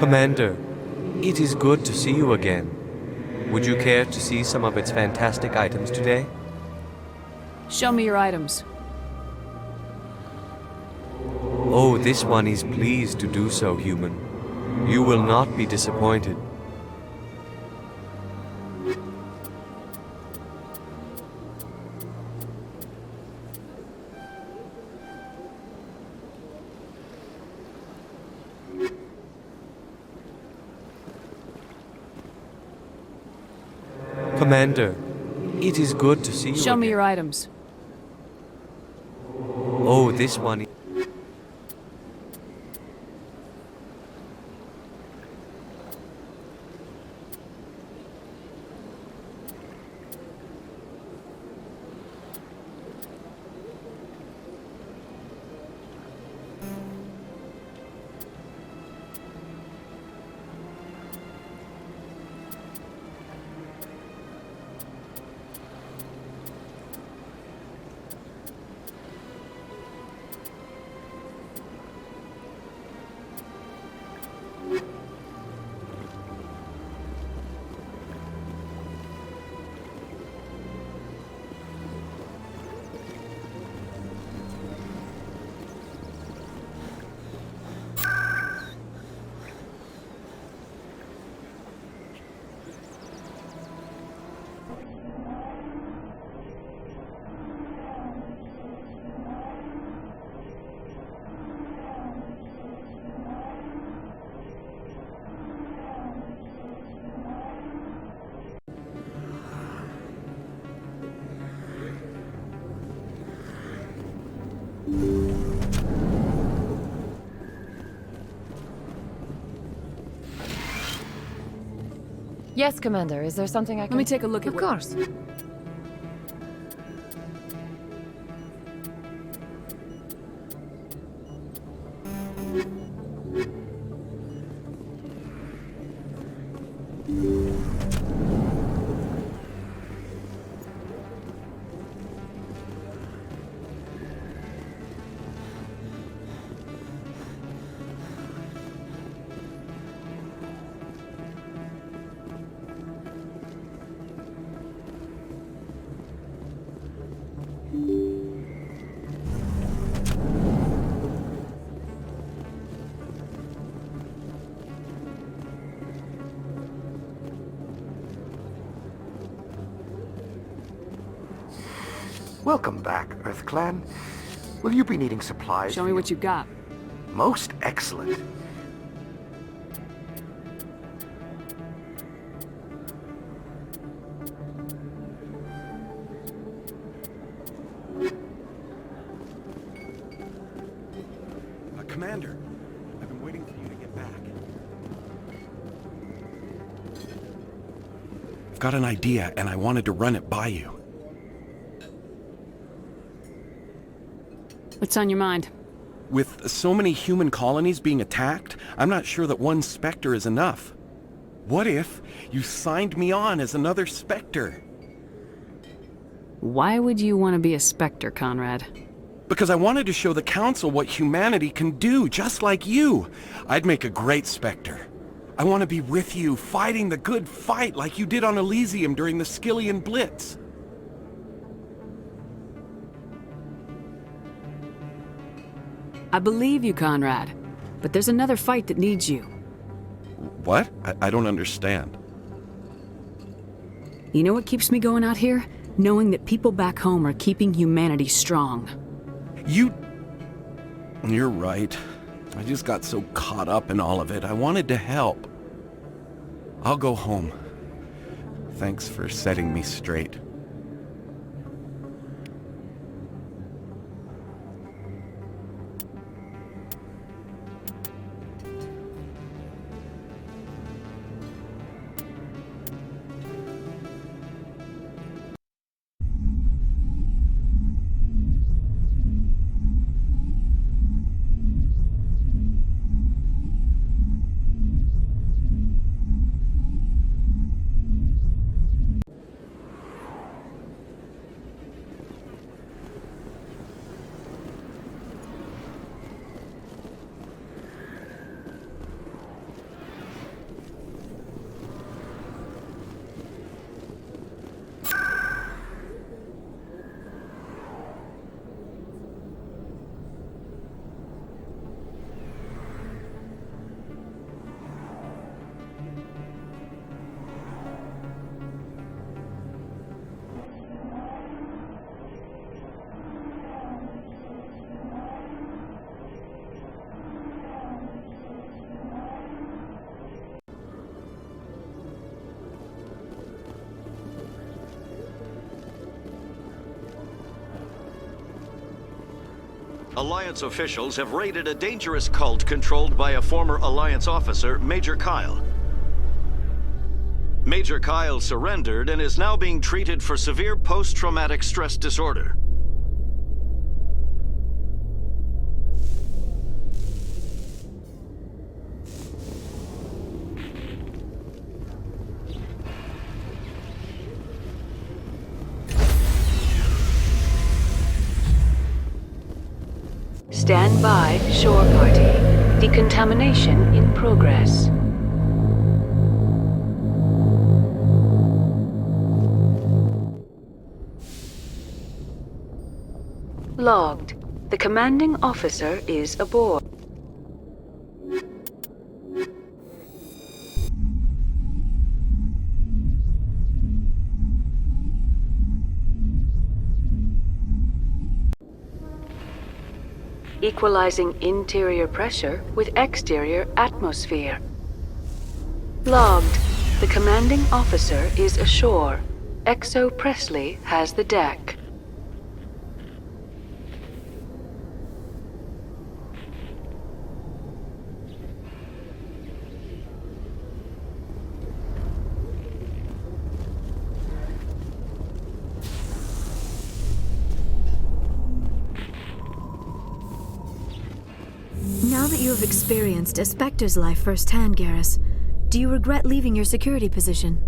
Commander, it is good to see you again. Would you care to see some of its fantastic items today? Show me your items. Oh, this one is pleased to do so, human. You will not be disappointed. Commander, it is good to see you Show me again. your items. Oh, this one. Yes, Commander. Is there something I can... Let me take a look at Of course. Welcome back, EarthClan. Will you be needing supplies? Show me what you got. Most excellent. Commander, I've been waiting for you to get back. I've got an idea, and I wanted to run it by you. What's on your mind? With so many human colonies being attacked, I'm not sure that one Spectre is enough. What if you signed me on as another Spectre? Why would you want to be a Spectre, Conrad? Because I wanted to show the Council what humanity can do, just like you. I'd make a great Spectre. I want to be with you, fighting the good fight like you did on Elysium during the Skyllian Blitz. I believe you, Conrad. But there's another fight that needs you. What? I don't understand. You know what keeps me going out here? Knowing that people back home are keeping humanity strong. You're right. I just got so caught up in all of it. I wanted to help. I'll go home. Thanks for setting me straight. Alliance officials have raided a dangerous cult controlled by a former Alliance officer, Major Kyle. Major Kyle surrendered and is now being treated for severe post-traumatic stress disorder. Stand by, shore party. Decontamination in progress. Logged. The commanding officer is aboard. Equalizing interior pressure with exterior atmosphere. Logged. The commanding officer is ashore. Exo Presley has the deck. Now that you have experienced a Spectre's life firsthand, Garrus, do you regret leaving your security position?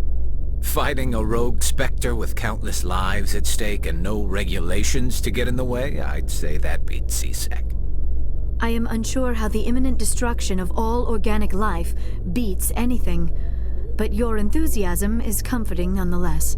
Fighting a rogue Spectre with countless lives at stake and no regulations to get in the way? I'd say that beats C-Sec. I am unsure how the imminent destruction of all organic life beats anything, but your enthusiasm is comforting nonetheless.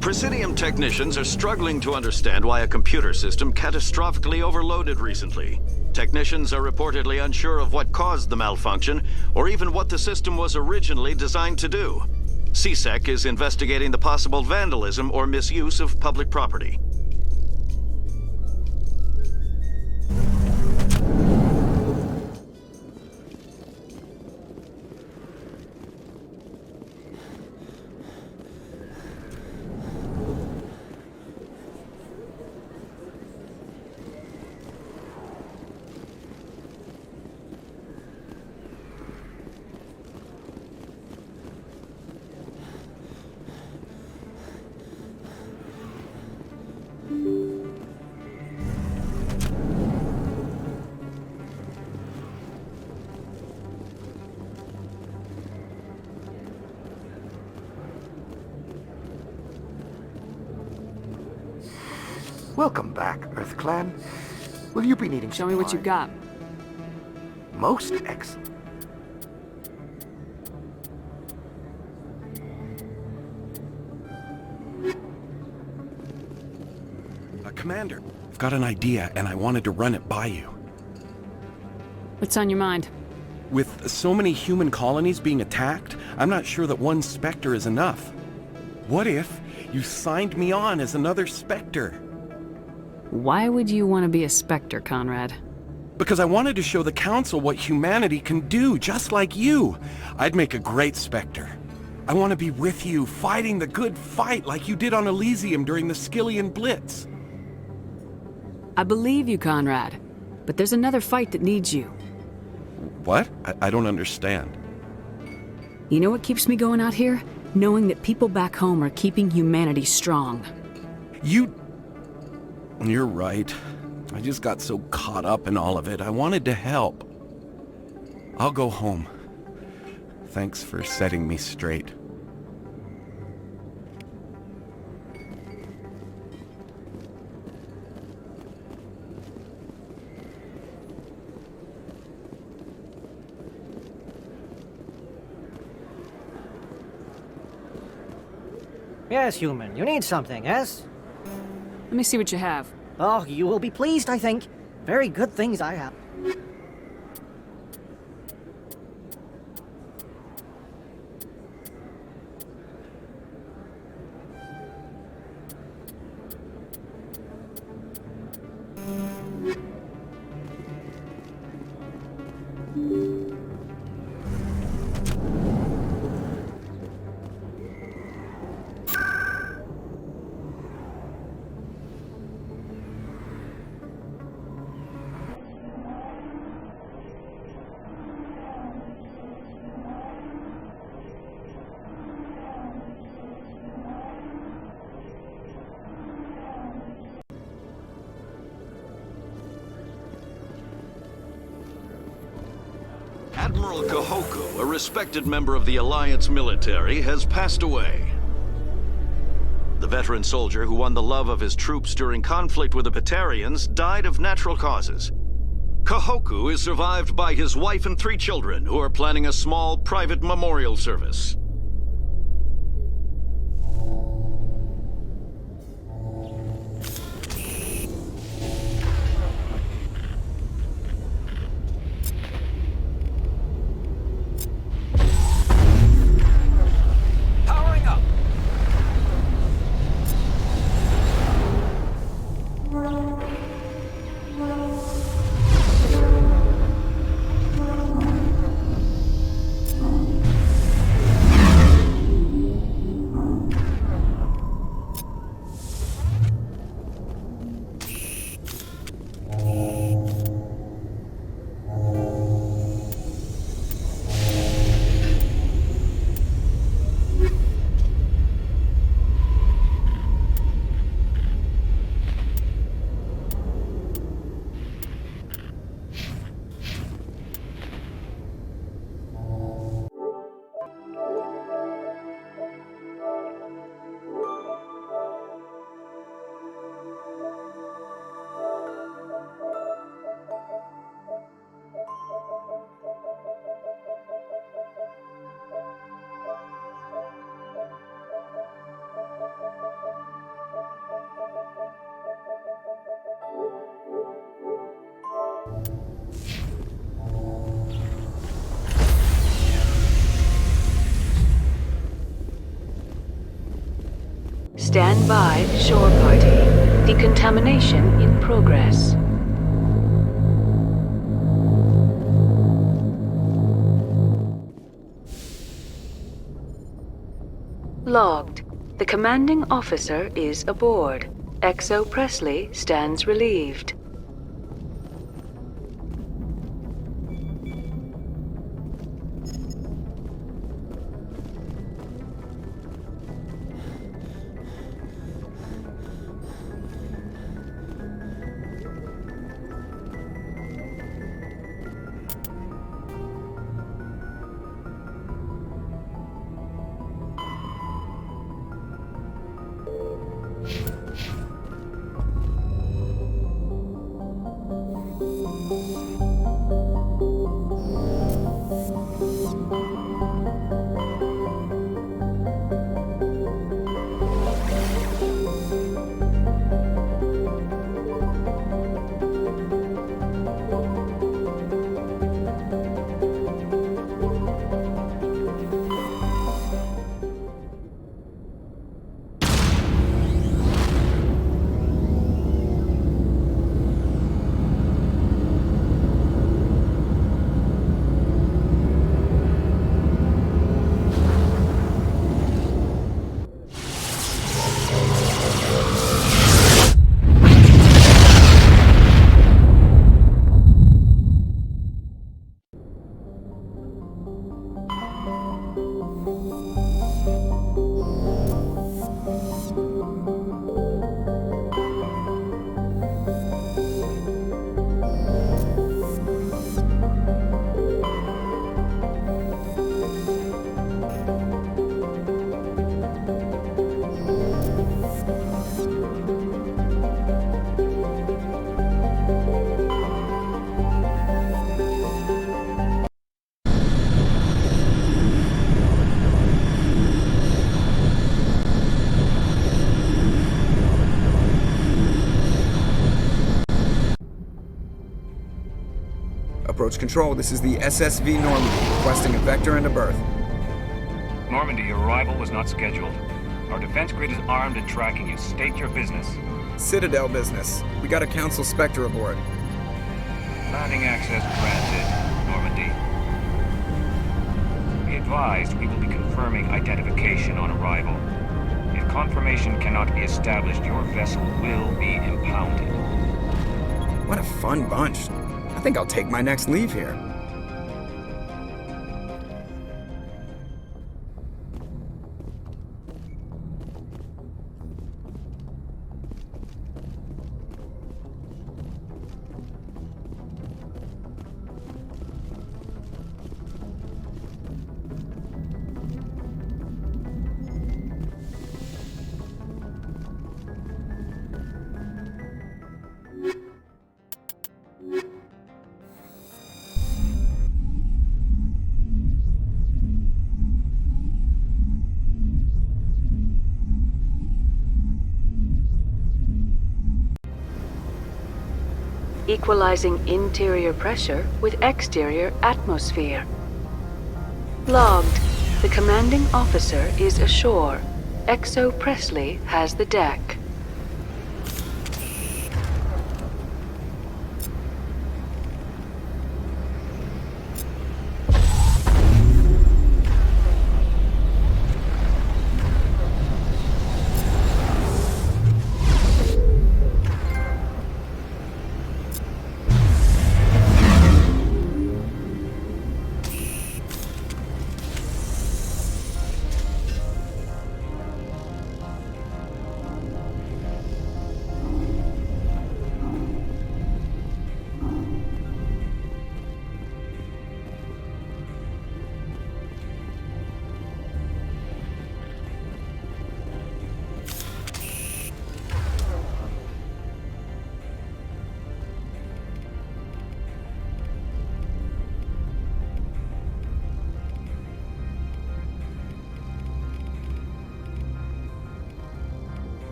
Presidium technicians are struggling to understand why a computer system catastrophically overloaded recently. Technicians are reportedly unsure of what caused the malfunction, or even what the system was originally designed to do. C-Sec is investigating the possible vandalism or misuse of public property. Welcome back, EarthClan. Will you be needing Show me what you've got. Most excellent. Commander, I've got an idea and I wanted to run it by you. What's on your mind? With so many human colonies being attacked, I'm not sure that one Spectre is enough. What if you signed me on as another Spectre? Why would you want to be a Spectre, Conrad? Because I wanted to show the Council what humanity can do, just like you. I'd make a great Spectre. I want to be with you, fighting the good fight like you did on Elysium during the Skillian Blitz. I believe you, Conrad. But there's another fight that needs you. What? I don't understand. You know what keeps me going out here? Knowing that people back home are keeping humanity strong. You're right. I just got so caught up in all of it. I wanted to help. I'll go home. Thanks for setting me straight. Yes, human. You need something, yes? Let me see what you have. Oh, you will be pleased, I think. Very good things I have. Admiral Kahoku, a respected member of the Alliance military, has passed away. The veteran soldier who won the love of his troops during conflict with the Batarians died of natural causes. Kahoku is survived by his wife and 3 children, who are planning a small private memorial service. Powering up! Stand by, shore party. Decontamination in progress. Logged. The commanding officer is aboard. XO Presley stands relieved. Approach control, this is the SSV Normandy, requesting a vector and a berth. Normandy, your arrival was not scheduled. Our defense grid is armed and tracking you. State your business. Citadel business. We got a Council Spectre aboard. Landing access granted, Normandy. Be advised, we will be confirming identification on arrival. If confirmation cannot be established, your vessel will be impounded. What a fun bunch. I think I'll take my next leave here. equalizing interior pressure with exterior atmosphere. Logged. The commanding officer is ashore. XO Presley has the deck.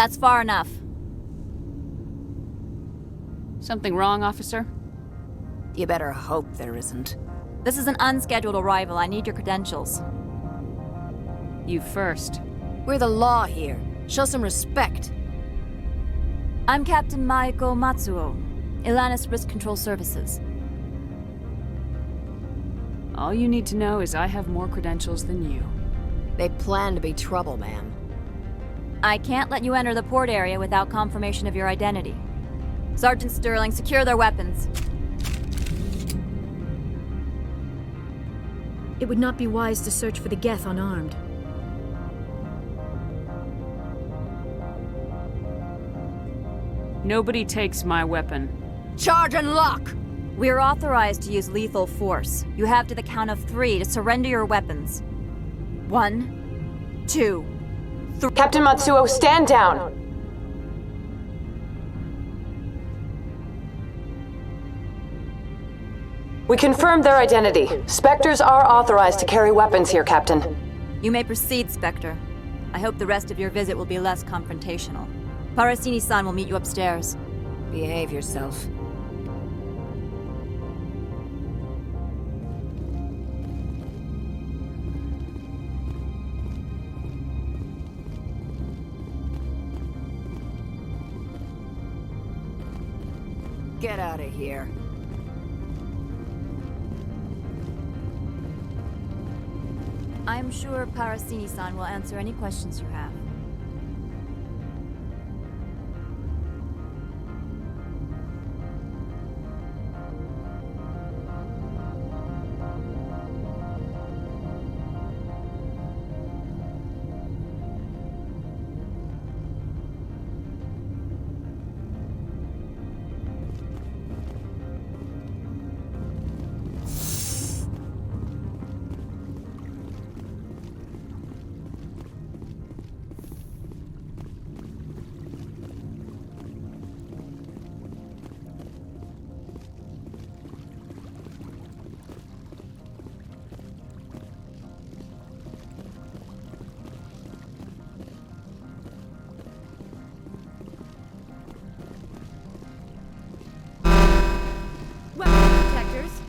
That's far enough. Something wrong, officer? You better hope there isn't. This is an unscheduled arrival. I need your credentials. You first. We're the law here. Show some respect. I'm Captain Maiko Matsuo, Ilanis Risk Control Services. All you need to know is I have more credentials than you. They plan to be trouble, ma'am. I can't let you enter the port area without confirmation of your identity. Sergeant Sterling, secure their weapons. It would not be wise to search for the Geth unarmed. Nobody takes my weapon. Charge and lock! We are authorized to use lethal force. You have to the count of 3 to surrender your weapons. 1, 2, 3. Captain Matsuo, stand down! We confirmed their identity. Spectres are authorized to carry weapons here, Captain. You may proceed, Spectre. I hope the rest of your visit will be less confrontational. Parasini-san will meet you upstairs. Behave yourself. Get out of here. I'm sure Parasini-san will answer any questions you have.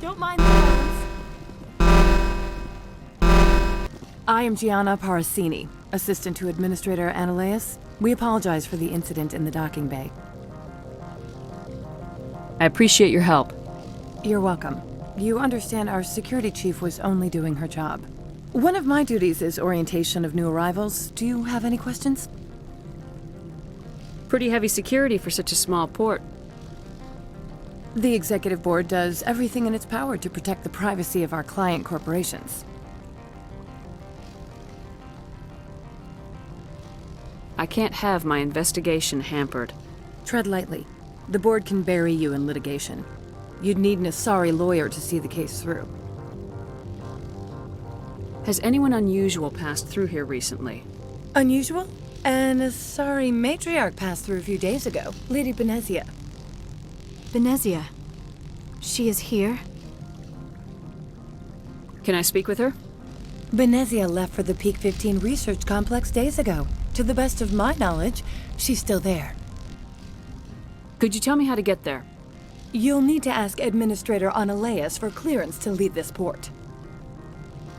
Don't mind the phones. I am Gianna Parasini, assistant to Administrator Ananias. We apologize for the incident in the docking bay. I appreciate your help. You're welcome. You understand our security chief was only doing her job. One of my duties is orientation of new arrivals. Do you have any questions? Pretty heavy security for such a small port. The Executive Board does everything in its power to protect the privacy of our client corporations. I can't have my investigation hampered. Tread lightly. The Board can bury you in litigation. You'd need an Asari lawyer to see the case through. Has anyone unusual passed through here recently? Unusual? An Asari matriarch passed through a few days ago. Lady Benezia. Benezia. She is here? Can I speak with her? Benezia left for the Peak 15 research complex days ago. To the best of my knowledge, she's still there. Could you tell me how to get there? You'll need to ask Administrator Analeas for clearance to leave this port.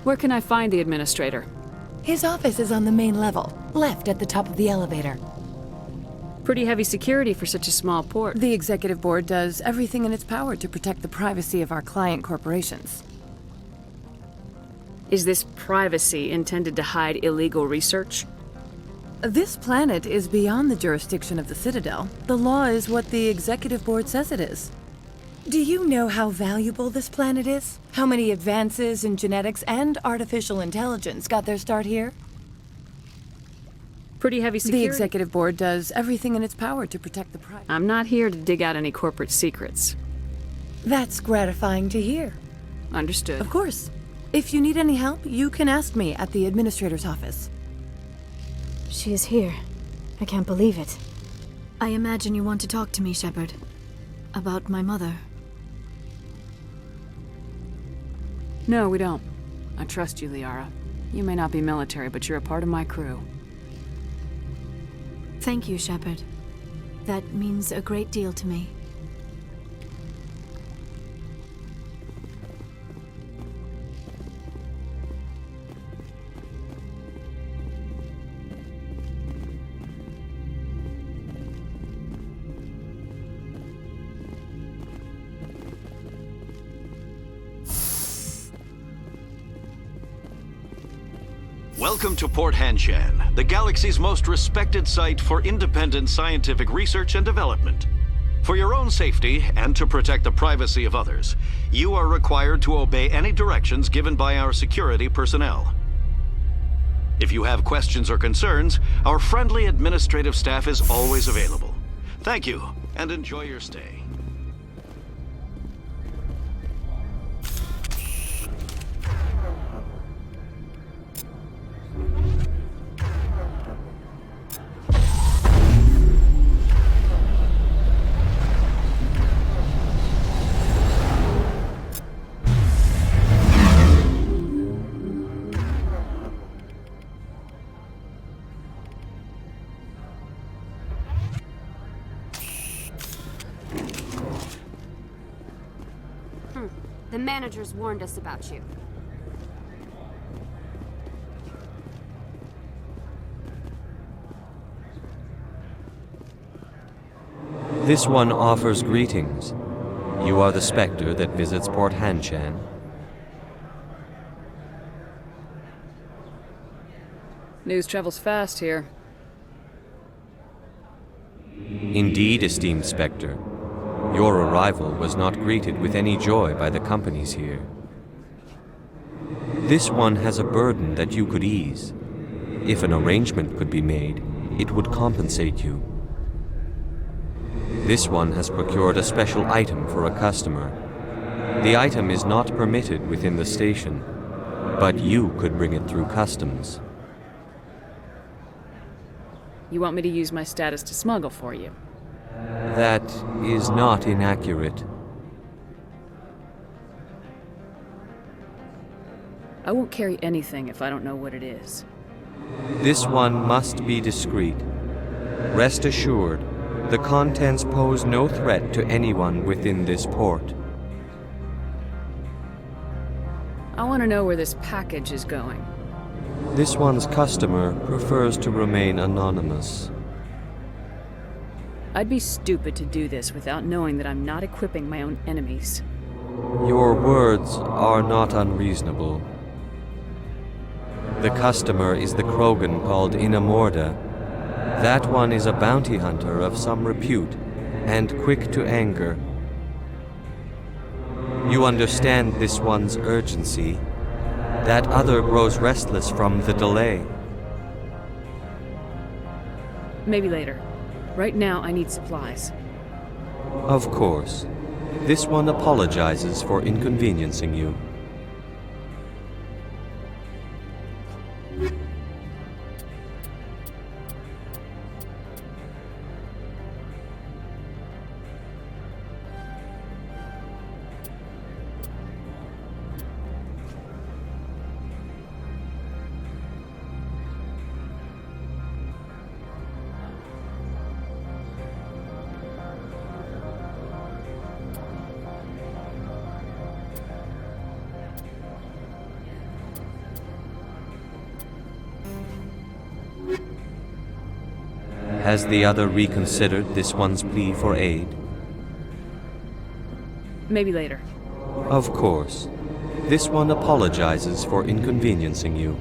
Where can I find the Administrator? His office is on the main level, left at the top of the elevator. Pretty heavy security for such a small port. The Executive Board does everything in its power to protect the privacy of our client corporations. Is this privacy intended to hide illegal research? This planet is beyond the jurisdiction of the Citadel. The law is what the Executive Board says it is. Do you know how valuable this planet is? How many advances in genetics and artificial intelligence got their start here? Pretty heavy security. The Executive Board does everything in its power to protect the privacy. I'm not here to dig out any corporate secrets. That's gratifying to hear. Understood. Of course. If you need any help, you can ask me at the Administrator's office. She is here. I can't believe it. I imagine you want to talk to me, Shepard. About my mother. No, we don't. I trust you, Liara. You may not be military, but you're a part of my crew. Thank you, Shepard. That means a great deal to me. Welcome to Port Hanshan, the galaxy's most respected site for independent scientific research and development. For your own safety and to protect the privacy of others, you are required to obey any directions given by our security personnel. If you have questions or concerns, our friendly administrative staff is always available. Thank you, and enjoy your stay. The managers warned us about you. This one offers greetings. You are the Spectre that visits Port Hanshan. News travels fast here. Indeed, esteemed Spectre. Your arrival was not greeted with any joy by the companies here. This one has a burden that you could ease. If an arrangement could be made, it would compensate you. This one has procured a special item for a customer. The item is not permitted within the station, but you could bring it through customs. You want me to use my status to smuggle for you? That is not inaccurate. I won't carry anything if I don't know what it is. This one must be discreet. Rest assured, the contents pose no threat to anyone within this port. I want to know where this package is going. This one's customer prefers to remain anonymous. I'd be stupid to do this without knowing that I'm not equipping my own enemies. Your words are not unreasonable. The customer is the Krogan called Inamorda. That one is a bounty hunter of some repute, and quick to anger. You understand this one's urgency. That other grows restless from the delay. Maybe later. Right now, I need supplies. Of course. This one apologizes for inconveniencing you. Has the other reconsidered this one's plea for aid? Maybe later. Of course. This one apologizes for inconveniencing you.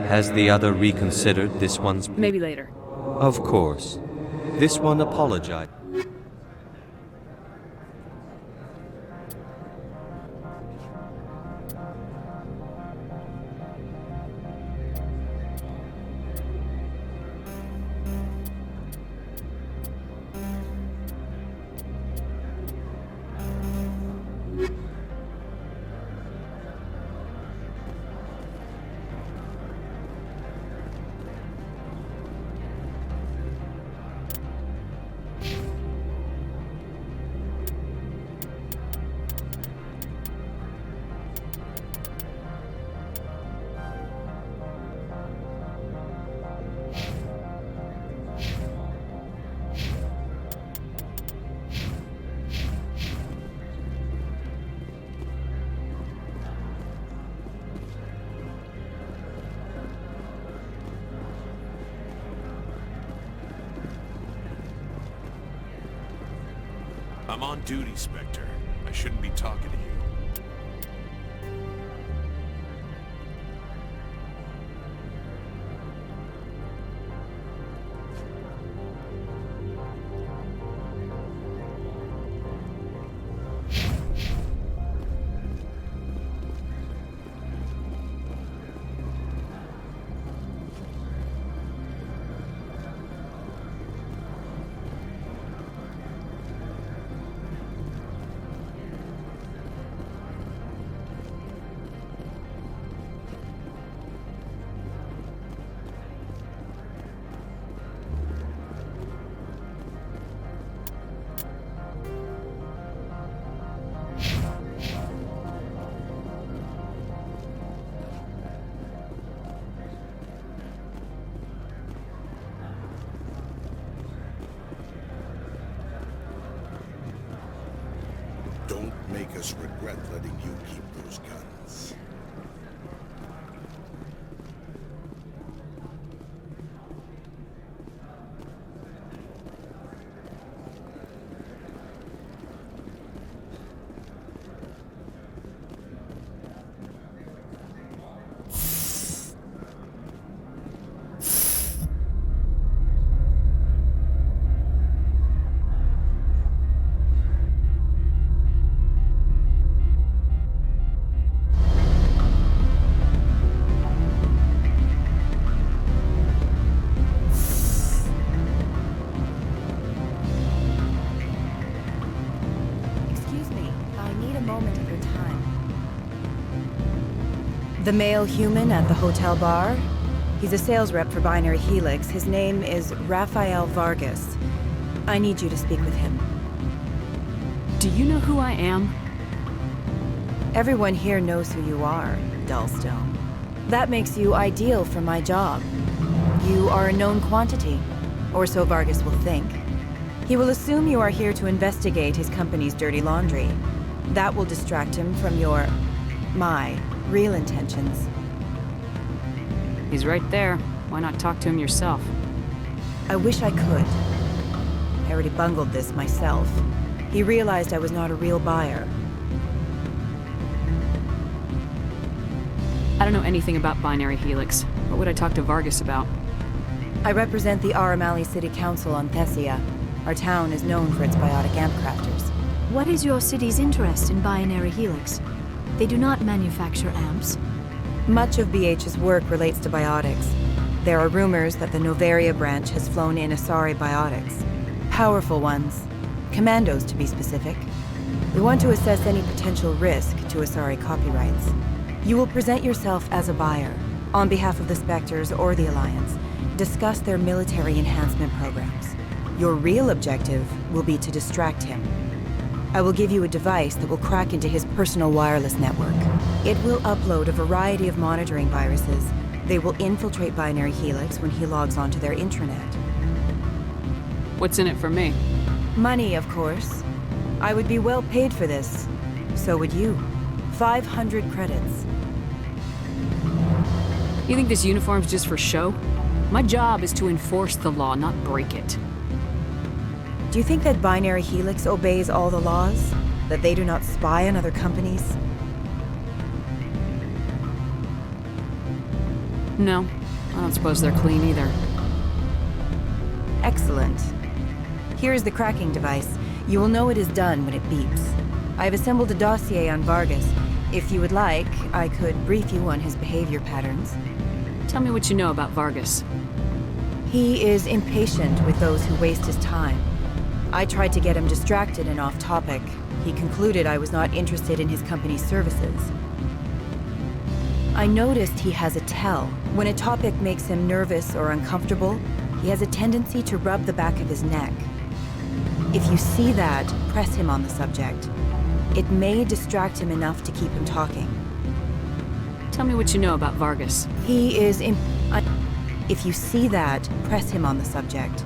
Has the other reconsidered this one's... Maybe later. Of course. This one apologized. I'm on duty, Spectre. I shouldn't be talking to you. Don't make us regret letting you keep those guns. The male human at the hotel bar? He's a sales rep for Binary Helix. His name is Rafael Vargas. I need you to speak with him. Do you know who I am? Everyone here knows who you are, Dullstone. That makes you ideal for my job. You are a known quantity, or so Vargas will think. He will assume you are here to investigate his company's dirty laundry. That will distract him from my real intentions. He's right there. Why not talk to him yourself? I wish I could. I already bungled this myself. He realized I was not a real buyer. I don't know anything about Binary Helix. What would I talk to Vargas about? I represent the Aramali City Council on Thessia. Our town is known for its biotic amp crafters. What is your city's interest in Binary Helix? They do not manufacture amps. Much of BH's work relates to biotics. There are rumors that the Noveria branch has flown in Asari biotics. Powerful ones. Commandos, to be specific. We want to assess any potential risk to Asari copyrights. You will present yourself as a buyer, on behalf of the Spectres or the Alliance. Discuss their military enhancement programs. Your real objective will be to distract him. I will give you a device that will crack into his personal wireless network. It will upload a variety of monitoring viruses. They will infiltrate Binary Helix when he logs onto their intranet. What's in it for me? Money, of course. I would be well paid for this. So would you. 500 credits. You think this uniform's just for show? My job is to enforce the law, not break it. Do you think that Binary Helix obeys all the laws? That they do not spy on other companies? No, I don't suppose they're clean either. Excellent. Here is the cracking device. You will know it is done when it beeps. I have assembled a dossier on Vargas. If you would like, I could brief you on his behavior patterns. Tell me what you know about Vargas. He is impatient with those who waste his time. I tried to get him distracted and off topic. He concluded I was not interested in his company's services. I noticed he has a tell. When a topic makes him nervous or uncomfortable, he has a tendency to rub the back of his neck. If you see that, press him on the subject. It may distract him enough to keep him talking. Tell me what you know about Vargas. He is If you see that, press him on the subject.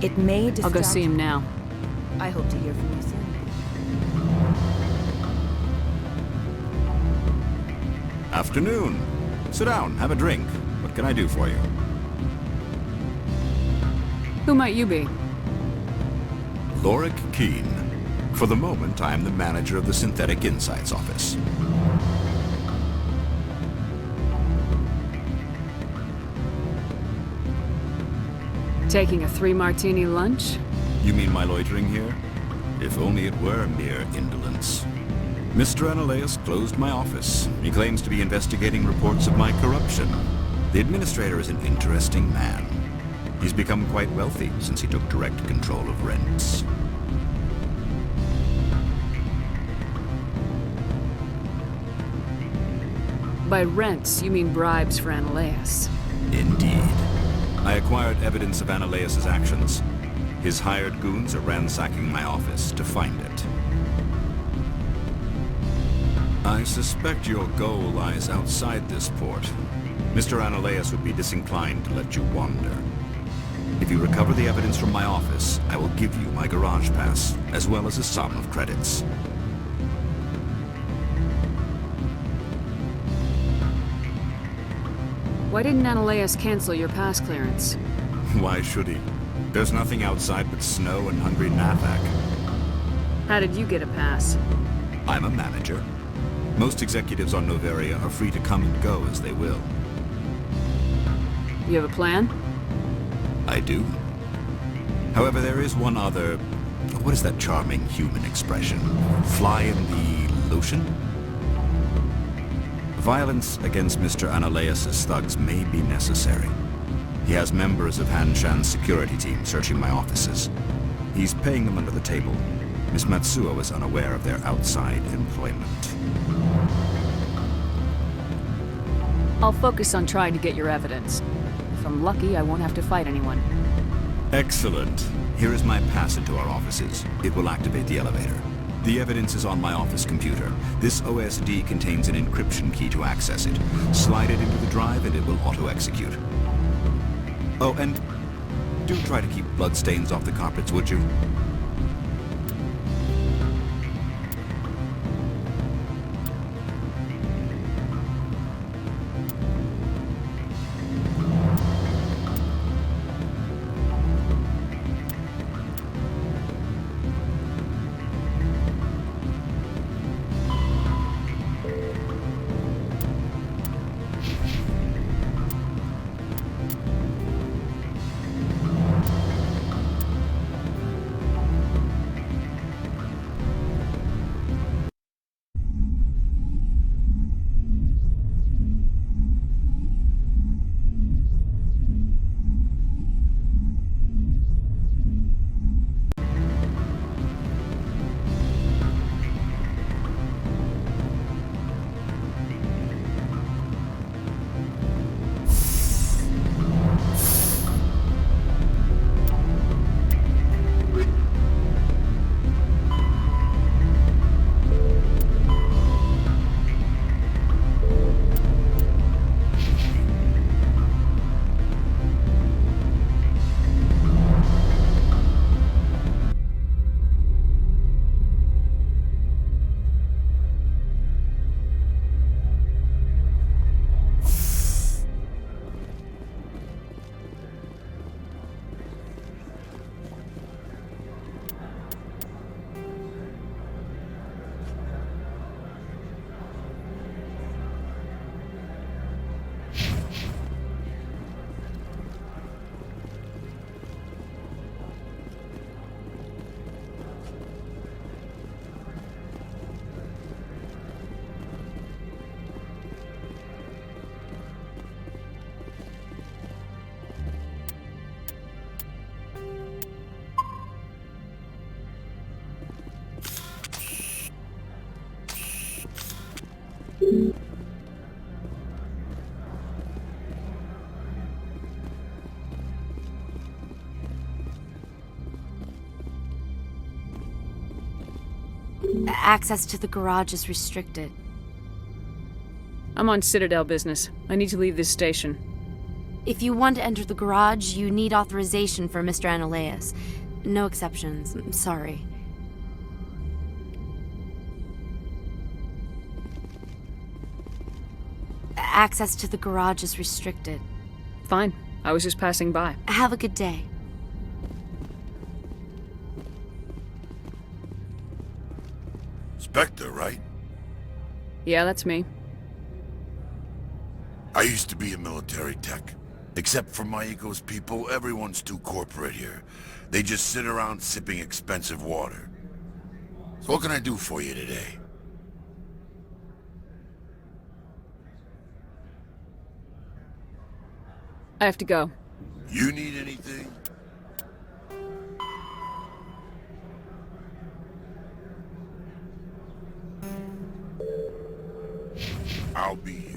It may distract... I'll go see him now. I hope to hear from you soon. Afternoon. Sit down, have a drink. What can I do for you? Who might you be? Lorik Keen. For the moment, I am the manager of the Synthetic Insights office. Taking a 3-martini lunch? You mean my loitering here? If only it were mere indolence. Mr. Analeas closed my office. He claims to be investigating reports of my corruption. The administrator is an interesting man. He's become quite wealthy since he took direct control of rents. By rents, you mean bribes for Analeas. Indeed. I acquired evidence of Analeas' actions. His hired goons are ransacking my office to find it. I suspect your goal lies outside this port. Mr. Analeas would be disinclined to let you wander. If you recover the evidence from my office, I will give you my garage pass, as well as a sum of credits. Why didn't Analeas cancel your pass clearance? Why should he? There's nothing outside but snow and hungry Navak. How did you get a pass? I'm a manager. Most executives on Noveria are free to come and go as they will. You have a plan? I do. However, there is one other... What is that charming human expression? Fly in the lotion? Violence against Mr. Analeas' thugs may be necessary. He has members of Han Shan's security team searching my offices. He's paying them under the table. Miss Matsuo is unaware of their outside employment. I'll focus on trying to get your evidence. If I'm lucky, I won't have to fight anyone. Excellent. Here is my pass into our offices. It will activate the elevator. The evidence is on my office computer. This OSD contains an encryption key to access it. Slide it into the drive and it will auto-execute. Oh, and do try to keep bloodstains off the carpets, would you? Access to the garage is restricted. I'm on Citadel business. I need to leave this station. If you want to enter the garage, you need authorization for Mr. Ananias. No exceptions. I'm sorry. Access to the garage is restricted. Fine. I was just passing by. Have a good day. Spectre, right? Yeah, that's me. I used to be a military tech. Except for my eco's people, everyone's too corporate here. They just sit around sipping expensive water. So what can I do for you today? I have to go. You need anything? I'll be here.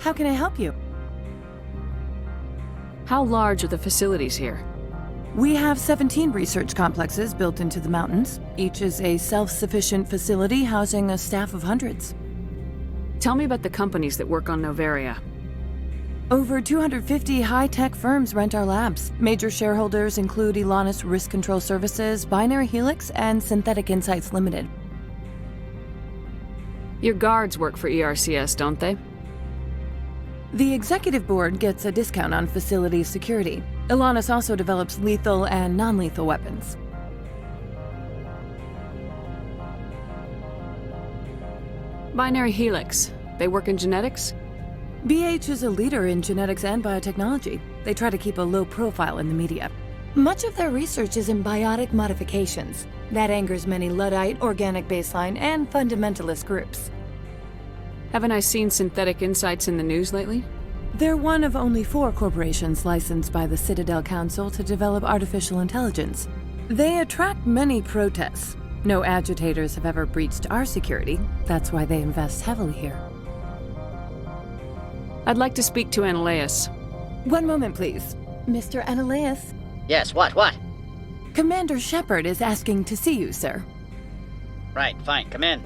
How can I help you? How large are the facilities here? We have 17 research complexes built into the mountains. Each is a self-sufficient facility housing a staff of hundreds. Tell me about the companies that work on Noveria. Over 250 high-tech firms rent our labs. Major shareholders include Elanus Risk Control Services, Binary Helix, and Synthetic Insights Limited. Your guards work for ERCS, don't they? The executive board gets a discount on facility security. Elanus also develops lethal and non-lethal weapons. Binary Helix. They work in genetics? BH is a leader in genetics and biotechnology. They try to keep a low profile in the media. Much of their research is in biotic modifications. That angers many Luddite, organic baseline, and fundamentalist groups. Haven't I seen Synthetic Insights in the news lately? They're one of only 4 corporations licensed by the Citadel Council to develop artificial intelligence. They attract many protests. No agitators have ever breached our security. That's why they invest heavily here. I'd like to speak to Ananias. One moment, please. Mr. Ananias? Yes, what? Commander Shepard is asking to see you, sir. Right, fine, come in.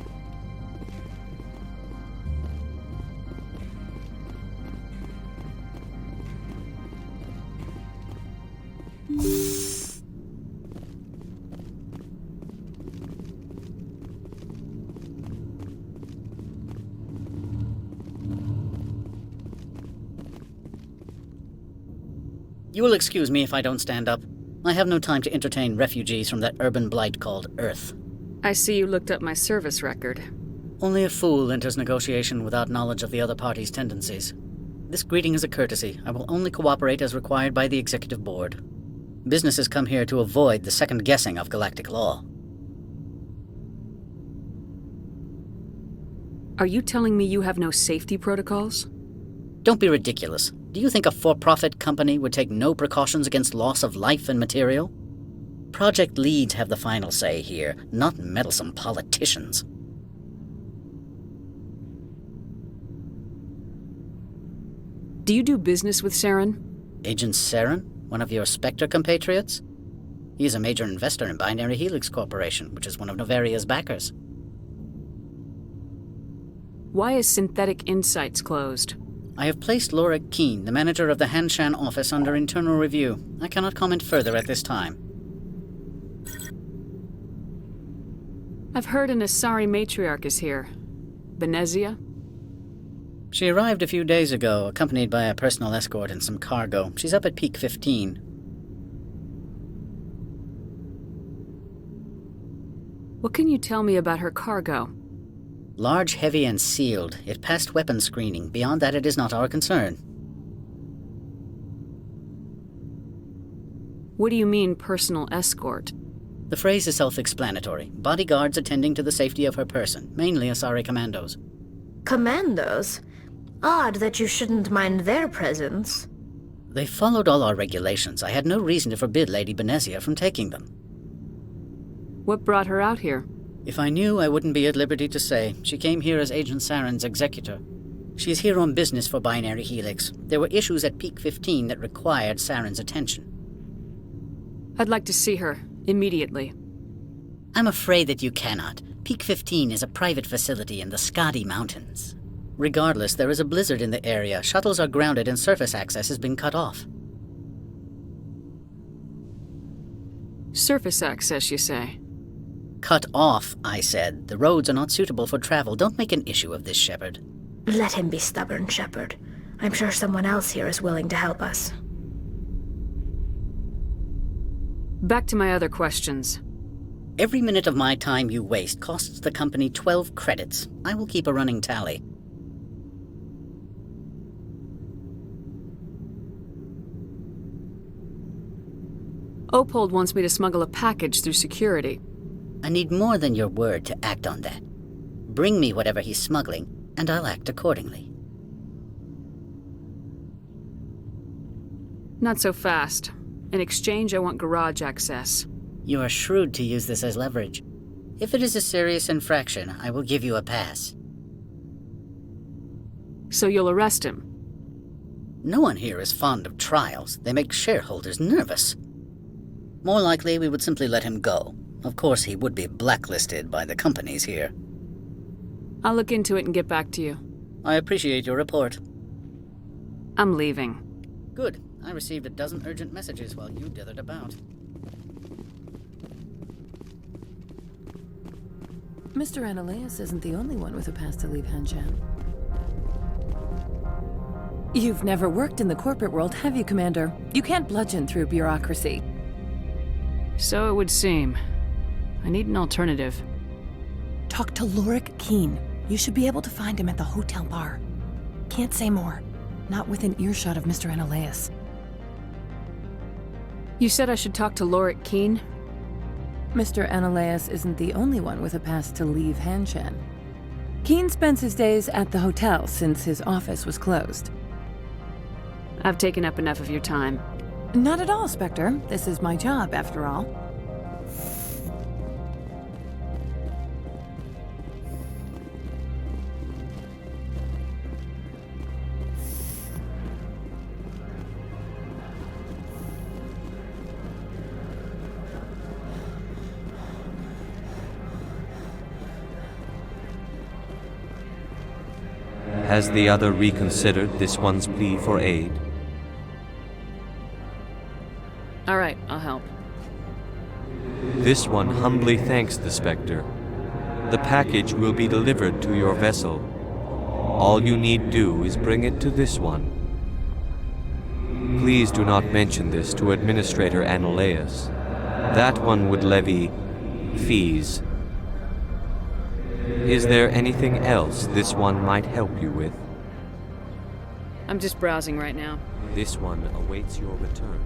You will excuse me if I don't stand up. I have no time to entertain refugees from that urban blight called Earth. I see you looked up my service record. Only a fool enters negotiation without knowledge of the other party's tendencies. This greeting is a courtesy. I will only cooperate as required by the Executive Board. Businesses come here to avoid the second guessing of galactic law. Are you telling me you have no safety protocols? Don't be ridiculous. Do you think a for-profit company would take no precautions against loss of life and material? Project leads have the final say here, not meddlesome politicians. Do you do business with Saren? Agent Saren? One of your Spectre compatriots? He is a major investor in Binary Helix Corporation, which is one of Noveria's backers. Why is Synthetic Insights closed? I have placed Laura Keene, the manager of the Hanshan office, under internal review. I cannot comment further at this time. I've heard an Asari matriarch is here. Benezia? She arrived a few days ago, accompanied by a personal escort and some cargo. She's up at Peak 15. What can you tell me about her cargo? Large, heavy, and sealed. It passed weapons screening. Beyond that, it is not our concern. What do you mean, personal escort? The phrase is self-explanatory. Bodyguards attending to the safety of her person, mainly Asari commandos. Commandos? Odd that you shouldn't mind their presence. They followed all our regulations. I had no reason to forbid Lady Benezia from taking them. What brought her out here? If I knew, I wouldn't be at liberty to say. She came here as Agent Saren's executor. She is here on business for Binary Helix. There were issues at Peak 15 that required Saren's attention. I'd like to see her, immediately. I'm afraid that you cannot. Peak 15 is a private facility in the Skadi Mountains. Regardless, there is a blizzard in the area. Shuttles are grounded and surface access has been cut off. Surface access, you say? Cut off, I said. The roads are not suitable for travel. Don't make an issue of this, Shepard. Let him be stubborn, Shepard. I'm sure someone else here is willing to help us. Back to my other questions. Every minute of my time you waste costs the company 12 credits. I will keep a running tally. Opold wants me to smuggle a package through security. I need more than your word to act on that. Bring me whatever he's smuggling, and I'll act accordingly. Not so fast. In exchange, I want garage access. You are shrewd to use this as leverage. If it is a serious infraction, I will give you a pass. So you'll arrest him? No one here is fond of trials. They make shareholders nervous. More likely, we would simply let him go. Of course, he would be blacklisted by the companies here. I'll look into it and get back to you. I appreciate your report. I'm leaving. Good. I received a dozen urgent messages while you dithered about. Mr. Analeas isn't the only one with a pass to leave Hanshan. You've never worked in the corporate world, have you, Commander? You can't bludgeon through bureaucracy. So it would seem. I need an alternative. Talk to Lorik Keen. You should be able to find him at the hotel bar. Can't say more. Not within earshot of Mr. Analeas. You said I should talk to Lorik Keen? Mr. Analeas isn't the only one with a pass to leave Hanshan. Keen spends his days at the hotel since his office was closed. I've taken up enough of your time. Not at all, Spectre. This is my job, after all. Has the other reconsidered this one's plea for aid? All right, I'll help. This one humbly thanks the Spectre. The package will be delivered to your vessel. All you need do is bring it to this one. Please do not mention this to Administrator Analeas. That one would levy fees. Is there anything else this one might help you with? I'm just browsing right now. This one awaits your return.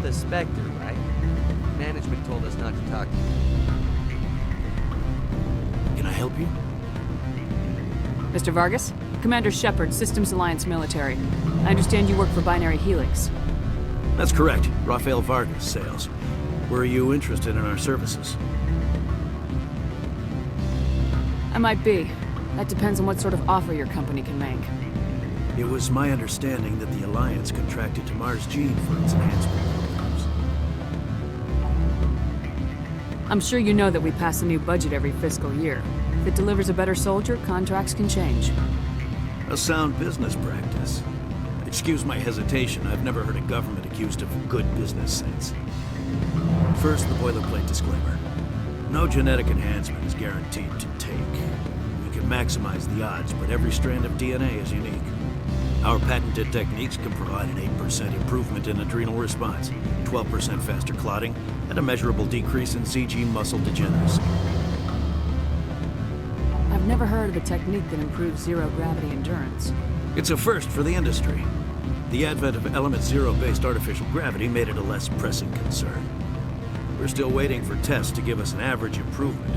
the Spectre, right? Management told us not to talk to you. Can I help you? Mr. Vargas? Commander Shepard, Systems Alliance Military. I understand you work for Binary Helix. That's correct. Rafael Vargas, sales. Were you interested in our services? I might be. That depends on what sort of offer your company can make. It was my understanding that the Alliance contracted to Mars Gene for its enhancement programs. I'm sure you know that we pass a new budget every fiscal year. If it delivers a better soldier, contracts can change. A sound business practice. Excuse my hesitation, I've never heard a government accused of good business sense. First, the boilerplate disclaimer. No genetic enhancement is guaranteed to take. We can maximize the odds, but every strand of DNA is unique. Our patented techniques can provide an 8% improvement in adrenal response, 12% faster clotting, and a measurable decrease in CG muscle degeneracy. I've never heard of a technique that improves zero-gravity endurance. It's a first for the industry. The advent of Element Zero-based artificial gravity made it a less pressing concern. We're still waiting for tests to give us an average improvement.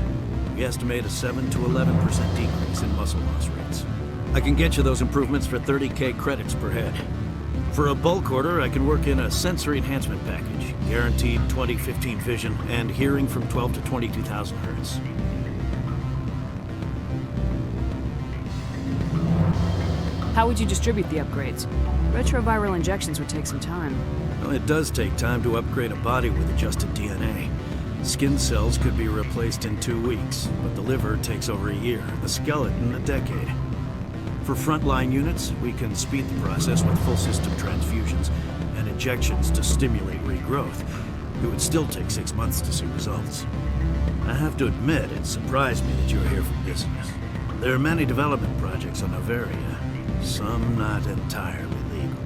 We estimate a 7 to 11% decrease in muscle loss rates. I can get you those improvements for 30K credits per head. For a bulk order, I can work in a sensory enhancement package, guaranteed 20/15 vision, and hearing from 12 to 22,000 hertz. How would you distribute the upgrades? Retroviral injections would take some time. Well, it does take time to upgrade a body with adjusted DNA. Skin cells could be replaced in 2 weeks, but the liver takes over a year, the skeleton a decade. For frontline units, we can speed the process with full system transfusions and injections to stimulate regrowth. It would still take 6 months to see results. I have to admit, it surprised me that you're here for business. There are many development projects on Noveria, some not entirely legal.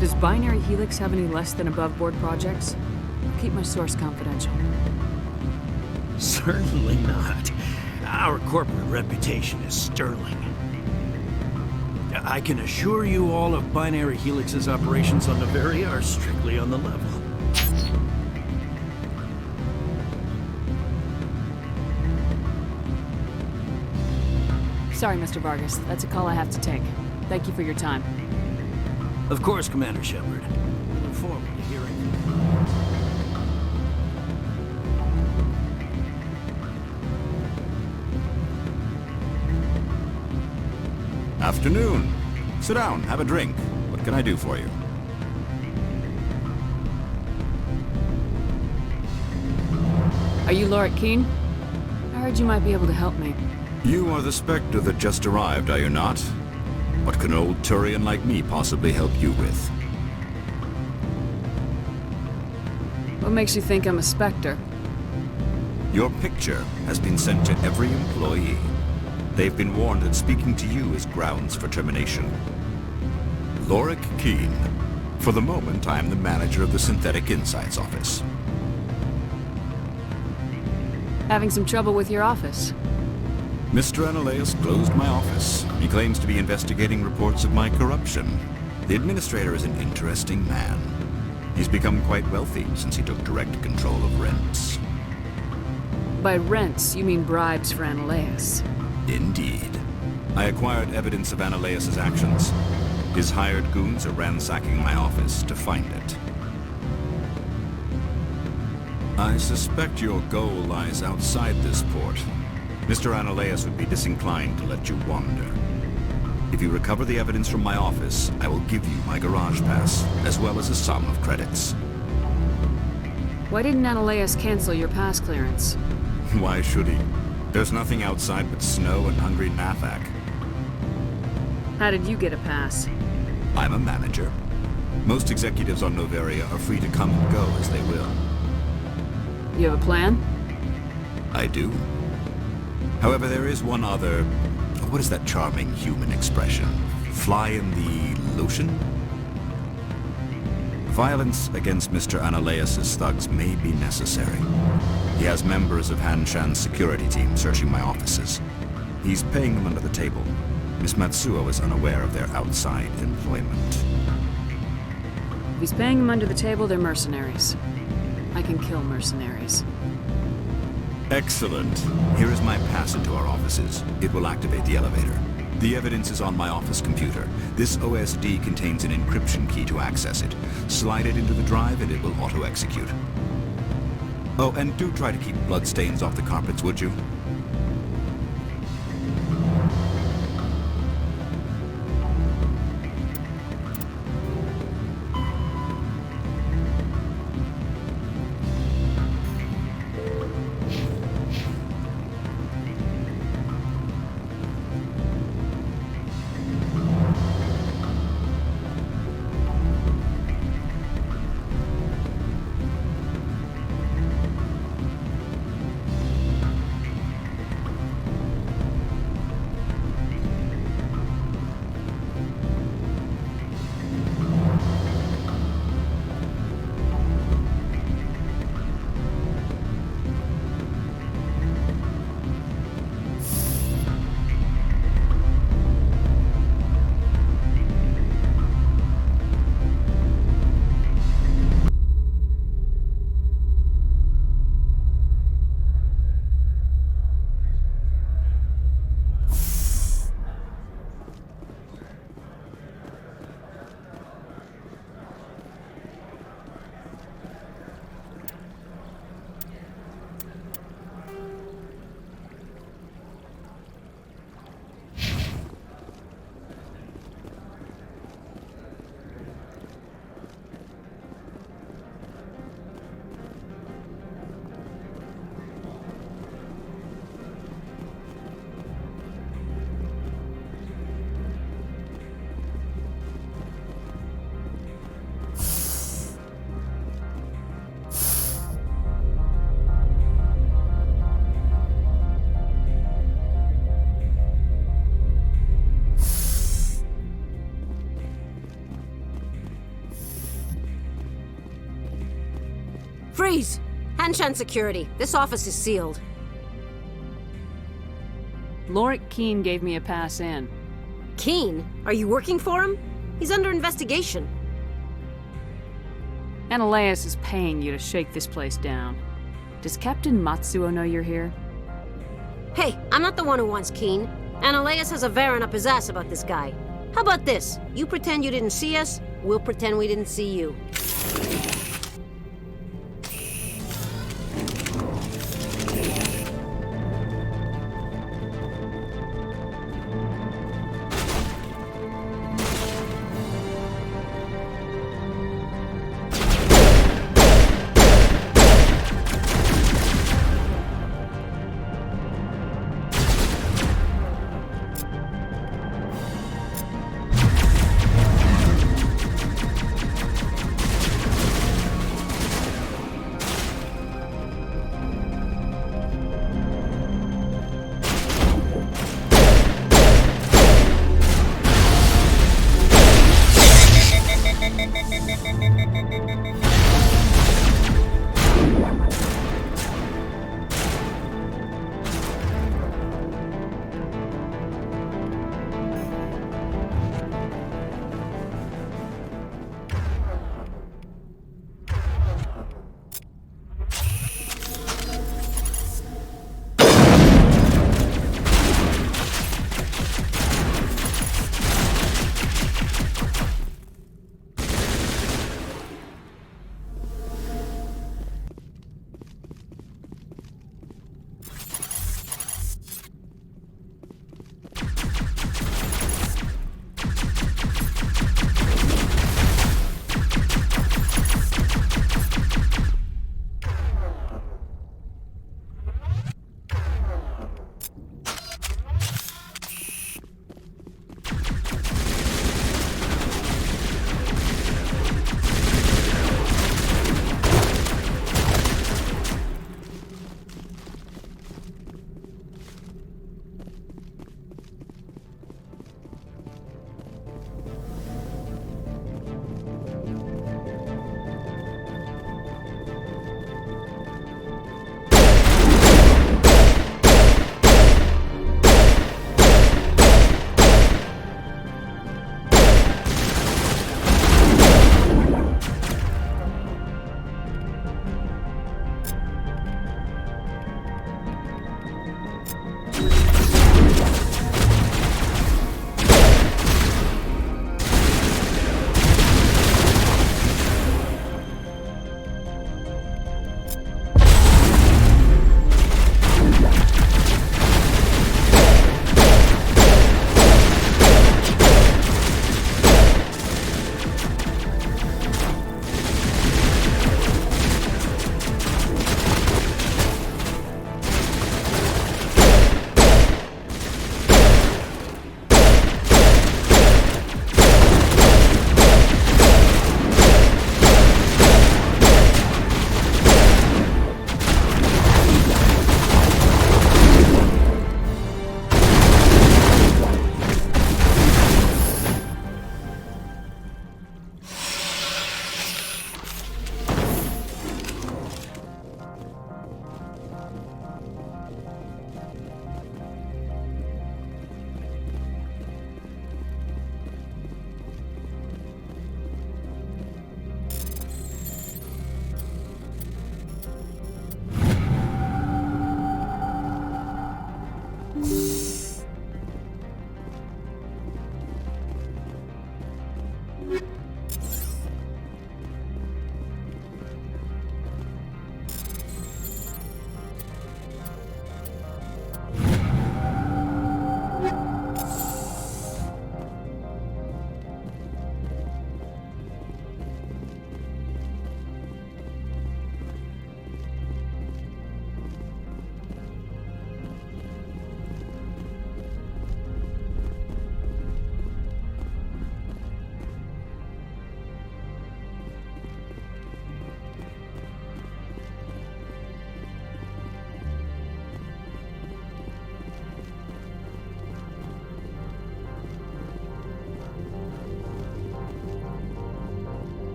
Does Binary Helix have any less than above-board projects? I'll keep my source confidential. Certainly not. Our corporate reputation is sterling. I can assure you all of Binary Helix's operations on Noveria are strictly on the level. Sorry, Mr. Vargas. That's a call I have to take. Thank you for your time. Of course, Commander Shepard. We look forward to hearing from you. Afternoon. Sit down, have a drink. What can I do for you? Are you Lorik Qian? I heard you might be able to help me. You are the Spectre that just arrived, are you not? What can an old Turian like me possibly help you with? What makes you think I'm a Spectre? Your picture has been sent to every employee. They've been warned that speaking to you is grounds for termination. Lorik Qian. For the moment, I am the manager of the Synthetic Insights office. Having some trouble with your office? Mr. Analeas closed my office. He claims to be investigating reports of my corruption. The administrator is an interesting man. He's become quite wealthy since he took direct control of rents. By rents, you mean bribes for Analeas? Indeed. I acquired evidence of Analeas' actions. His hired goons are ransacking my office to find it. I suspect your goal lies outside this port. Mr. Analeas would be disinclined to let you wander. If you recover the evidence from my office, I will give you my garage pass, as well as a sum of credits. Why didn't Analeas cancel your pass clearance? Why should he? There's nothing outside but snow and hungry Nathak. How did you get a pass? I'm a manager. Most executives on Noveria are free to come and go as they will. You have a plan? I do. However, there is one other what is that charming human expression? Fly in the lotion? Violence against Mr. Analaeus' thugs may be necessary. He has members of Han Shan's security team searching my offices. He's paying them under the table. Miss Matsuo is unaware of their outside employment. If he's paying them under the table, they're mercenaries. I can kill mercenaries. Excellent. Here is my pass into our offices. It will activate the elevator. The evidence is on my office computer. This OSD contains an encryption key to access it. Slide it into the drive and it will auto-execute. Oh, and do try to keep bloodstains off the carpets, would you? Freeze! Han Shan Security. This office is sealed. Lorik Keene gave me a pass in. Keene? Are you working for him? He's under investigation. Analaeus is paying you to shake this place down. Does Captain Matsuo know you're here? Hey, I'm not the one who wants Keene. Analaeus has a Varen up his ass about this guy. How about this? You pretend you didn't see us, we'll pretend we didn't see you.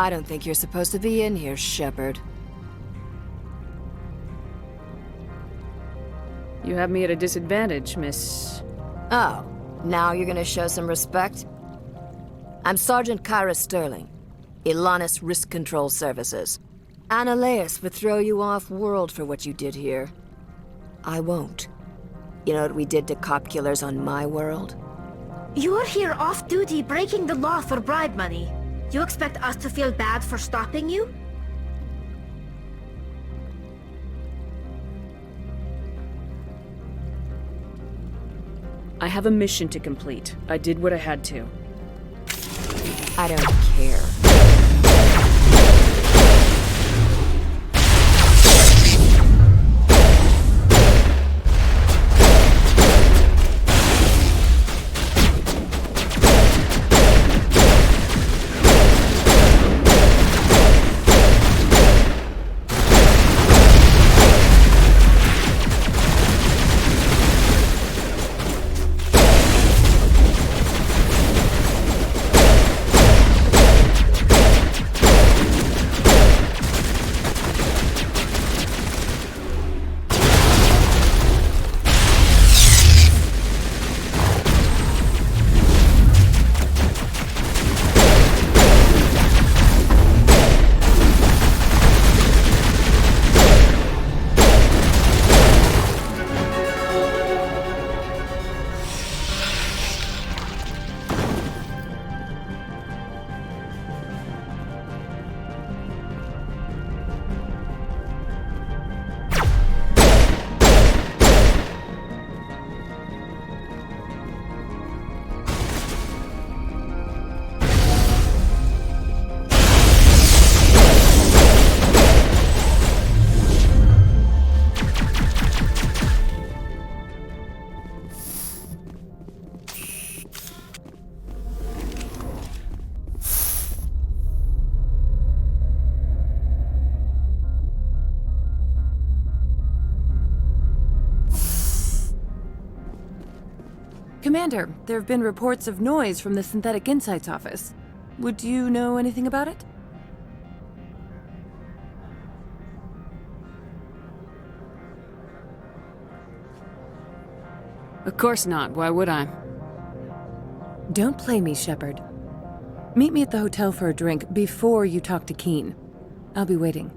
I don't think you're supposed to be in here, Shepard. You have me at a disadvantage, Miss... Oh, now you're gonna show some respect? I'm Sergeant Kyra Sterling, Ilanis Risk Control Services. Analeas would throw you off-world for what you did here. I won't. You know what we did to cop killers on my world? You're here off-duty breaking the law for bribe money. You expect us to feel bad for stopping you? I have a mission to complete. I did what I had to. I don't care. Commander, there have been reports of noise from the Synthetic Insights office. Would you know anything about it? Of course not. Why would I? Don't play me, Shepard. Meet me at the hotel for a drink before you talk to Keen. I'll be waiting.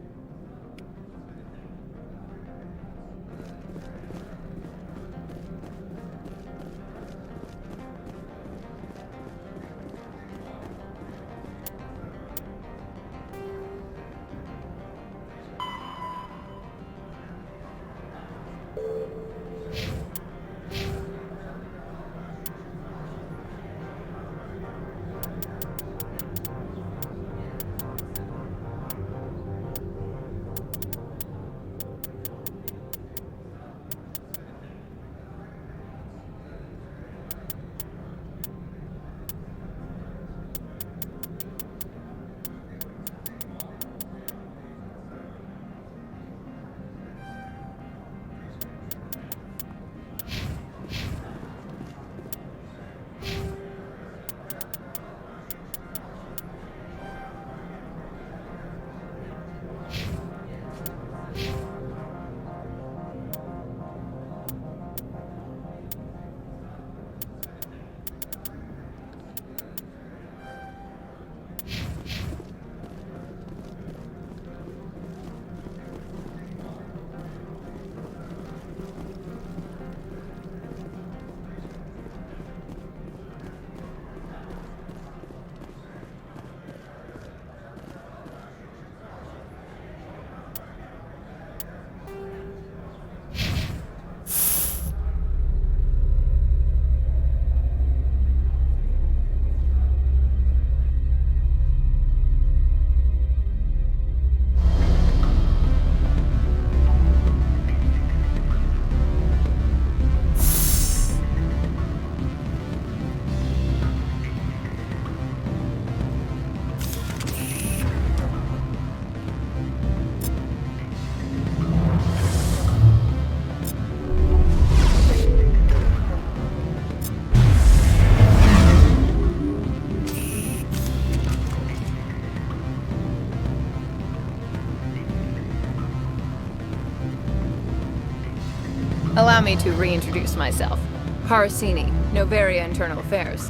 Allow me to reintroduce myself. Harasini, Noveria Internal Affairs.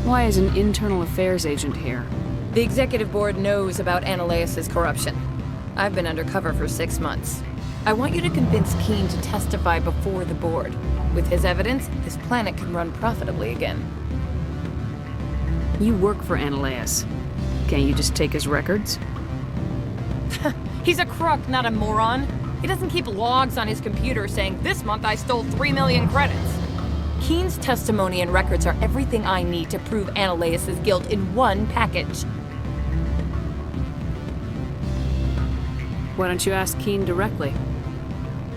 Why is an internal affairs agent here? The executive board knows about Ananias' corruption. I've been undercover for 6 months. I want you to convince Keene to testify before the board. With his evidence, this planet can run profitably again. You work for Ananias. Can't you just take his records? He's a crook, not a moron. He doesn't keep logs on his computer saying, "This month I stole 3 million credits." Keene's testimony and records are everything I need to prove Ananias' guilt in one package. Why don't you ask Keene directly?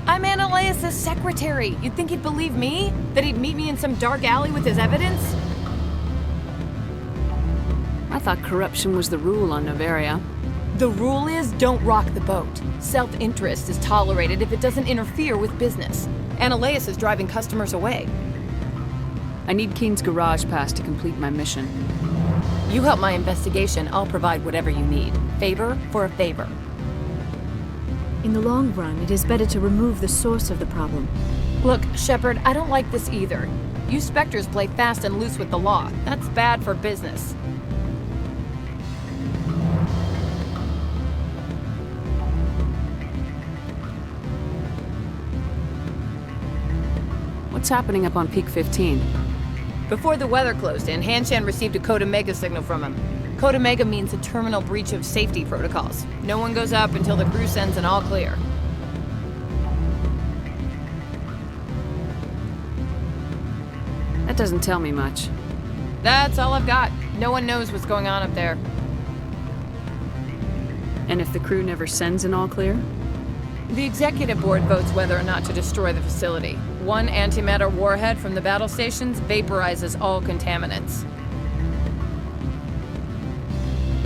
I'm Ananias' secretary. You'd think he'd believe me? That he'd meet me in some dark alley with his evidence? I thought corruption was the rule on Noveria. The rule is, don't rock the boat. Self-interest is tolerated if it doesn't interfere with business. Ananias is driving customers away. I need Keene's garage pass to complete my mission. You help my investigation, I'll provide whatever you need. Favor for a favor. In the long run, it is better to remove the source of the problem. Look, Shepard, I don't like this either. You Spectres play fast and loose with the law. That's bad for business. What's happening up on Peak 15? Before the weather closed in, Hanshan received a Code Omega signal from him. Code Omega means a terminal breach of safety protocols. No one goes up until the crew sends an all clear. That doesn't tell me much. That's all I've got. No one knows what's going on up there. And if the crew never sends an all clear? The executive board votes whether or not to destroy the facility. One antimatter warhead from the battle stations vaporizes all contaminants.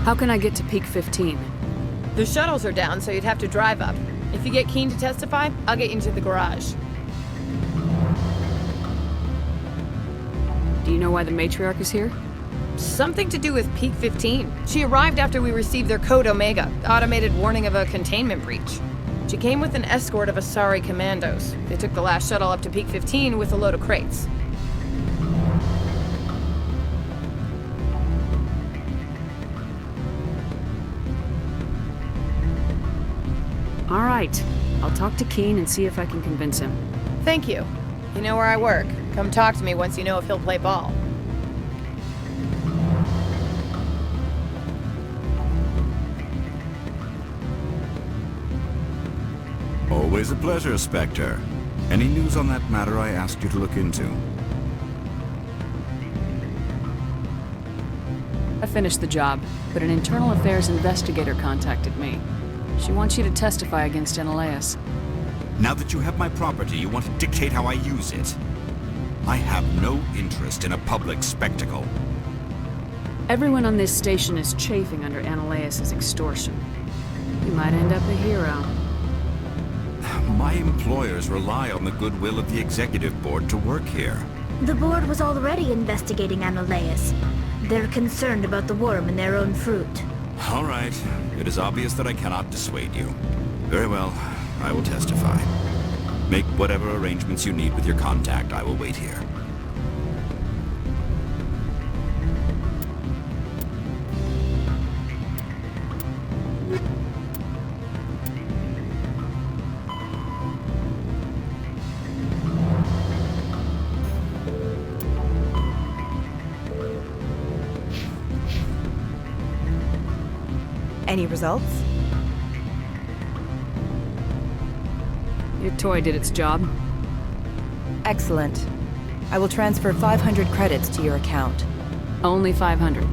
How can I get to Peak 15? The shuttles are down, so you'd have to drive up. If you get Keene to testify, I'll get you into the garage. Do you know why the matriarch is here? Something to do with Peak 15. She arrived after we received their Code Omega, automated warning of a containment breach. She came with an escort of Asari commandos. They took the last shuttle up to Peak 15 with a load of crates. All right. I'll talk to Keene and see if I can convince him. Thank you. You know where I work. Come talk to me once you know if he'll play ball. Always a pleasure, Spectre. Any news on that matter I asked you to look into? I finished the job, but an internal affairs investigator contacted me. She wants you to testify against Ananias. Now that you have my property, you want to dictate how I use it. I have no interest in a public spectacle. Everyone on this station is chafing under Ananias' extortion. You might end up a hero. My employers rely on the goodwill of the executive board to work here. The board was already investigating Ananias. They're concerned about the worm in their own fruit. All right. It is obvious that I cannot dissuade you. Very well. I will testify. Make whatever arrangements you need with your contact. I will wait here. Any results? Your toy did its job. Excellent. I will transfer 500 credits to your account. Only 500.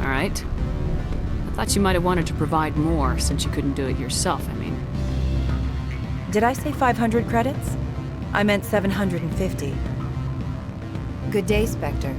All right. I thought you might have wanted to provide more, since you couldn't do it yourself, I mean. Did I say 500 credits? I meant 750. Good day, Spectre.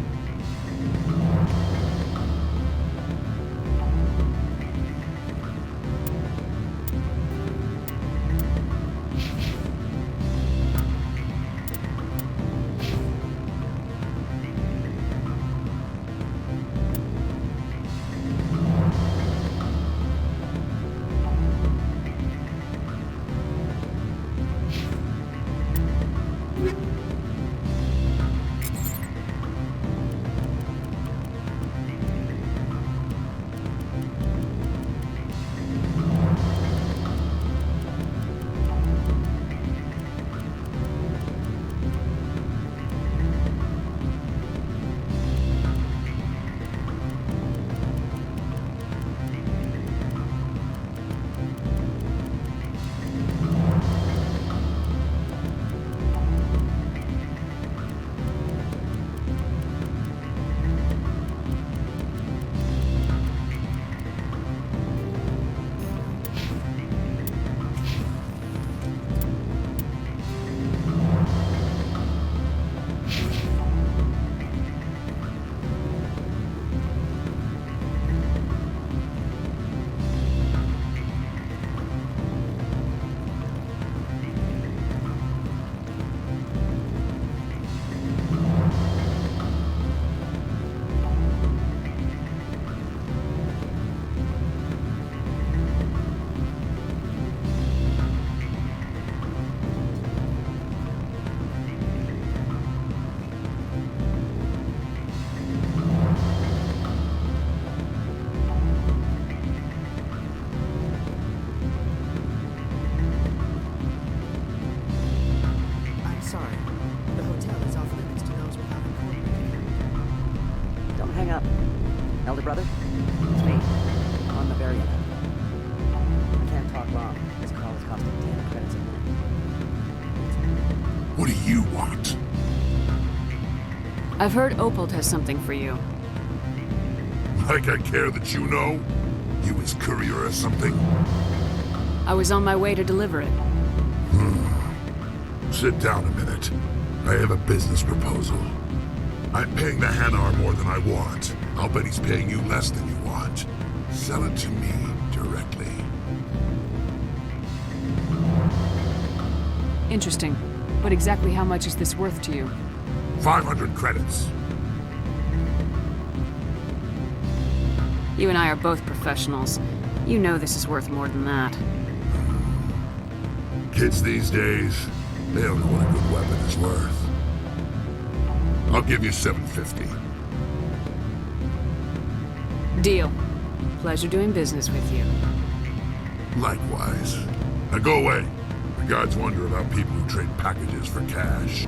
Elder brother? It's me. On the very end. I can't talk long. This call is costing 10 credits a minute. What do you want? I've heard Opold has something for you. Like I care that you know? You his courier or something? I was on my way to deliver it. Sit down a minute. I have a business proposal. I'm paying the Hanar more than I want. I'll bet he's paying you less than you want. Sell it to me directly. Interesting. But exactly how much is this worth to you? 500 credits. You and I are both professionals. You know this is worth more than that. Kids these days, they don't know what a good weapon is worth. I'll give you 750. Deal. Pleasure doing business with you. Likewise. Now go away. The guards wonder about people who trade packages for cash.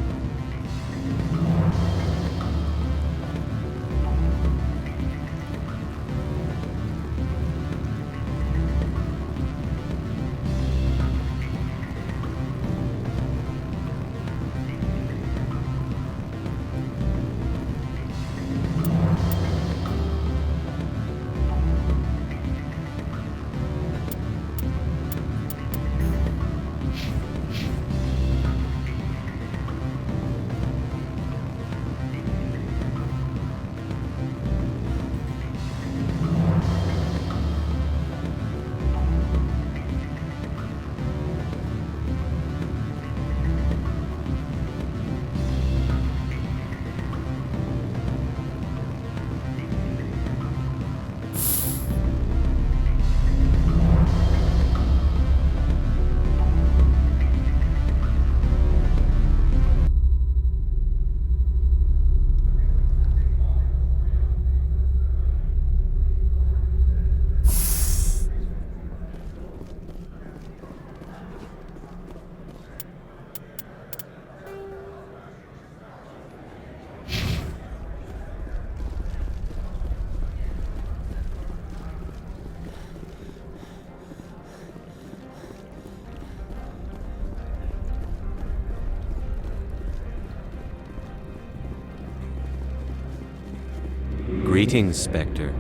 Greetings, Spectre.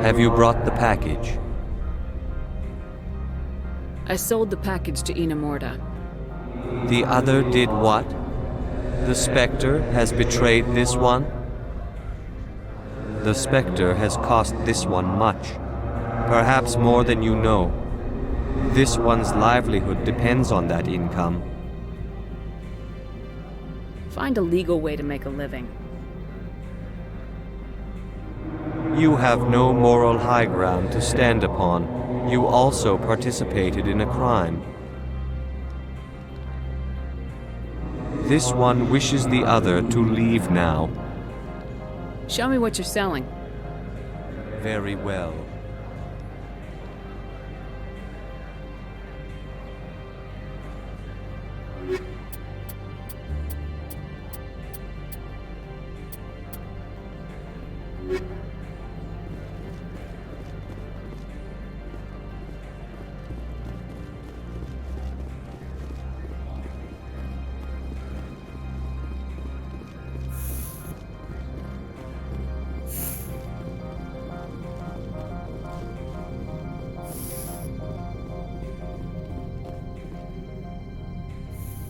Have you brought the package? I sold the package to Inamorda. The other did what? The Spectre has betrayed this one? The Spectre has cost this one much. Perhaps more than you know. This one's livelihood depends on that income. Find a legal way to make a living. You have no moral high ground to stand upon. You also participated in a crime. This one wishes the other to leave now. Show me what you're selling. Very well.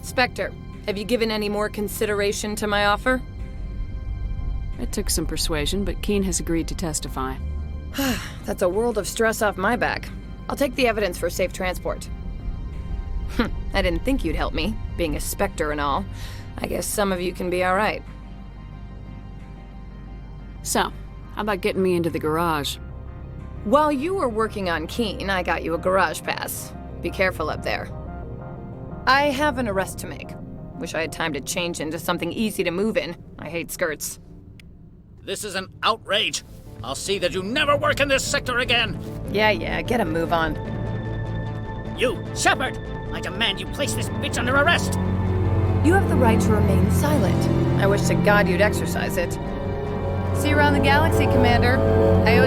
Spectre, have you given any more consideration to my offer? It took some persuasion, but Keen has agreed to testify. That's a world of stress off my back. I'll take the evidence for safe transport. I didn't think you'd help me, being a Spectre and all. I guess some of you can be alright. So, how about getting me into the garage? While you were working on Keen, I got you a garage pass. Be careful up there. I have an arrest to make. Wish I had time to change into something easy to move in. I hate skirts. This is an outrage. I'll see that you never work in this sector again. Yeah, get a move on. You, Shepard! I demand you place this bitch under arrest! You have the right to remain silent. I wish to God you'd exercise it. See you around the galaxy, Commander. I owe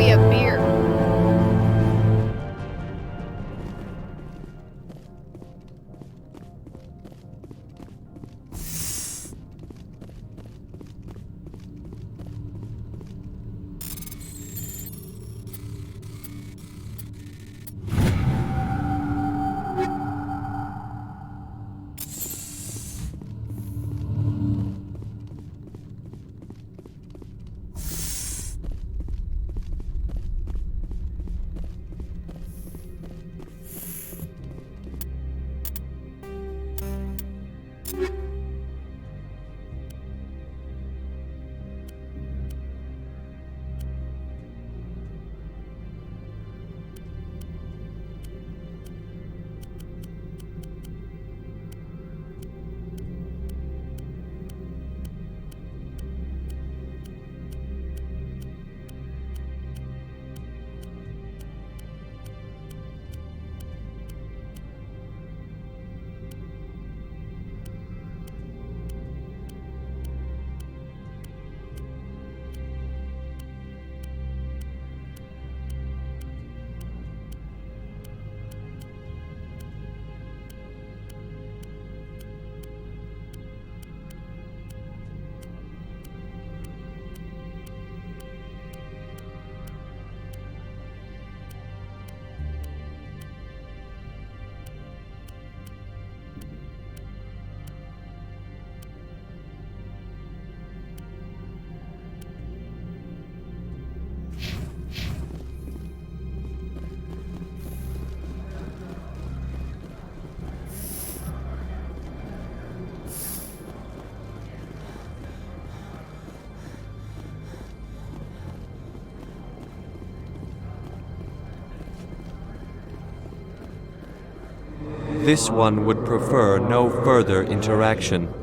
This one would prefer no further interaction.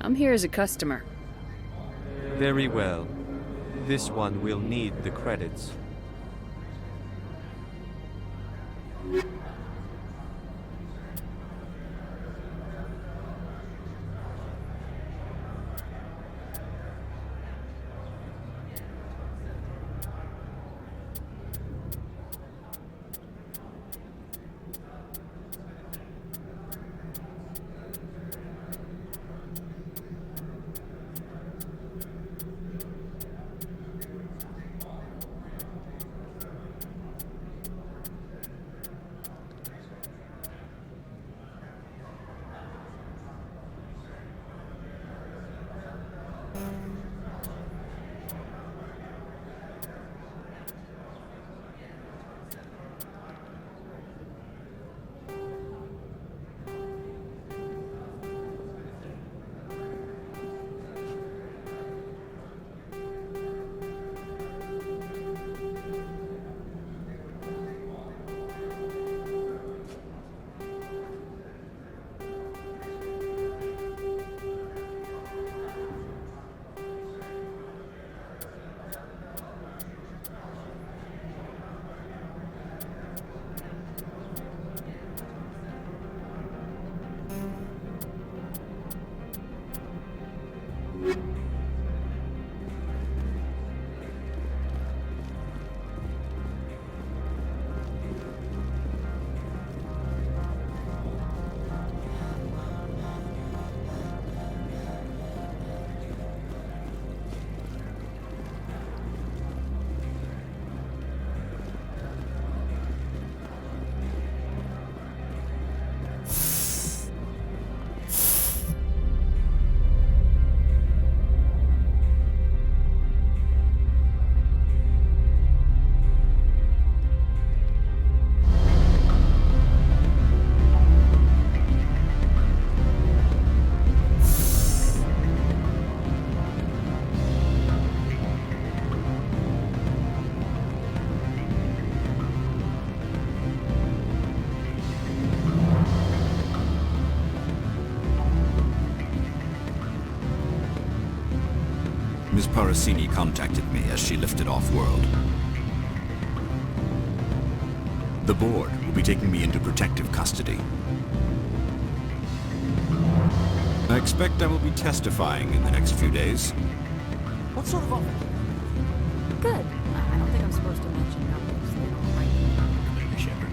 I'm here as a customer. Very well. This one will need the credits. Ms. Parasini contacted me as she lifted off-world. The board will be taking me into protective custody. I expect I will be testifying in the next few days. What sort of offer? Good. I don't think I'm supposed to mention numbers. They don't like Commander Shepard.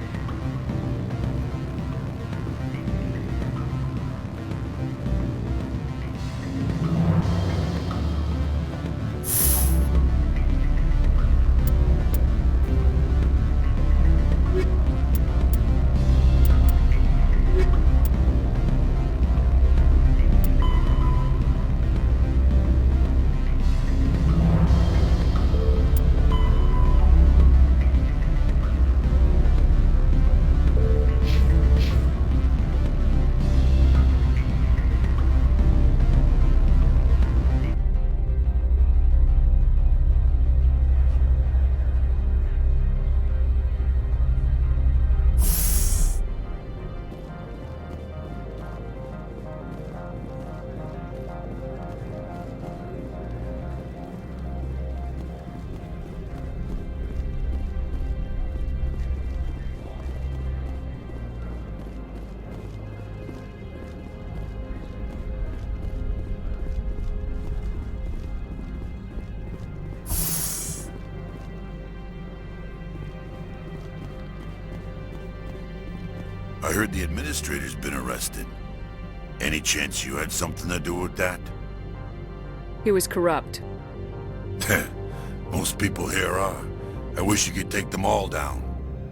I heard the administrator's been arrested. Any chance you had something to do with that? He was corrupt. Most people here are. I wish you could take them all down.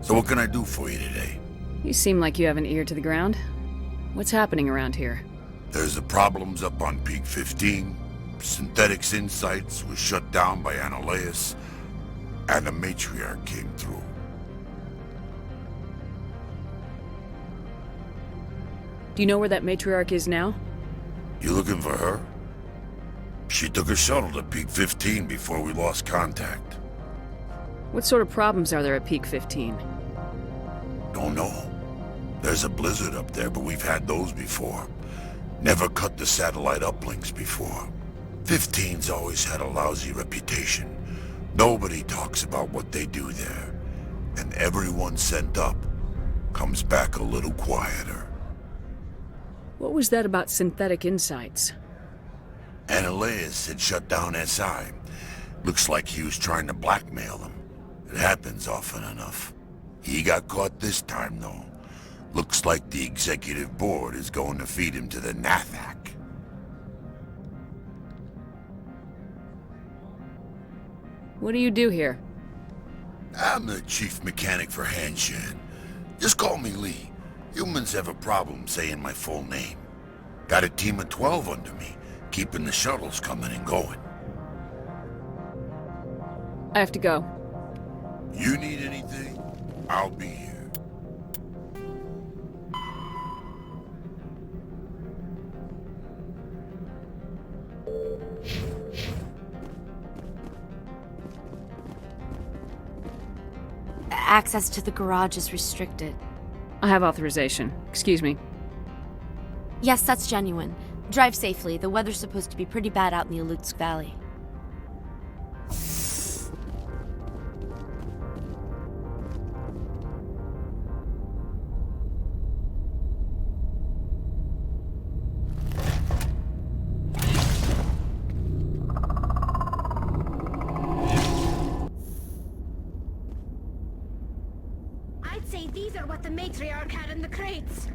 So what can I do for you today? You seem like you have an ear to the ground. What's happening around here? There's the problems up on Peak 15. Synthetics Insights was shut down by Analeus. And the Matriarch came through. Do you know where that matriarch is now? You looking for her? She took a shuttle to Peak 15 before we lost contact. What sort of problems are there at Peak 15? Don't know. There's a blizzard up there, but we've had those before. Never cut the satellite uplinks before. 15's always had a lousy reputation. Nobody talks about what they do there. And everyone sent up comes back a little quieter. What was that about Synthetic Insights? Analeus had shut down SI. Looks like he was trying to blackmail them. It happens often enough. He got caught this time, though. Looks like the executive board is going to feed him to the Nathak. What do you do here? I'm the chief mechanic for Hanshan. Just call me Lee. Humans have a problem saying my full name. Got a team of 12 under me, keeping the shuttles coming and going. I have to go. You need anything? I'll be here. Access to the garage is restricted. I have authorization. Excuse me. Yes, that's genuine. Drive safely. The weather's supposed to be pretty bad out in the Alutsk Valley. I'd say these are what the matriarch had in the crates.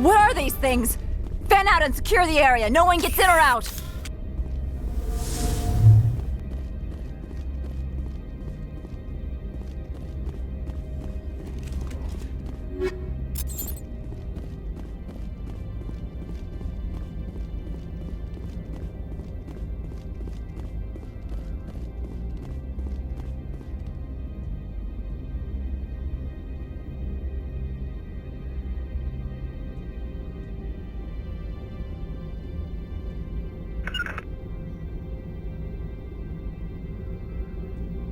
Where are these things? Fan out and secure the area. No one gets in or out.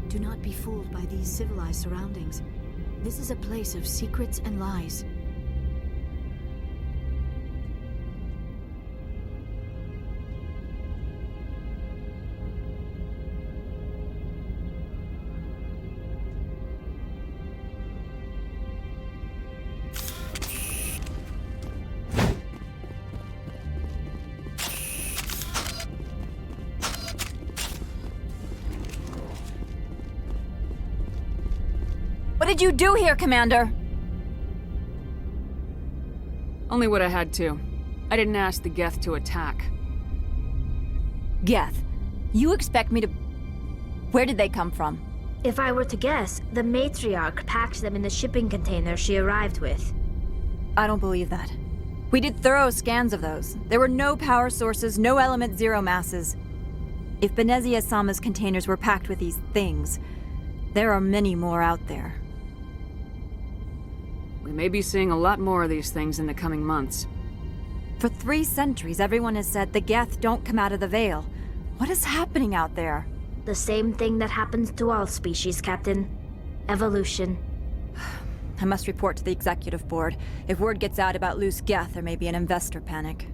Do not be fooled by these civilized surroundings. This is a place of secrets and lies. What did you do here, Commander? Only what I had to. I didn't ask the Geth to attack. Geth, you expect me to... Where did they come from? If I were to guess, the matriarch packed them in the shipping container she arrived with. I don't believe that. We did thorough scans of those. There were no power sources, no element zero masses. If Benezia Sama's containers were packed with these things, there are many more out there. We may be seeing a lot more of these things in the coming months. For 3 centuries, everyone has said the Geth don't come out of the Veil. What is happening out there? The same thing that happens to all species, Captain. Evolution. I must report to the executive board. If word gets out about loose Geth, there may be an investor panic.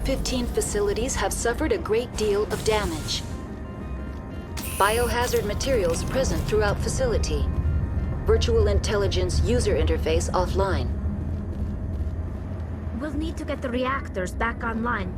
15 facilities have suffered a great deal of damage. Biohazard materials present throughout facility. Virtual intelligence user interface offline. We'll need to get the reactors back online.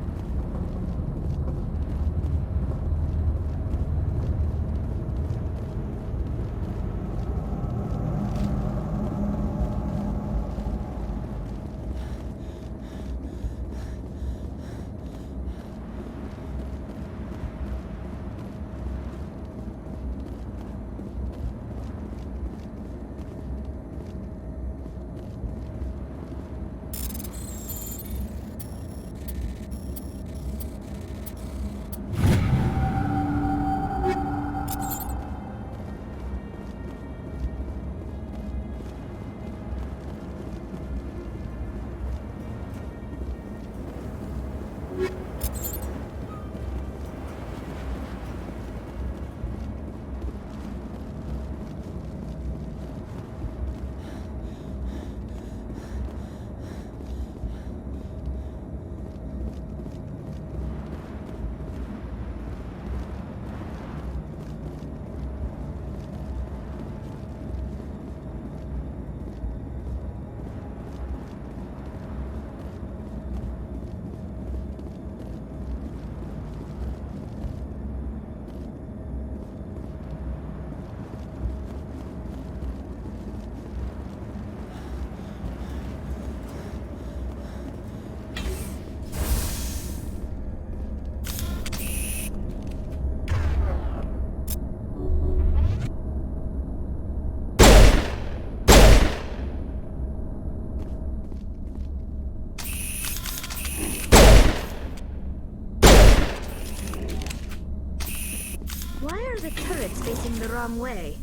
Why are the turrets facing the wrong way?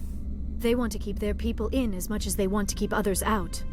They want to keep their people in as much as they want to keep others out.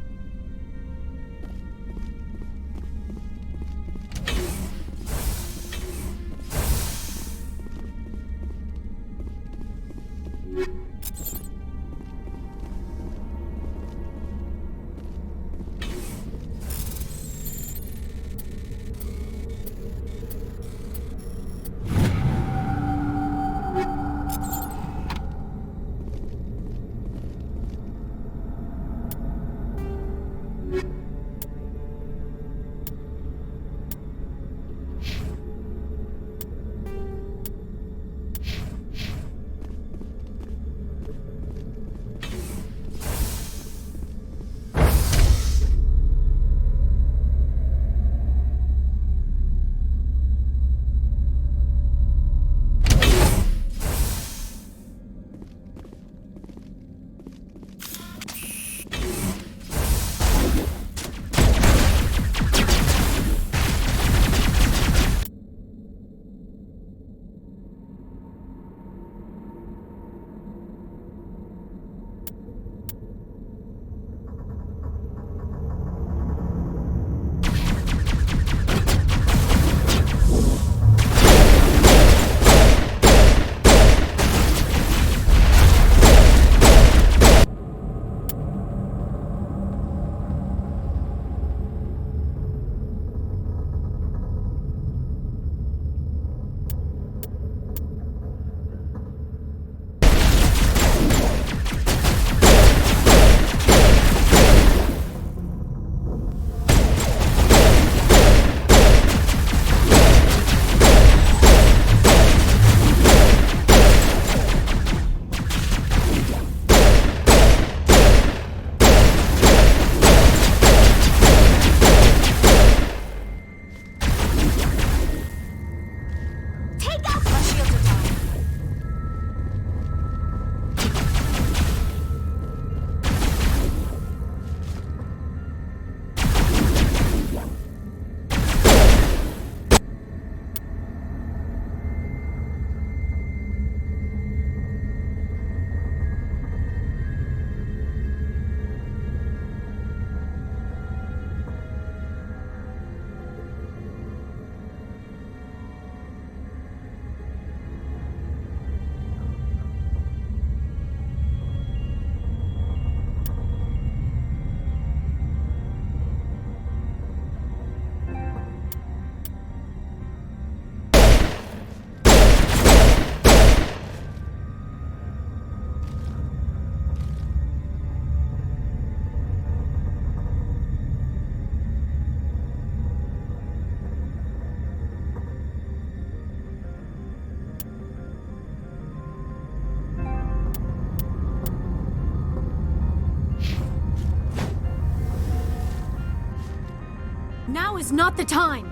Now is not the time!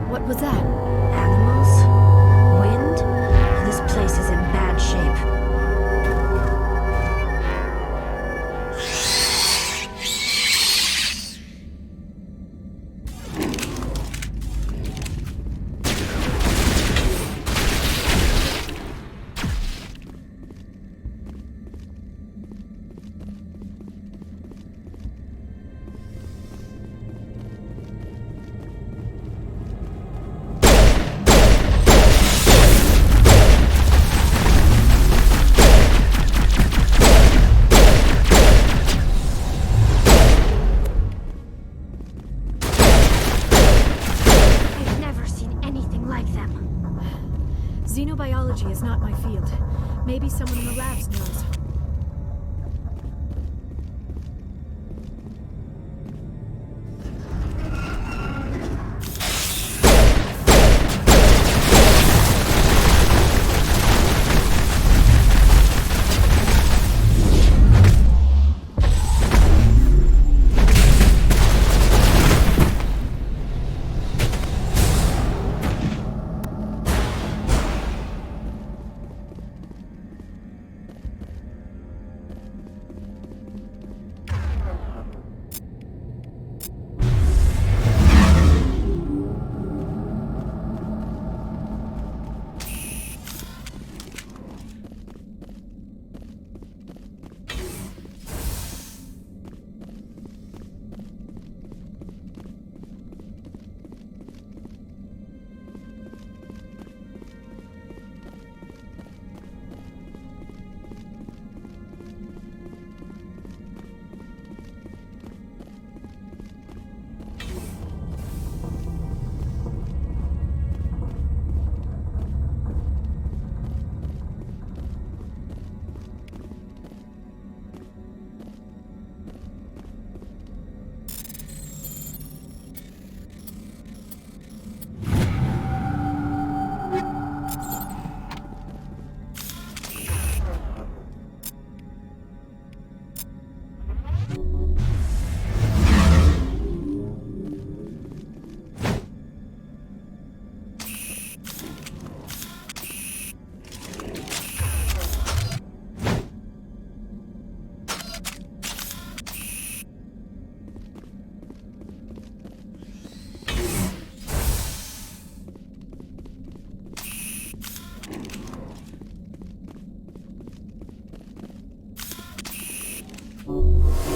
What was that? Animals? Wind? This place is in bad shape. I've never seen anything like them. Xenobiology is not my field. Maybe someone in the labs knows.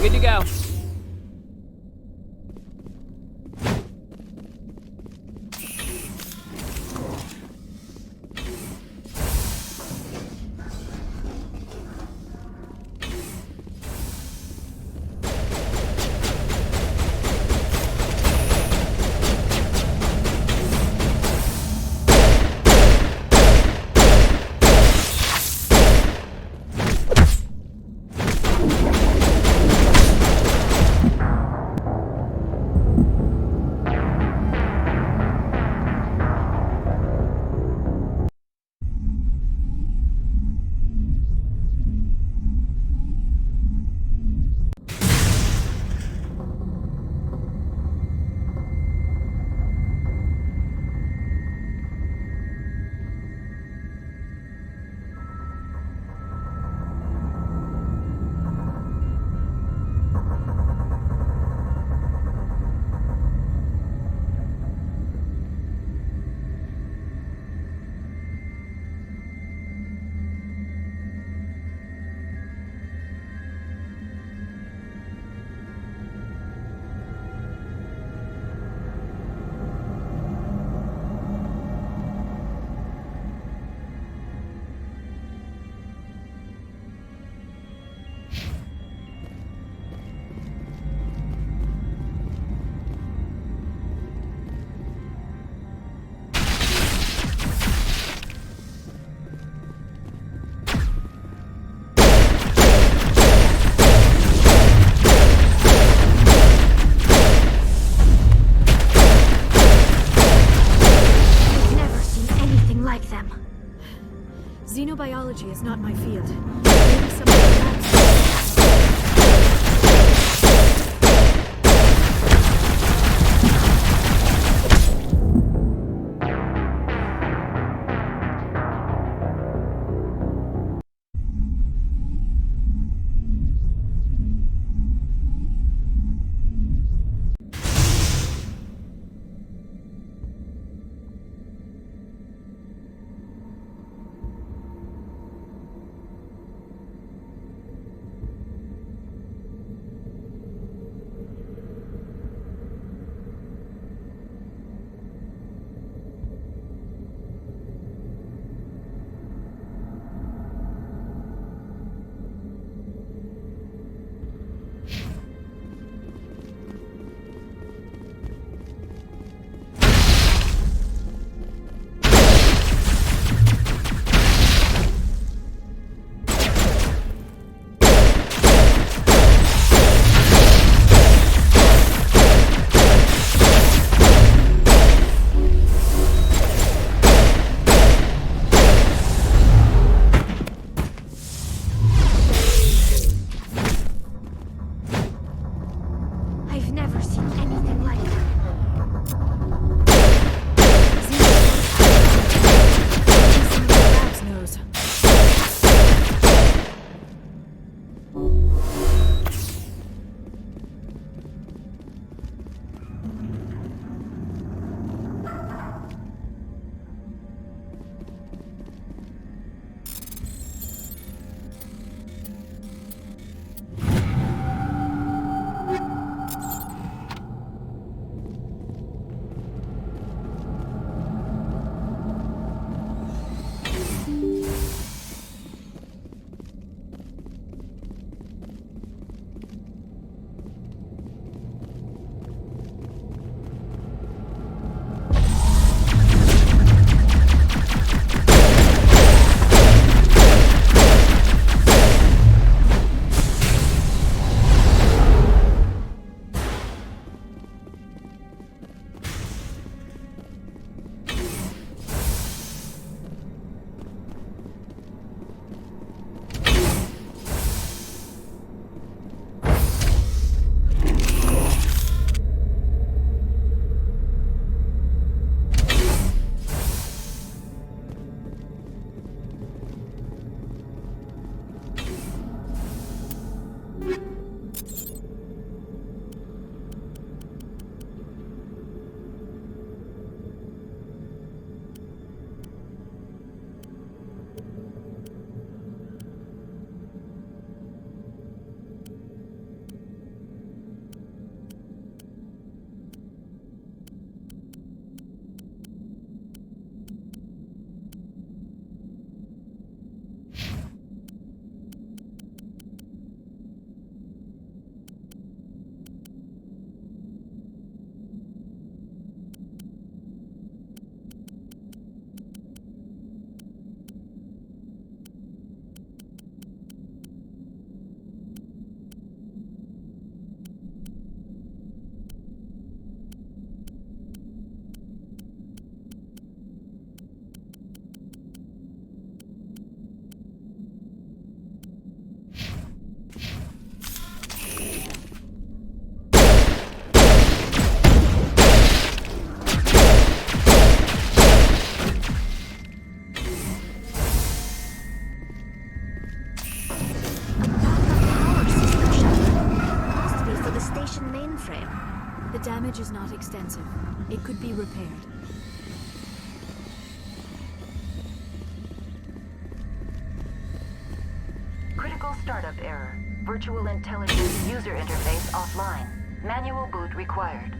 Good to go. Xenobiology is not my field. Maybe someone else. damage is not extensive. It could be repaired. Critical startup error. Virtual intelligence user interface offline. Manual boot required.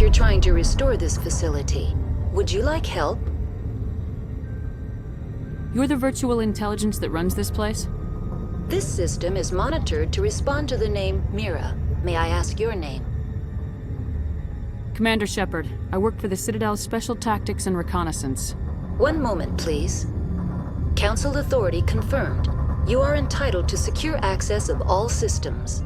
You're trying to restore this facility. Would you like help? You're the virtual intelligence that runs this place? This system is monitored to respond to the name Mira. May I ask your name? Commander Shepard. I work for the Citadel's Special Tactics and Reconnaissance. One moment, please. Council authority confirmed. You are entitled to secure access of all systems.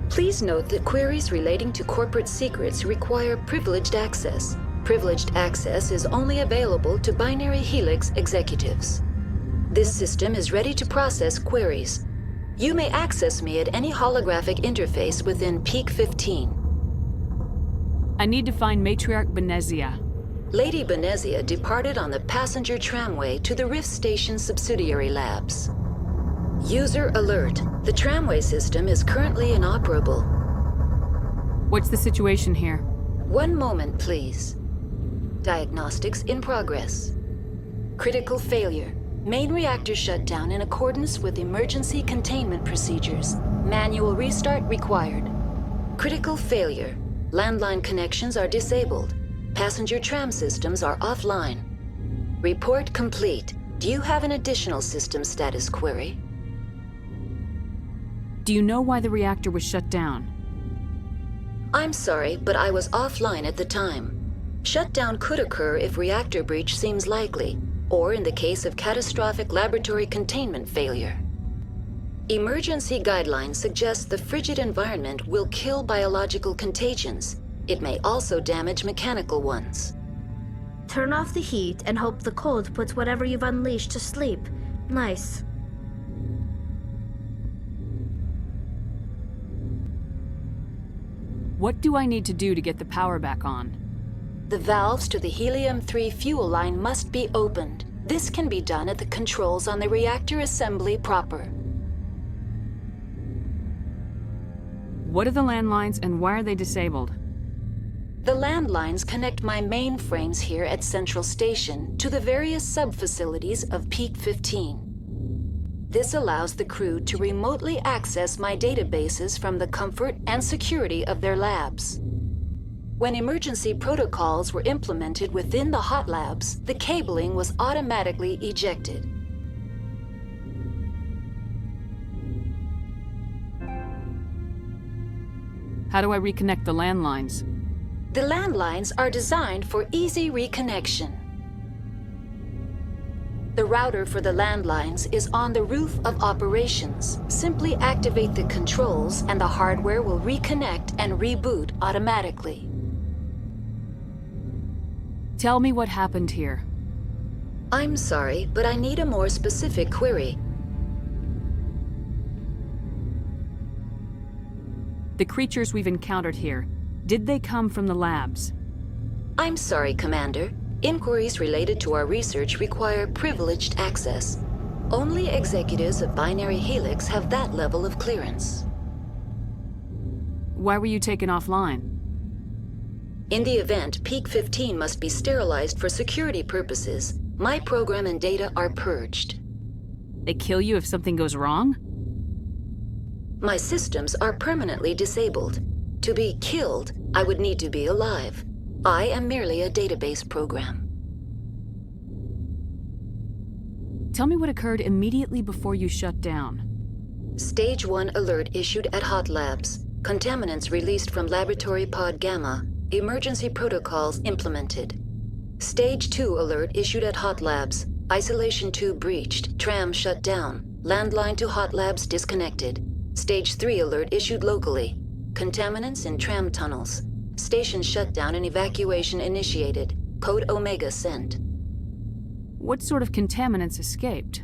Please note that queries relating to corporate secrets require privileged access. Privileged access is only available to Binary Helix executives. This system is ready to process queries. You may access me at any holographic interface within Peak 15. I need to find Matriarch Benezia. Lady Benezia departed on the passenger tramway to the Rift Station subsidiary labs. User alert. The tramway system is currently inoperable. What's the situation here? One moment, please. Diagnostics in progress. Critical failure. Main reactor shut down in accordance with emergency containment procedures. Manual restart required. Critical failure. Landline connections are disabled. Passenger tram systems are offline. Report complete. Do you have an additional system status query? Do you know why the reactor was shut down? I'm sorry, but I was offline at the time. Shutdown could occur if reactor breach seems likely, or in the case of catastrophic laboratory containment failure. Emergency guidelines suggest the frigid environment will kill biological contagions. It may also damage mechanical ones. Turn off the heat and hope the cold puts whatever you've unleashed to sleep. Nice. What do I need to do to get the power back on? The valves to the Helium-3 fuel line must be opened. This can be done at the controls on the reactor assembly proper. What are the landlines and why are they disabled? The landlines connect my mainframes here at Central Station to the various sub-facilities of Peak 15. This allows the crew to remotely access my databases from the comfort and security of their labs. When emergency protocols were implemented within the hot labs, the cabling was automatically ejected. How do I reconnect the landlines? The landlines are designed for easy reconnection. The router for the landlines is on the roof of operations. Simply activate the controls and the hardware will reconnect and reboot automatically. Tell me what happened here. I'm sorry, but I need a more specific query. The creatures we've encountered here, did they come from the labs? I'm sorry, Commander. Inquiries related to our research require privileged access. Only executives of Binary Helix have that level of clearance. Why were you taken offline? In the event, Peak 15 must be sterilized for security purposes. My program and data are purged. They kill you if something goes wrong? My systems are permanently disabled. To be killed, I would need to be alive. I am merely a database program. Tell me what occurred immediately before you shut down. Stage 1 alert issued at Hot Labs. Contaminants released from Laboratory Pod Gamma. Emergency protocols implemented. Stage 2 alert issued at Hot Labs. Isolation tube breached. Tram shut down. Landline to Hot Labs disconnected. Stage 3 alert issued locally. Contaminants in tram tunnels. Station shutdown and evacuation initiated. Code Omega sent. What sort of contaminants escaped?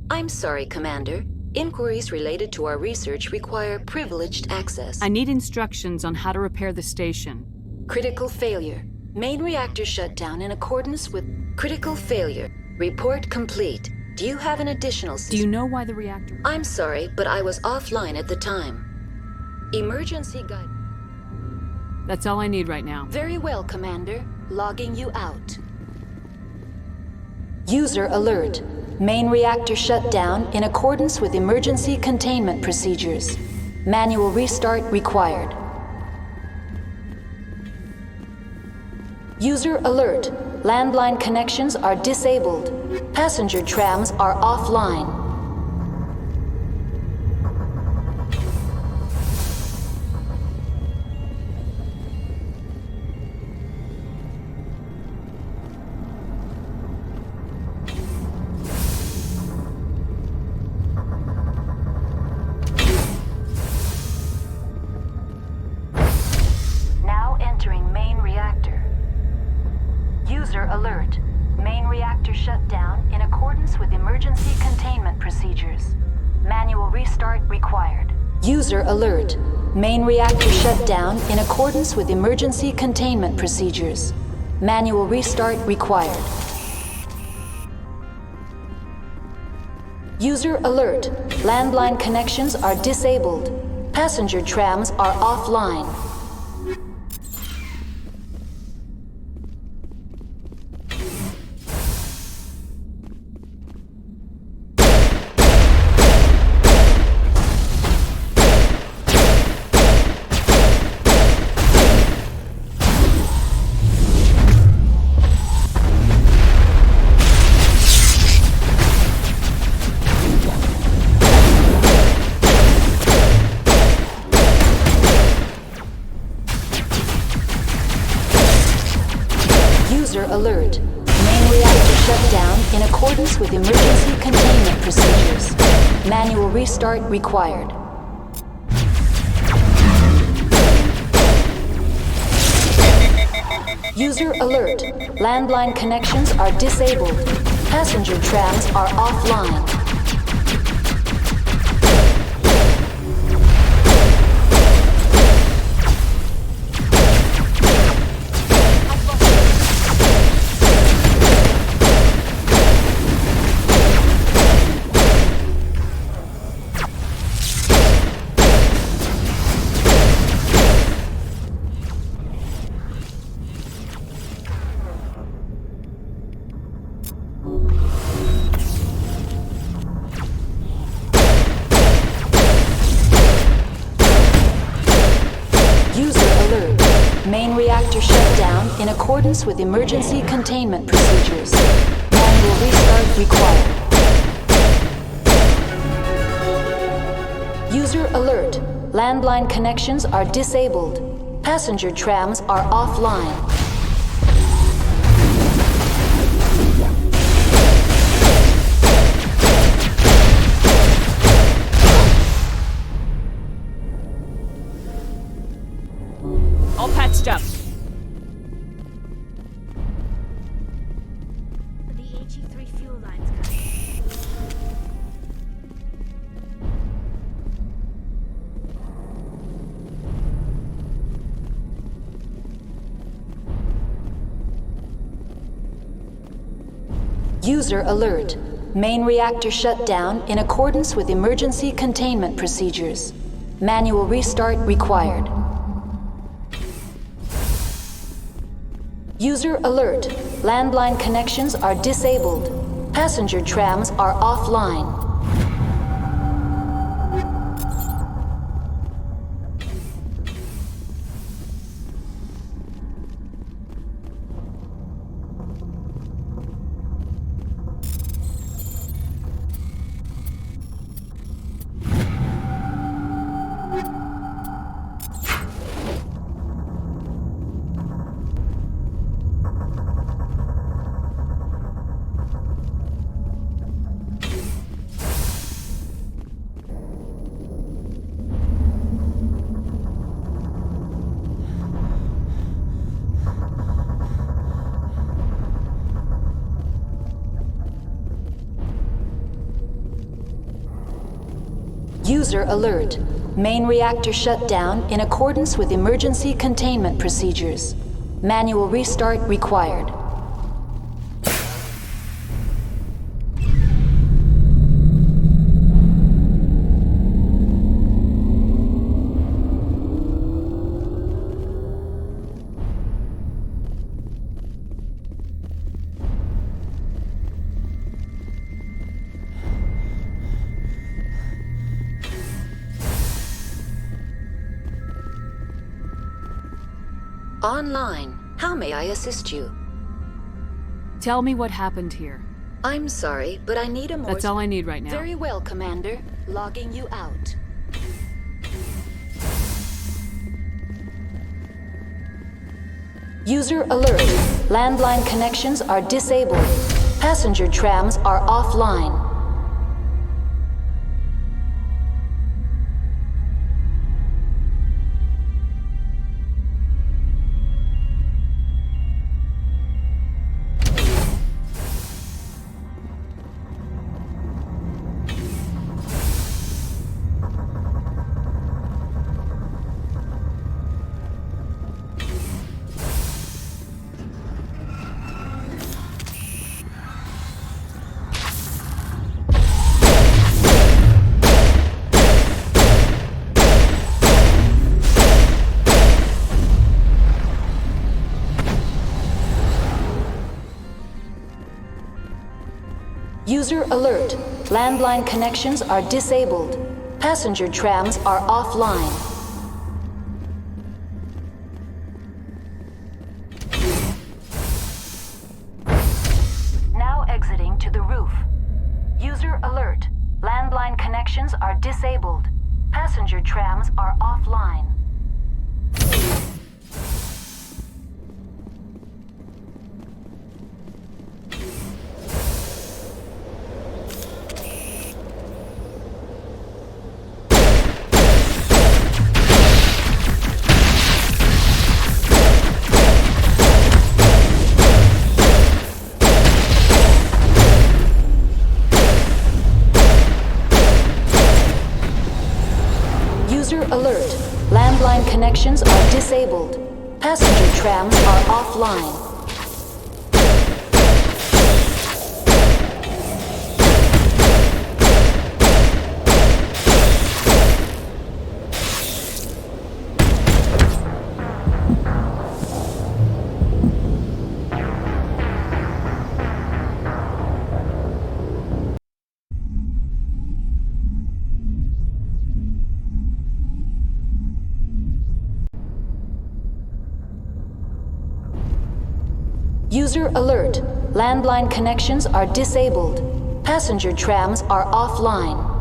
I'm sorry, Commander. Inquiries related to our research require privileged access. I need instructions on how to repair the station. Critical failure. Main reactor shut down in accordance with critical failure. Report complete. Do you have an additional system? Do you know why the reactor... I'm sorry, but I was offline at the time. Emergency guide... That's all I need right now. Very well, Commander. Logging you out. User alert. Main reactor shut down in accordance with emergency containment procedures. Manual restart required. User alert. Landline connections are disabled. Passenger trams are offline. Now entering main reactor. User alert. Main reactor shut down in accordance with emergency containment User alert. Main reactor shut down in accordance with emergency containment procedures. Manual restart required. User alert. Landline connections are disabled. Passenger trams are offline. User alert. Main reactor shut down in accordance with emergency containment procedures. Manual restart required. User alert. Landline connections are disabled. Passenger trams are offline. Main reactor shut down in accordance with emergency containment procedures. Manual restart required. User alert. Landline connections are disabled. Passenger trams are offline. All patched up. The HE3 fuel line's cut. User alert. Main reactor shut down in accordance with emergency containment procedures. Manual restart required. User alert. Landline connections are disabled. Passenger trams are offline. User alert. Main reactor shut down in accordance with emergency containment procedures. Manual restart required. Online. How may I assist you? Tell me what happened here. I'm sorry, but I need a more... That's all I need right now. Very well, Commander. Logging you out. User alert. Landline connections are disabled. Passenger trams are offline. User alert. Landline connections are disabled. Passenger trams are offline. Now exiting to the roof. User alert. Landline connections are disabled. Passenger trams are offline. User alert. Landline connections are disabled. Passenger trams are offline. User alert. Landline connections are disabled. Passenger trams are offline.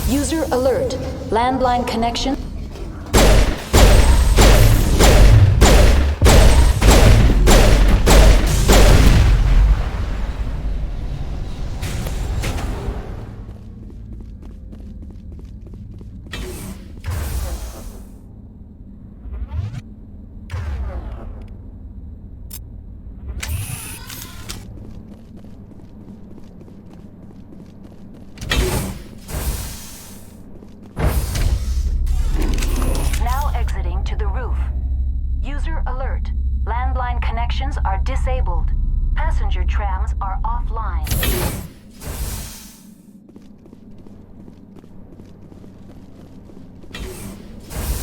User alert. Landline connection. Connections are disabled. Passenger trams are offline.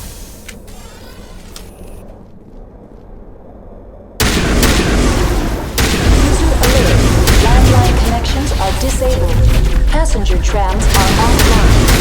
User alert. Landline connections are disabled. Passenger trams are offline.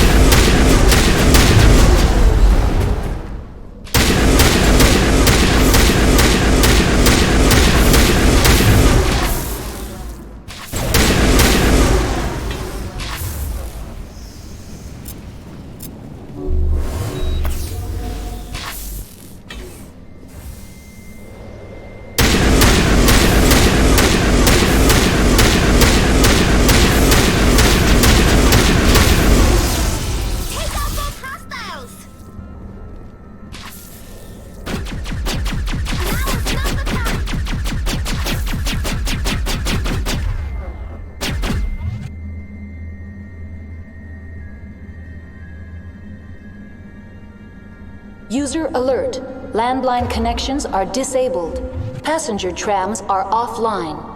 User alert. Landline connections are disabled. Passenger trams are offline.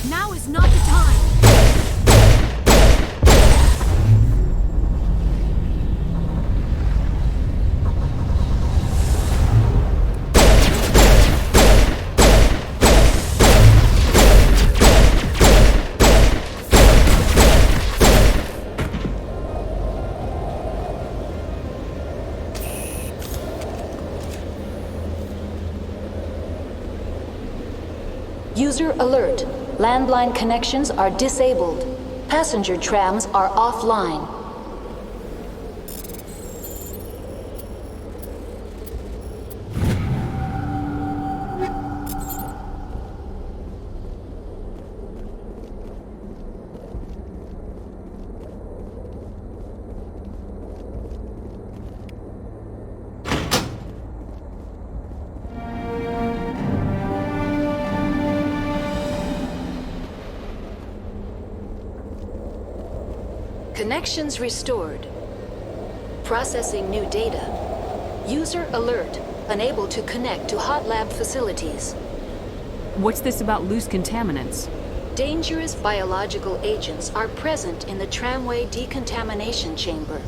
Now is not the time. User alert. Landline connections are disabled. Passenger trams are offline. Connections restored. Processing new data. User alert. Unable to connect to hot lab facilities. What's this about loose contaminants? Dangerous biological agents are present in the tramway decontamination chamber.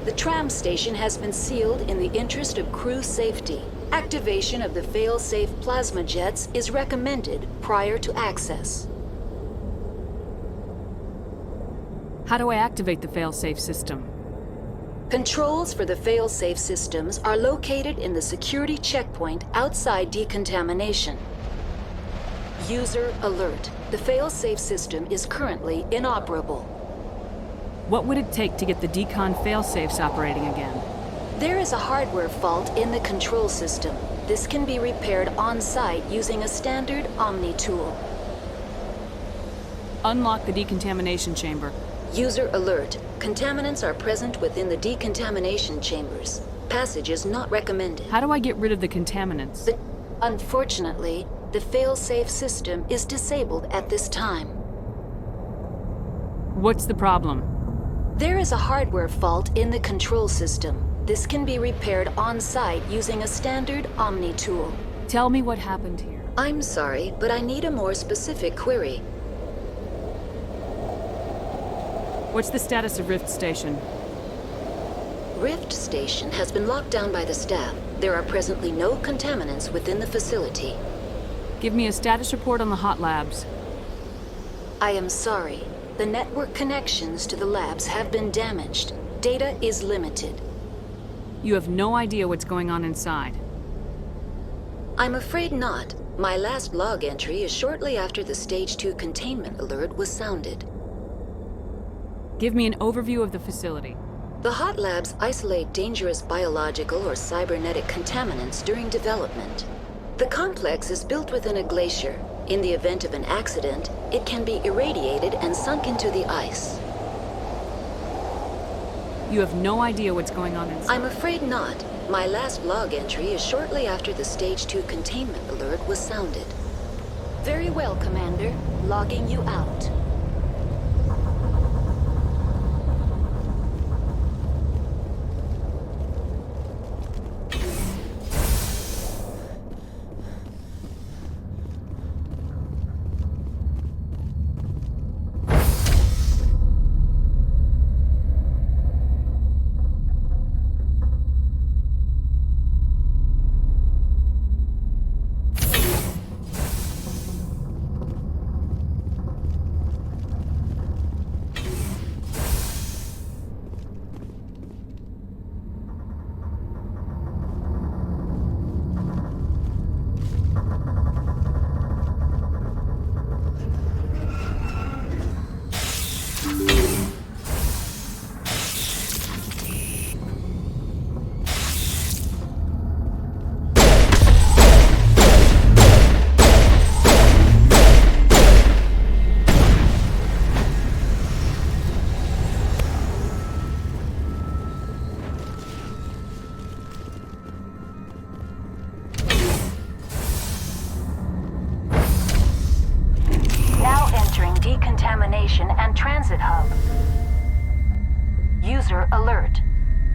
The tram station has been sealed in the interest of crew safety. Activation of the fail-safe plasma jets is recommended prior to access. How do I activate the fail-safe system? Controls for the fail-safe systems are located in the security checkpoint outside decontamination. User alert. The fail-safe system is currently inoperable. What would it take to get the decon fail-safes operating again? There is a hardware fault in the control system. This can be repaired on-site using a standard Omni tool. Unlock the decontamination chamber. User alert. Contaminants are present within the decontamination chambers. Passage is not recommended. How do I get rid of the contaminants? Unfortunately, the fail-safe system is disabled at this time. What's the problem? There is a hardware fault in the control system. This can be repaired on-site using a standard Omni tool. Tell me what happened here. I'm sorry, but I need a more specific query. What's the status of Rift Station? Rift Station has been locked down by the staff. There are presently no contaminants within the facility. Give me a status report on the hot labs. I am sorry. The network connections to the labs have been damaged. Data is limited. You have no idea what's going on inside. I'm afraid not. My last log entry is shortly after the Stage 2 containment alert was sounded. Give me an overview of the facility. The hot labs isolate dangerous biological or cybernetic contaminants during development. The complex is built within a glacier. In the event of an accident, it can be irradiated and sunk into the ice. You have no idea what's going on inside. I'm afraid not. My last log entry is shortly after the Stage 2 containment alert was sounded. Very well, Commander. Logging you out. Decontamination and Transit Hub. User alert.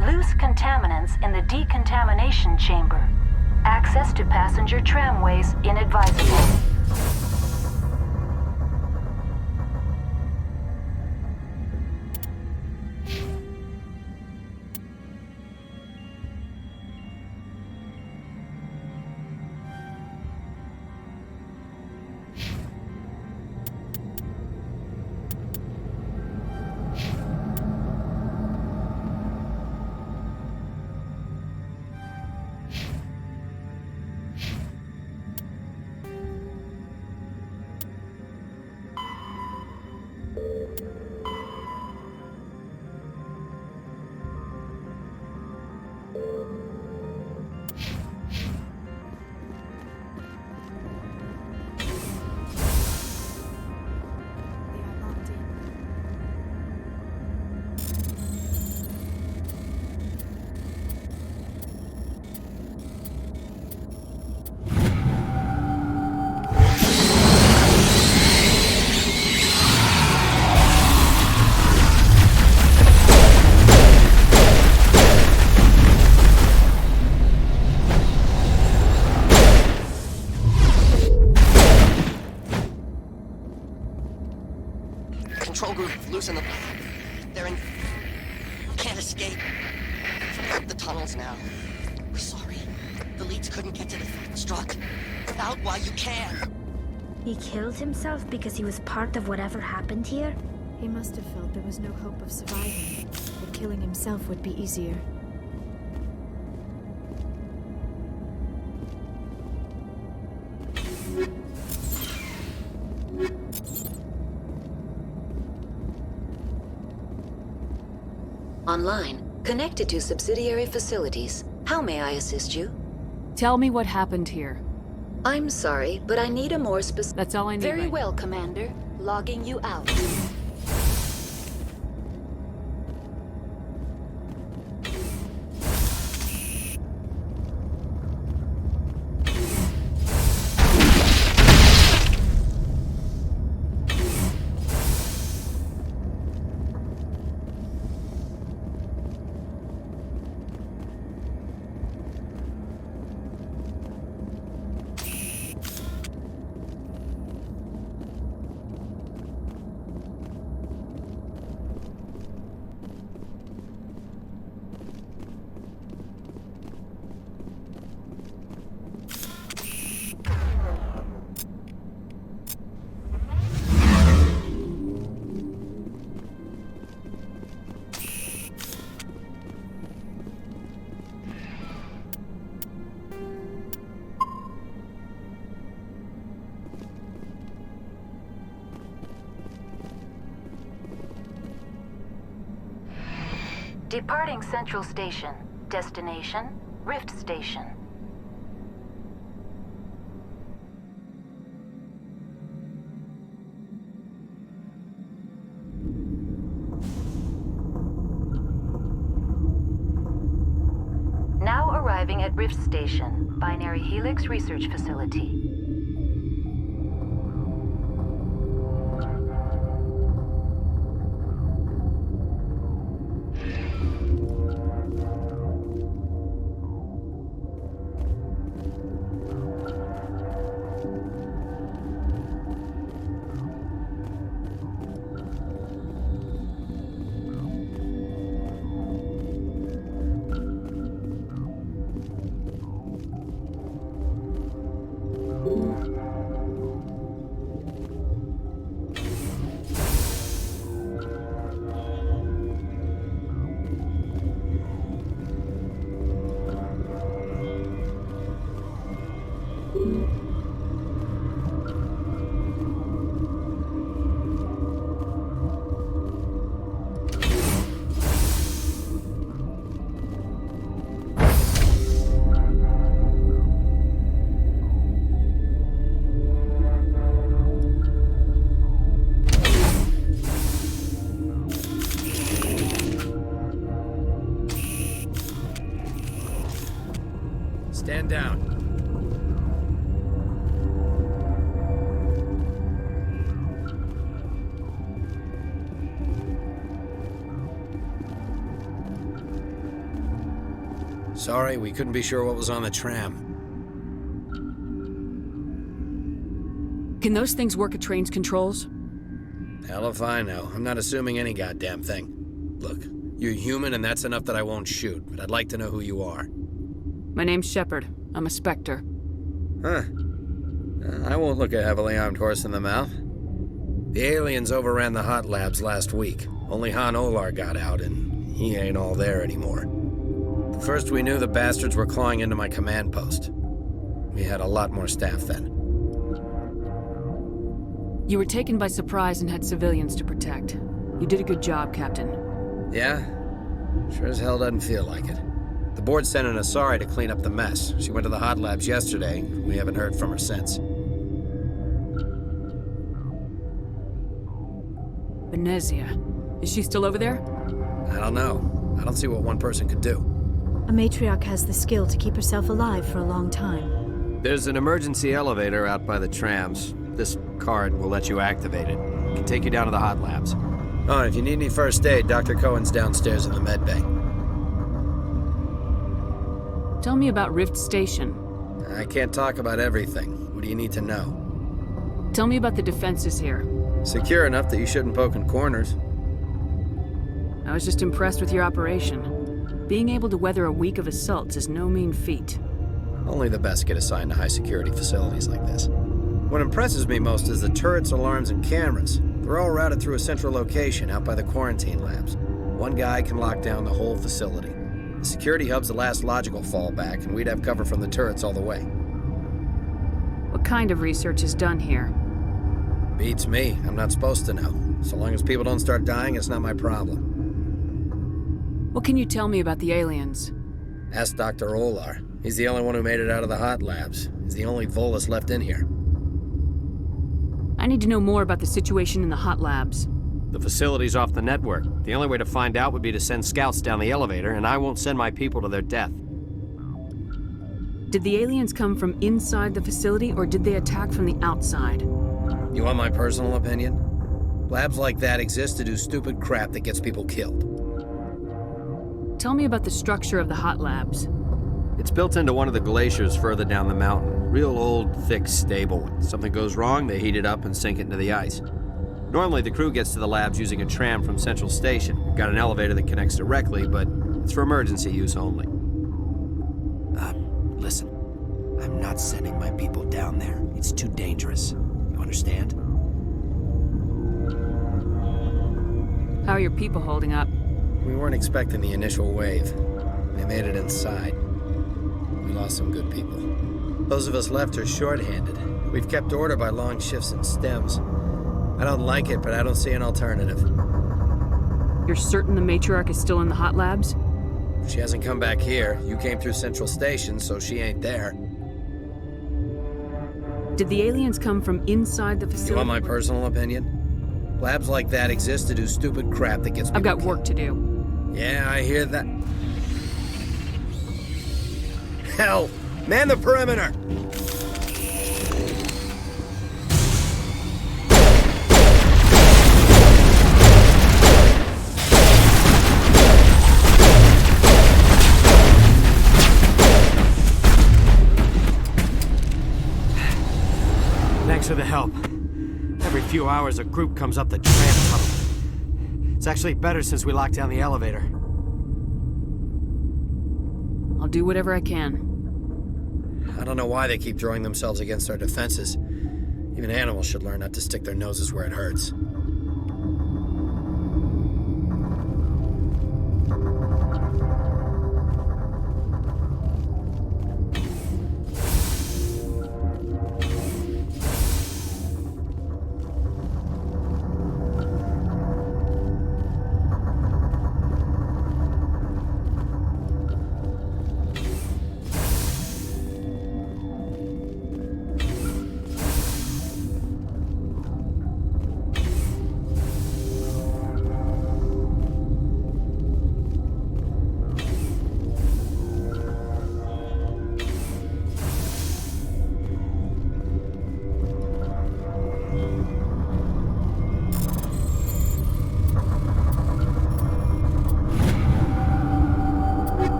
Loose contaminants in the decontamination chamber. Access to passenger tramways inadvisable. Control group, loosen them. They're in... Can't escape. The tunnels now. We're sorry. The leads couldn't get to the struck. Out while you can. He killed himself because he was part of whatever happened here? He must have felt there was no hope of surviving. That killing himself would be easier. Online, connected to subsidiary facilities. How may I assist you? Tell me what happened here. I'm sorry, but I need a more specific... That's all I need. Very right well, Commander. Logging you out. Departing Central Station. Destination, Rift Station. Now arriving at Rift Station, Binary Helix Research Facility. Stand down. Sorry, we couldn't be sure what was on the tram. Can those things work at train's controls? Hell if I know. I'm not assuming any goddamn thing. Look, you're human and that's enough that I won't shoot, but I'd like to know who you are. My name's Shepard. I'm a Spectre. Huh. I won't look a heavily armed horse in the mouth. The aliens overran the hot labs last week. Only Han Olar got out, and he ain't all there anymore. The first we knew, the bastards were clawing into my command post. We had a lot more staff then. You were taken by surprise and had civilians to protect. You did a good job, Captain. Yeah? Sure as hell doesn't feel like it. The board sent an Asari to clean up the mess. She went to the hot labs yesterday. We haven't heard from her since. Benezia. Is she still over there? I don't know. I don't see what one person could do. A matriarch has the skill to keep herself alive for a long time. There's an emergency elevator out by the trams. This card will let you activate it. It can take you down to the hot labs. Oh, and if you need any first aid, Dr. Cohen's downstairs in the med bay. Tell me about Rift Station. I can't talk about everything. What do you need to know? Tell me about the defenses here. Secure enough that you shouldn't poke in corners. I was just impressed with your operation. Being able to weather a week of assaults is no mean feat. Only the best get assigned to high-security facilities like this. What impresses me most is the turrets, alarms, and cameras. They're all routed through a central location out by the quarantine labs. One guy can lock down the whole facility. The security hub's the last logical fallback, and we'd have cover from the turrets all the way. What kind of research is done here? Beats me. I'm not supposed to know. So long as people don't start dying, it's not my problem. What can you tell me about the aliens? Ask Dr. Olar. He's the only one who made it out of the hot labs. He's the only Volus left in here. I need to know more about the situation in the hot labs. The facility's off the network. The only way to find out would be to send scouts down the elevator, and I won't send my people to their death. Did the aliens come from inside the facility, or did they attack from the outside? You want my personal opinion? Labs like that exist to do stupid crap that gets people killed. Tell me about the structure of the hot labs. It's built into one of the glaciers further down the mountain. Real old, thick, stable. When something goes wrong, they heat it up and sink it into the ice. Normally, the crew gets to the labs using a tram from Central Station. We've got an elevator that connects directly, but it's for emergency use only. Listen. I'm not sending my people down there. It's too dangerous. You understand? How are your people holding up? We weren't expecting the initial wave. They made it inside. We lost some good people. Those of us left are short-handed. We've kept order by long shifts and stems. I don't like it, but I don't see an alternative. You're certain the matriarch is still in the hot labs? She hasn't come back here. You came through Central Station, so she ain't there. Did the aliens come from inside the facility? You want my personal opinion? Labs like that exist to do stupid crap that gets people I've got killed. work to do. Yeah, I hear that. Hell! Man the perimeter! Thanks for the help. Every few hours, a group comes up the tram tunnel. It's actually better since we locked down the elevator. I'll do whatever I can. I don't know why they keep throwing themselves against our defenses. Even animals should learn not to stick their noses where it hurts.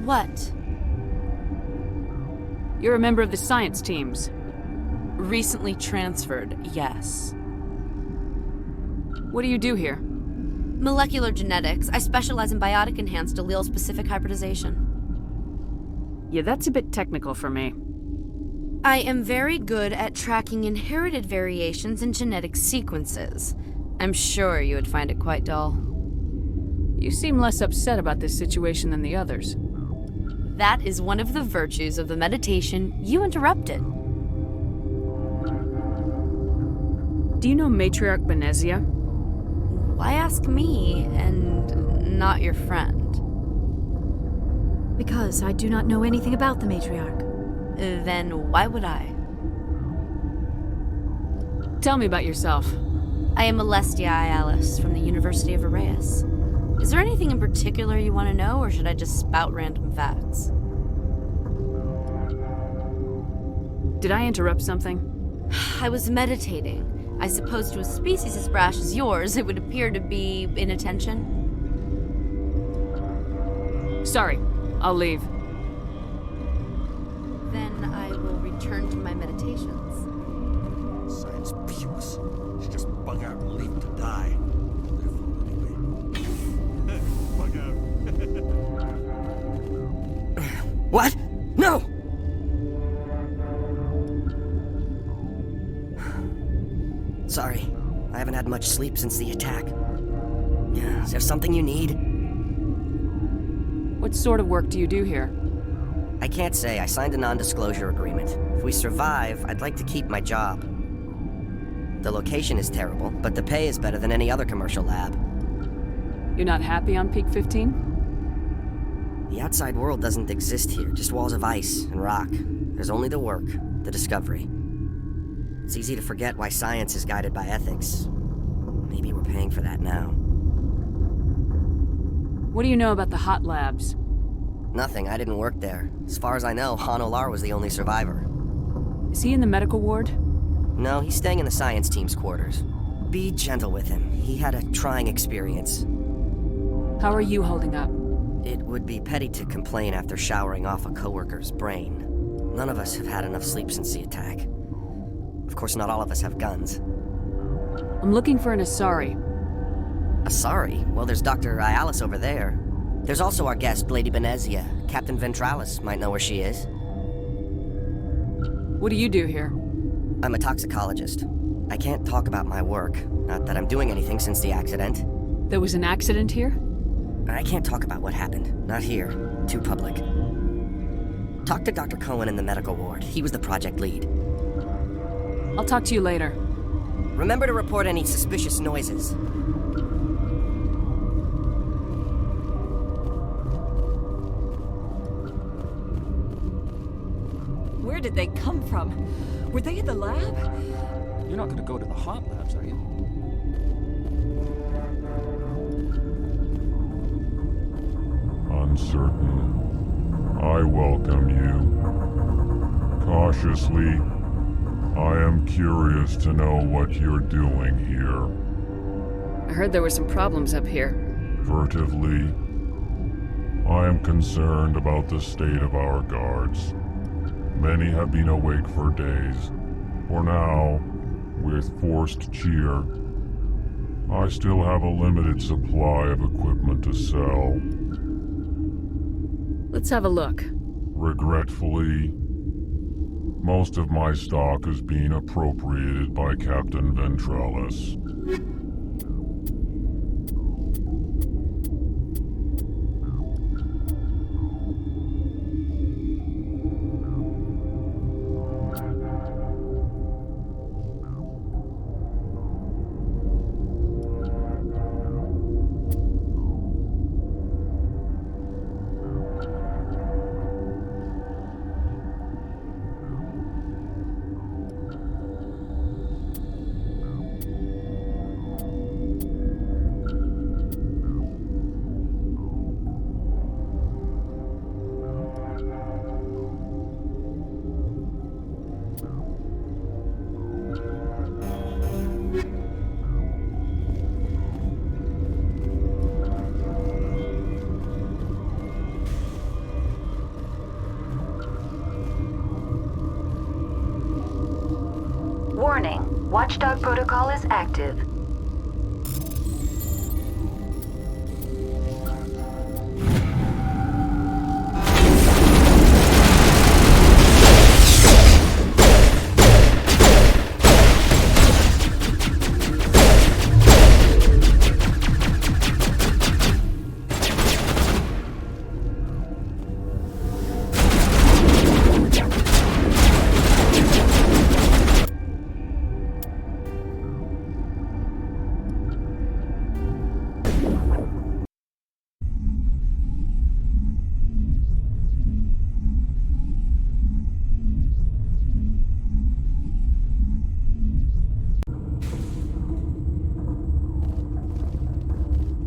What? You're a member of the science teams. Recently transferred, yes. What do you do here? Molecular genetics. I specialize in biotic-enhanced allele-specific hybridization. Yeah, that's a bit technical for me. I am very good at tracking inherited variations in genetic sequences. I'm sure you would find it quite dull. You seem less upset about this situation than the others. That is one of the virtues of the meditation you interrupted. Do you know Matriarch Benezia? Why ask me and not your friend? Because I do not know anything about the matriarch. Then why would I? Tell me about yourself. I am Alestia Ayalis from the University of Arraeus. Is there anything in particular you want to know, or should I just spout random facts? Did I interrupt something? I was meditating. I suppose to a species as brash as yours, it would appear to be inattention. Sorry, I'll leave. Then I will return to my meditations. Science puce. She just bug out and leave to die. Bug out. What? No! Sorry, I haven't had much sleep since the attack. Is there something you need? What sort of work do you do here? I can't say. I signed a non-disclosure agreement. If we survive, I'd like to keep my job. The location is terrible, but the pay is better than any other commercial lab. You're not happy on Peak 15? The outside world doesn't exist here, just walls of ice and rock. There's only the work, the discovery. It's easy to forget why science is guided by ethics. Maybe we're paying for that now. What do you know about the hot labs? Nothing, I didn't work there. As far as I know, Han Olar was the only survivor. Is he in the medical ward? No, he's staying in the science team's quarters. Be gentle with him. He had a trying experience. How are you holding up? It would be petty to complain after showering off a coworker's brain. None of us have had enough sleep since the attack. Of course, not all of us have guns. I'm looking for an Asari. Asari? Well, there's Dr. Ayalis over there. There's also our guest, Lady Benezia. Captain Ventralis might know where she is. What do you do here? I'm a toxicologist. I can't talk about my work. Not that I'm doing anything since the accident. There was an accident here? I can't talk about what happened. Not here. Too public. Talk to Dr. Cohen in the medical ward. He was the project lead. I'll talk to you later. Remember to report any suspicious noises. Where did they come from? Were they in the lab? You're not going to go to the hot labs, are you? Uncertain. I welcome you. Cautiously, I am curious to know what you're doing here. I heard there were some problems up here. Furtively, I am concerned about the state of our guards. Many have been awake for days. For now, with forced cheer, I still have a limited supply of equipment to sell. Let's have a look. Regretfully, most of my stock is being appropriated by Captain Ventralis. Warning, Watchdog protocol is active.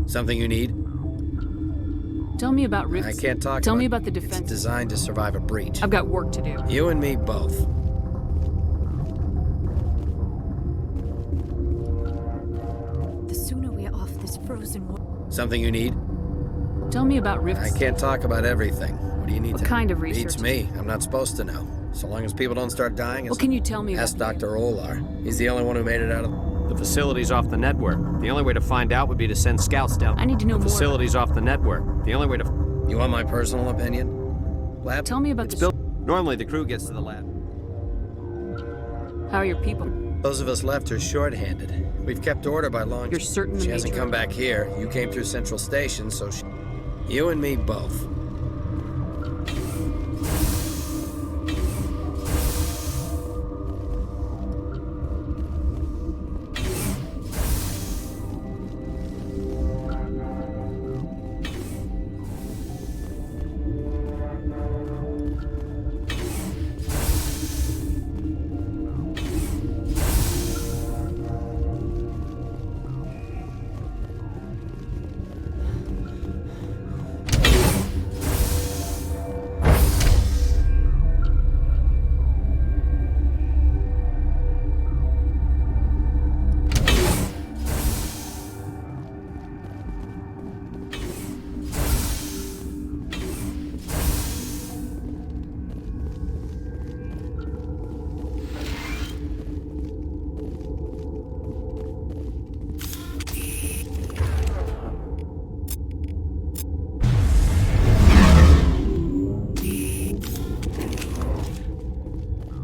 Something you need? Tell me about Rift. I can't talk Tell about me it. about the defense. It's designed to survive a breach. I've got work to do. You and me both. The sooner we're off this frozen war. Something you need? Tell me about Rift. I can't talk about everything. What do you need What to kind know? of research? Beats me. I'm not supposed to know. So long as people don't start dying. What can you tell me Ask about Dr. Olar. He's the only one who made it out of... The facility's off the network. The only way to find out would be to send scouts down. I need to know the more. Facility's off the network. The only way to... You want my personal opinion? Lab? Tell me about It's the... built... Normally the crew gets to the lab. How are your people? Those of us left are short-handed. We've kept order by long... You're certain the She hasn't Major- come back here. You came through Central Station, so she... You and me both.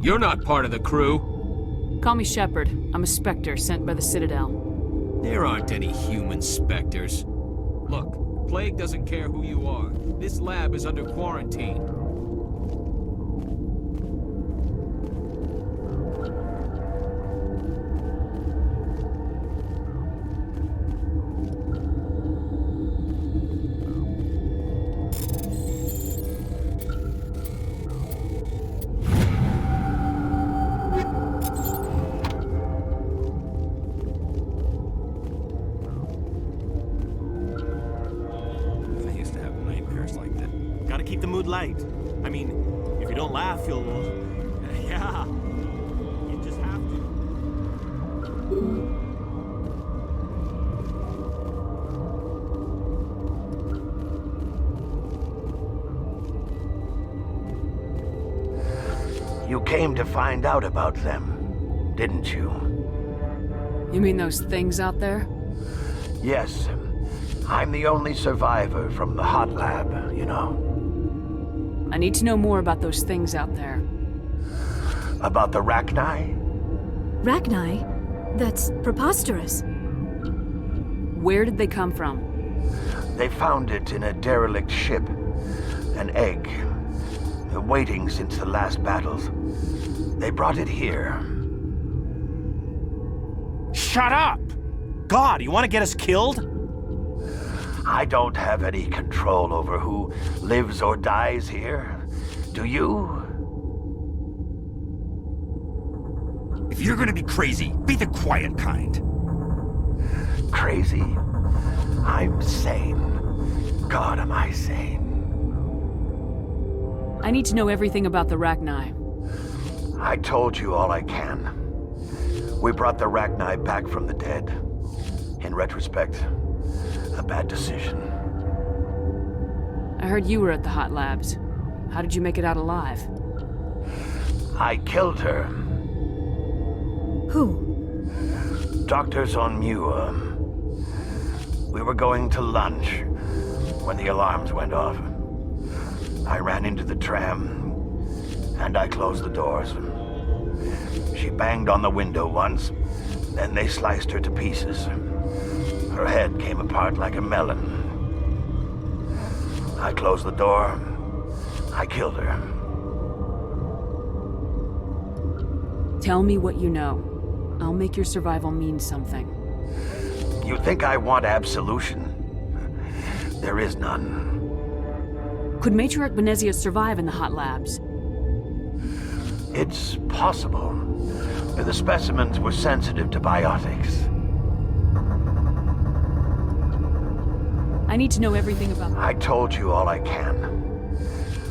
You're not part of the crew. Call me Shepard. I'm a Spectre sent by the Citadel. There aren't any human specters. Look, Plague doesn't care who you are. This lab is under quarantine. I used to have nightmares like that. Gotta keep the mood light. I mean, if you don't laugh, you'll... Yeah. You just have to. You came to find out about them, didn't you? You mean those things out there? Yes. I'm the only survivor from the hot lab, you know. I need to know more about those things out there. About the Rachni? Rachni? That's preposterous. Where did they come from? They found it in a derelict ship. An egg. Waiting since the last battles. They brought it here. Shut up! God, you want to get us killed? I don't have any control over who lives or dies here. Do you? If you're gonna be crazy, be the quiet kind. Crazy? I'm sane. God, am I sane? I need to know everything about the Rachni. I told you all I can. We brought the Rachni back from the dead. In retrospect, a bad decision. I heard you were at the hot labs. How did you make it out alive? I killed her. Who? Doctors on Muir. We were going to lunch when the alarms went off. I ran into the tram, and I closed the doors. She banged on the window once, then they sliced her to pieces. Her head came apart like a melon. I closed the door. I killed her. Tell me what you know. I'll make your survival mean something. You think I want absolution? There is none. Could Matriarch Benezia survive in the hot labs? It's possible. The specimens were sensitive to biotics. I need to know everything about... I told you all I can.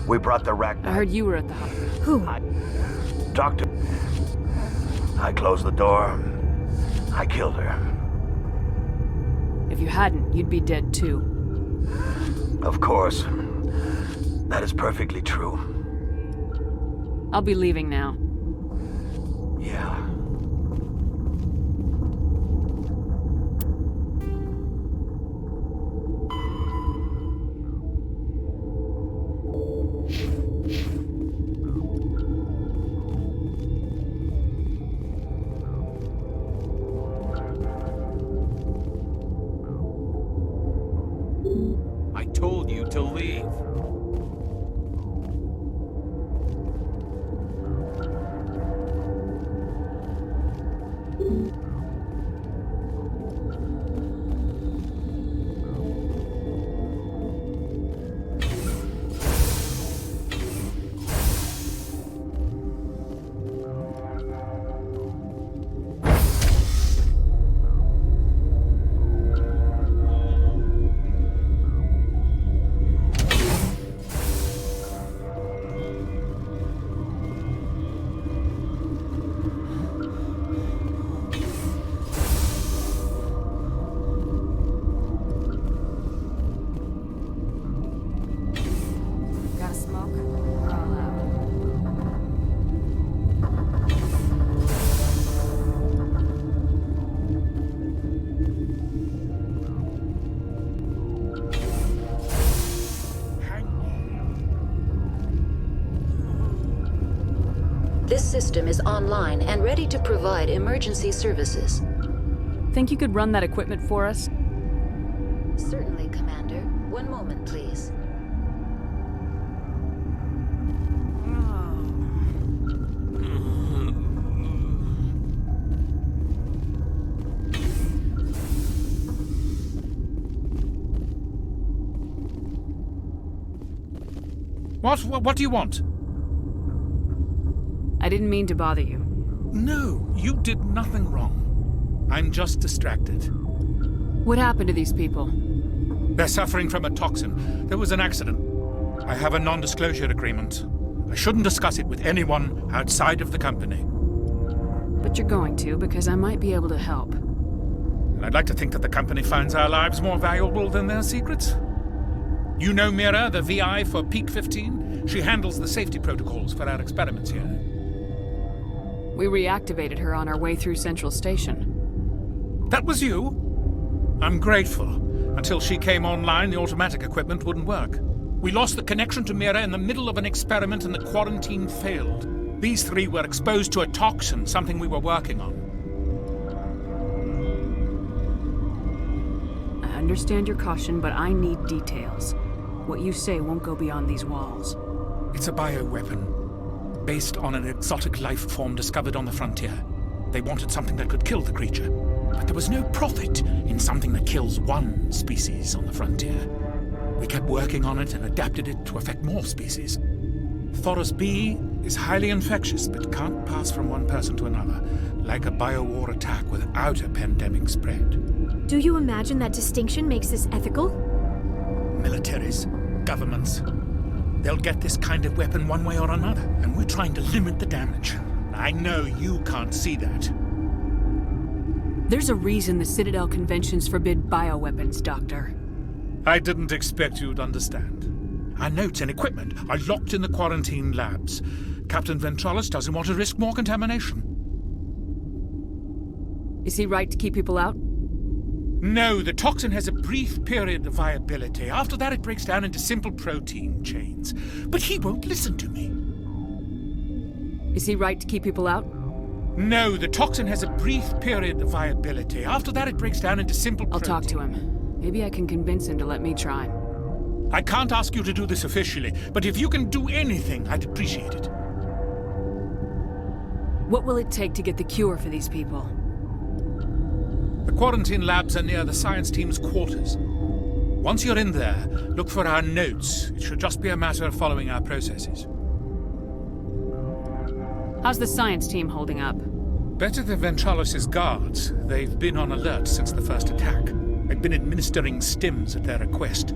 We brought the Rachni... I heard you were at the hospital. Who? Doctor... I closed the door. I killed her. If you hadn't, you'd be dead too. Of course. That is perfectly true. I'll be leaving now. Yeah. I told you to leave. Gotta smoke? We're all out. This system is online and ready to provide emergency services. Think you could run that equipment for us? Certainly, Commander. One moment, please. What do you want? I didn't mean to bother you. No, you did nothing wrong. I'm just distracted. What happened to these people? They're suffering from a toxin. There was an accident. I have a non-disclosure agreement. I shouldn't discuss it with anyone outside of the company. But you're going to, because I might be able to help. And I'd like to think that the company finds our lives more valuable than their secrets. You know Mira, the VI for Peak 15? She handles the safety protocols for our experiments here. We reactivated her on our way through Central Station. That was you? I'm grateful. Until she came online, the automatic equipment wouldn't work. We lost the connection to Mira in the middle of an experiment and the quarantine failed. These three were exposed to a toxin, something we were working on. I understand your caution, but I need details. What you say won't go beyond these walls. It's a bioweapon, based on an exotic life form discovered on the frontier. They wanted something that could kill the creature, but there was no profit in something that kills one species on the frontier. We kept working on it and adapted it to affect more species. Thoros B is highly infectious, but can't pass from one person to another, like a biowar attack without a pandemic spread. Do you imagine that distinction makes this ethical? Militaries, governments, they'll get this kind of weapon one way or another, and we're trying to limit the damage. I know you can't see that. There's a reason the Citadel conventions forbid bioweapons, Doctor. I didn't expect you'd understand. Our notes and equipment are locked in the quarantine labs. Captain Ventralis doesn't want to risk more contamination. Is he right to keep people out? No, the toxin has a brief period of viability. After that, it breaks down into simple protein chains. But he won't listen to me. Is he right to keep people out? No, the toxin has a brief period of viability. After that, it breaks down into simple protein. I'll talk to him. Maybe I can convince him to let me try. I can't ask you to do this officially, but if you can do anything, I'd appreciate it. What will it take to get the cure for these people? The quarantine labs are near the science team's quarters. Once you're in there, look for our notes. It should just be a matter of following our processes. How's the science team holding up? Better than Ventralis' guards. They've been on alert since the first attack. I've been administering stims at their request,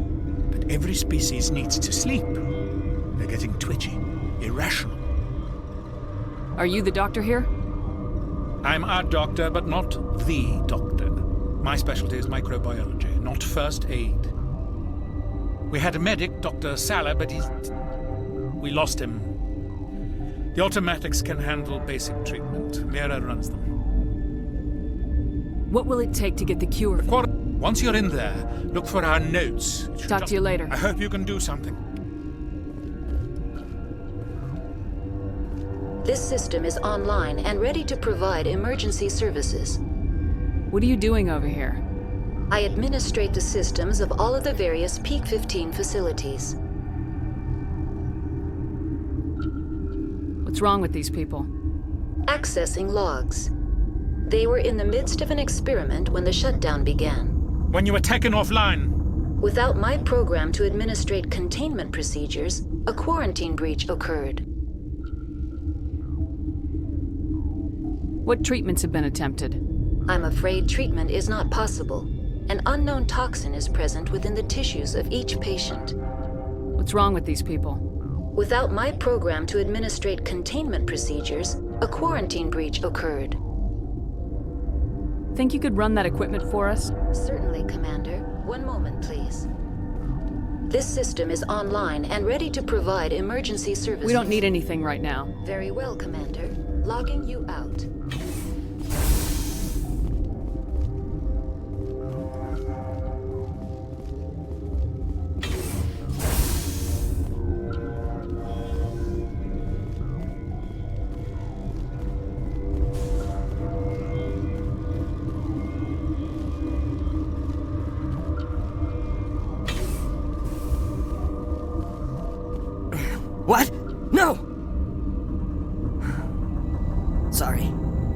but every species needs to sleep. They're getting twitchy, irrational. Are you the doctor here? I'm a doctor, but not the doctor. My specialty is microbiology, not first aid. We had a medic, Dr. Salah, but we lost him. The automatics can handle basic treatment. Mira runs them. What will it take to get the cure? Once you're in there, look for our notes. Talk to you later. I hope you can do something. This system is online and ready to provide emergency services. What are you doing over here? I administrate the systems of all of the various Peak 15 facilities. What's wrong with these people? Accessing logs. They were in the midst of an experiment when the shutdown began. When you were taken offline. Without my program to administrate containment procedures, a quarantine breach occurred. What treatments have been attempted? I'm afraid treatment is not possible. An unknown toxin is present within the tissues of each patient. What's wrong with these people? Without my program to administrate containment procedures, a quarantine breach occurred. Think you could run that equipment for us? Certainly, Commander. One moment, please. This system is online and ready to provide emergency services. We don't need anything right now. Very well, Commander. Logging you out. What? No! Sorry.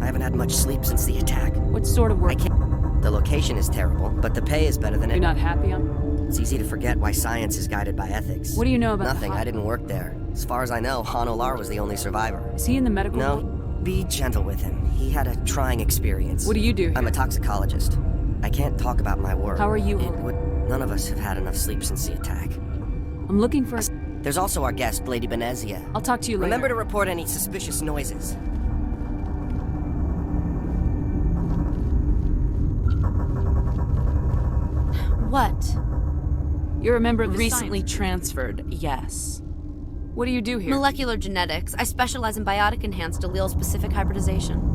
I haven't had much sleep since the attack. What sort of work? I can't. The location is terrible, but the pay is better than it. You're not happy on? It's easy to forget why science is guided by ethics. What do you know about Nothing. I didn't work there. As far as I know, Han Olar was the only survivor. Is he in the medical No. field? Be gentle with him. He had a trying experience. What do you do here? I'm a toxicologist. I can't talk about my work. How are you? None of us have had enough sleep since the attack. I'm looking for... There's also our guest, Lady Benezia. I'll talk to you later. Remember to report any suspicious noises. What? You're a member of the Recently science. transferred, yes. What do you do here? Molecular genetics. I specialize in biotic-enhanced allele-specific hybridization.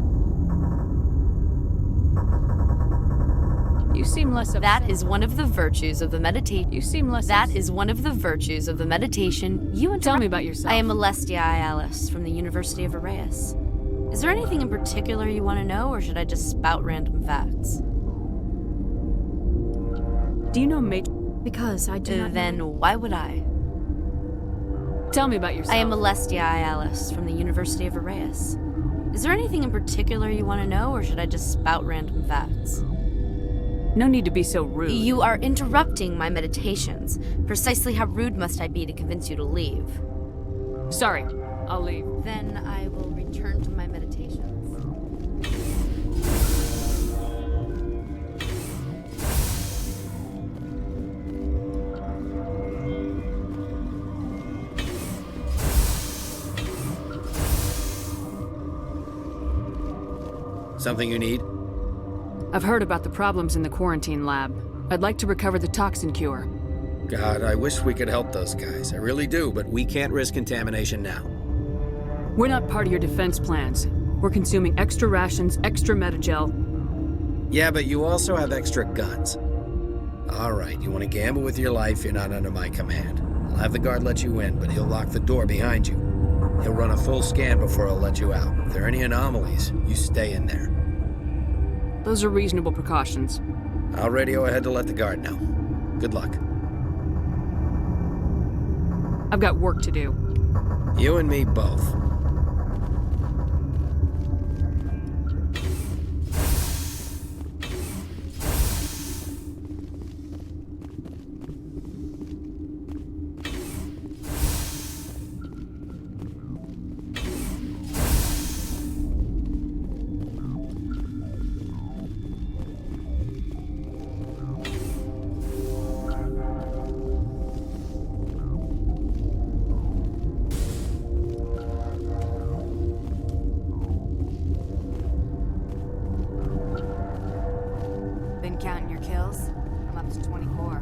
You seem less upset. That is one of the virtues of the meditation. You seem less That upset. is one of the virtues of the meditation. Tell me about yourself. I am Alestia Alice from the University of Arrayas. Is there anything in particular you want to know, or should I just spout random facts? Do you know Mate? Because I do not Then know. why would I? Tell me about yourself. I am Alestia Alice from the University of Arrayas. Is there anything in particular you want to know, or should I just spout random facts? No need to be so rude. You are interrupting my meditations. Precisely how rude must I be to convince you to leave? Sorry, I'll leave. Then I will return to my meditations. Something you need? I've heard about the problems in the quarantine lab. I'd like to recover the toxin cure. God, I wish we could help those guys. I really do, but we can't risk contamination now. We're not part of your defense plans. We're consuming extra rations, extra Metagel. Yeah, but you also have extra guns. All right, you want to gamble with your life, you're not under my command. I'll have the guard let you in, but he'll lock the door behind you. He'll run a full scan before he'll let you out. If there are any anomalies, you stay in there. Those are reasonable precautions. I'll radio ahead to let the guard know. Good luck. I've got work to do. You and me both. up to 24.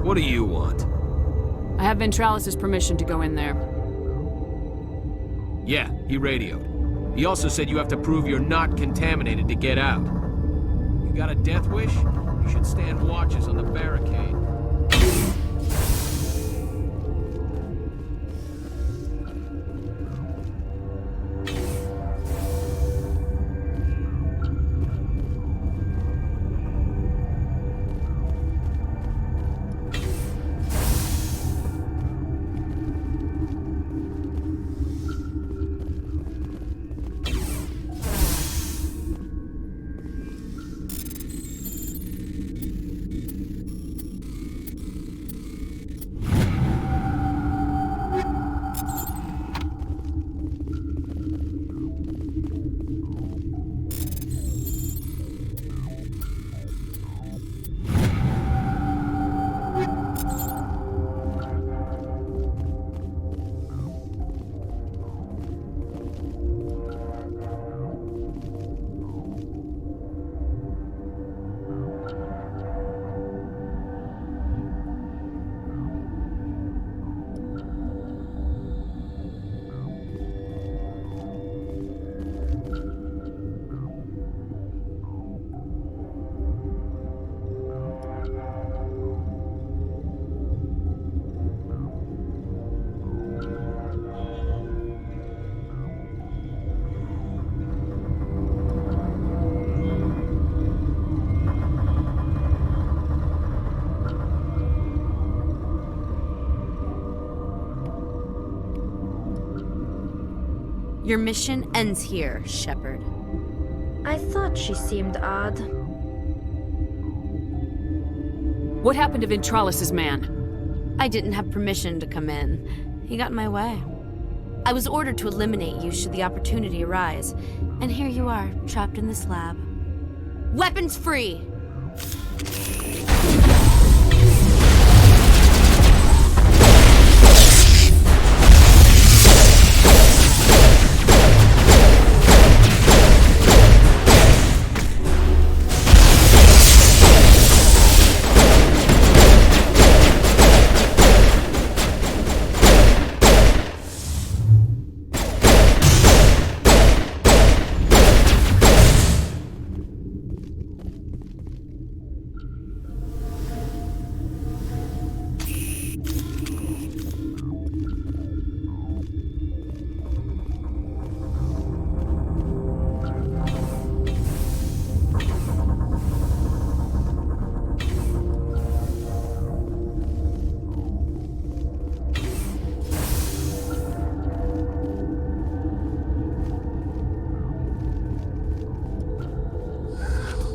What do you want? I have Ventralis' permission to go in there. Yeah, he radioed. He also said you have to prove you're not contaminated to get out. You got a death wish? You should stand watches on the barricade. Your mission ends here, Shepard. I thought she seemed odd. What happened to Ventralis' man? I didn't have permission to come in. He got in my way. I was ordered to eliminate you should the opportunity arise. And here you are, trapped in this lab. Weapons free!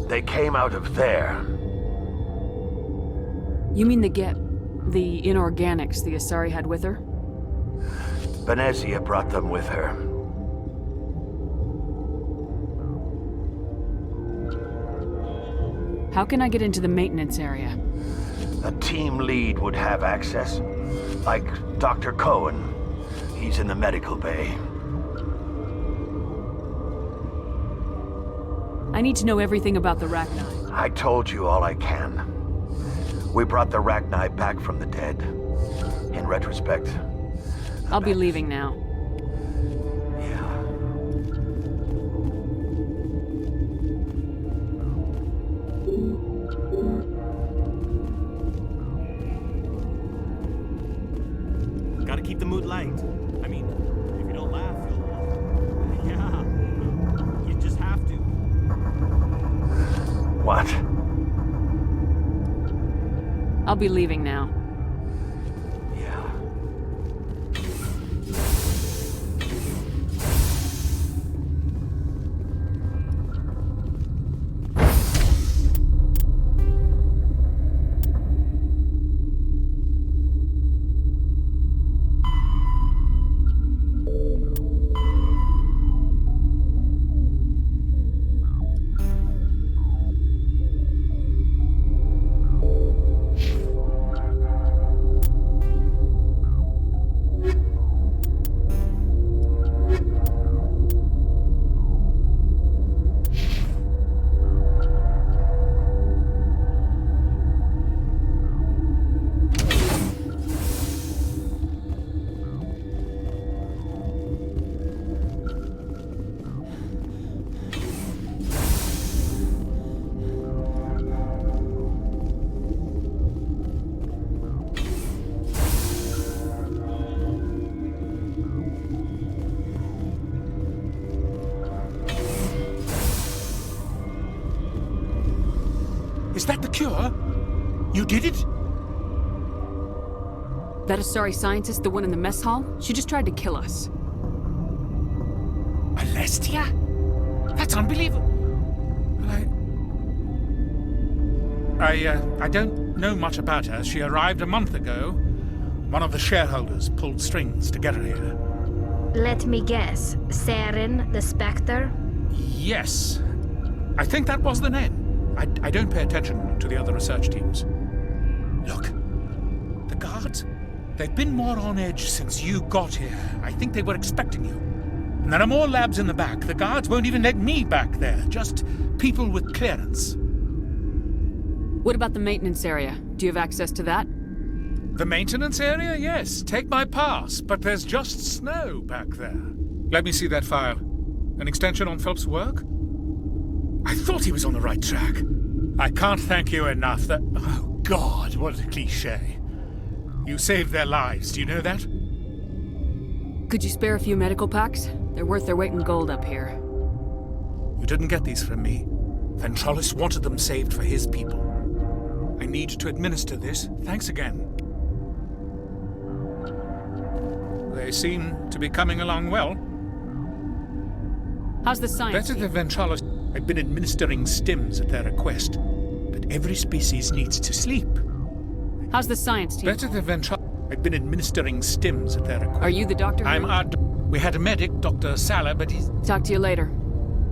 They came out of there. You mean the inorganics the Asari had with her? Venezia brought them with her. How can I get into the maintenance area? A team lead would have access. Like Dr. Cohen. He's in the medical bay. I need to know everything about the Rachni. I told you all I can. We brought the Rachni back from the dead. In retrospect, I'll be leaving now. Gotta keep the mood light. I mean, if you don't laugh, you'll... Yeah. You just have to. What? I'll be leaving now. that the cure? You did it? That Asari scientist, the one in the mess hall? She just tried to kill us. Alestia? That's unbelievable. I don't know much about her. She arrived a month ago. One of the shareholders pulled strings to get her here. Let me guess. Saren, the Spectre? Yes. I think that was the name. I don't pay attention to the other research teams. Look, the guards, they've been more on edge since you got here. I think they were expecting you. And there are more labs in the back. The guards won't even let me back there. Just people with clearance. What about the maintenance area? Do you have access to that? The maintenance area? Yes. Take my pass. But there's just snow back there. Let me see that file. An extension on Phelps' work? I thought he was on the right track. I can't thank you enough. Oh, God, what a cliché. You saved their lives. Do you know that? Could you spare a few medical packs? They're worth their weight in gold up here. You didn't get these from me. Ventralis wanted them saved for his people. I need to administer this. Thanks again. They seem to be coming along well. How's the science? Better than Ventralis. I've been administering stims at their request. But every species needs to sleep. How's the science team? Better than Ventralis. I've been administering stims at their request. Are you the doctor? We had a medic, Dr. Sala, but he's... Talk to you later.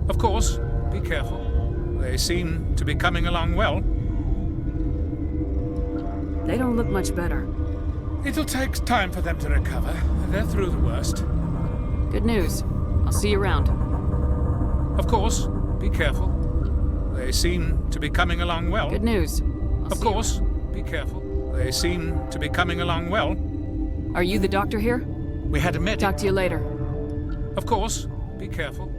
Of course. Be careful. They seem to be coming along well. They don't look much better. It'll take time for them to recover. They're through the worst. Good news. I'll see you around. Of course. Be careful. They seem to be coming along well. Good news. Of course. Be careful. They seem to be coming along well. Are you the doctor here? We had a medic. Talk to you later. Of course. Be careful.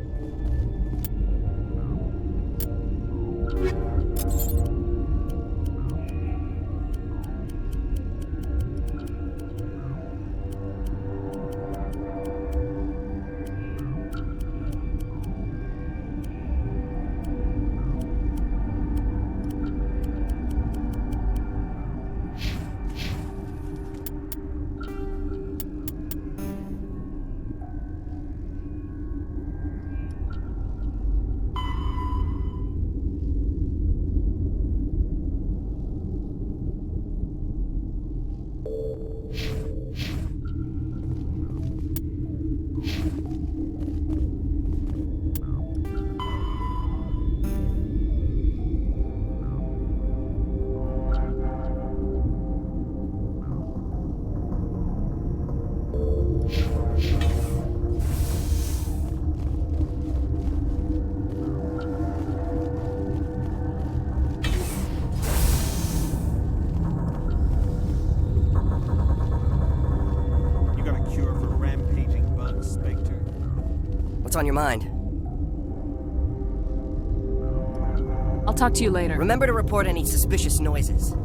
What's on your mind? I'll talk to you later. Remember to report any suspicious noises.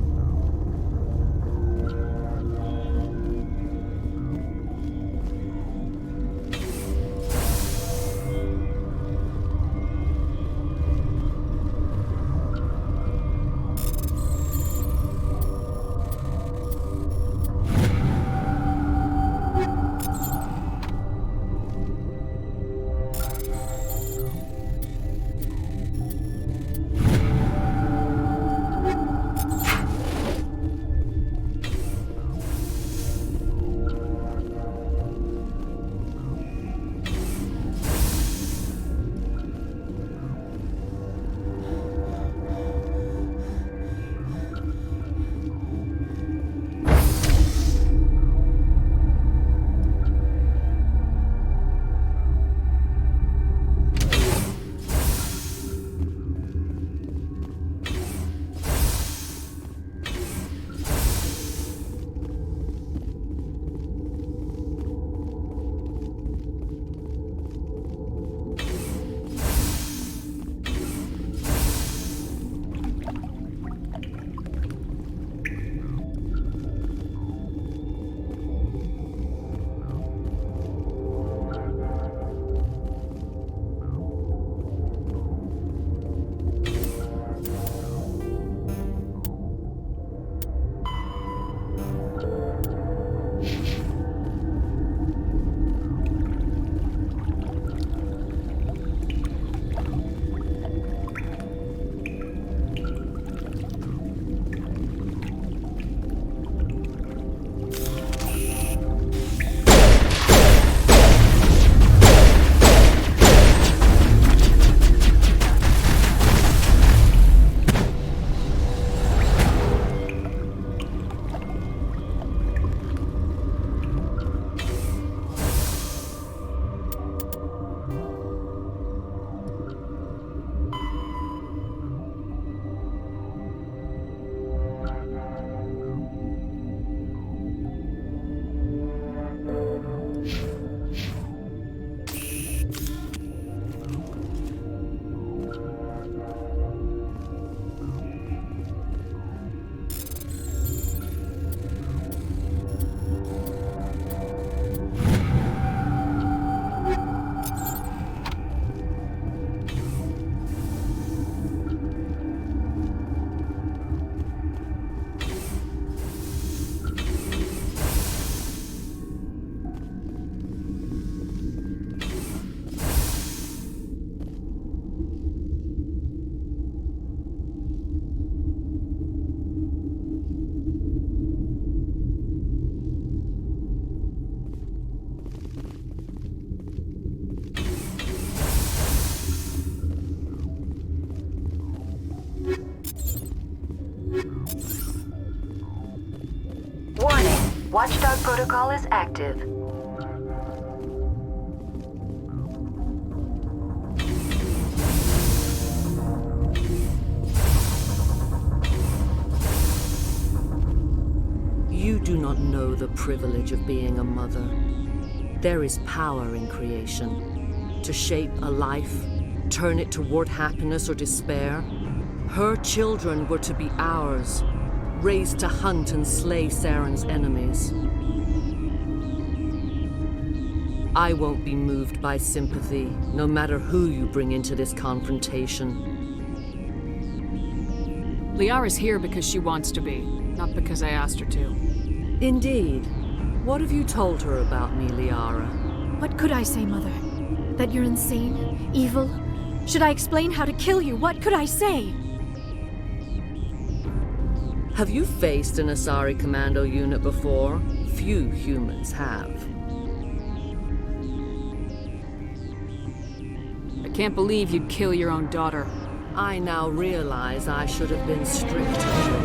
Watchdog protocol is active. You do not know the privilege of being a mother. There is power in creation. To shape a life, turn it toward happiness or despair. Her children were to be ours, raised to hunt and slay Saren's enemies. I won't be moved by sympathy, no matter who you bring into this confrontation. Liara's here because she wants to be, not because I asked her to. Indeed. What have you told her about me, Liara? What could I say, Mother? That you're insane? Evil? Should I explain how to kill you? What could I say? Have you faced an Asari commando unit before? Few humans have. I can't believe you'd kill your own daughter. I now realize I should have been stricter.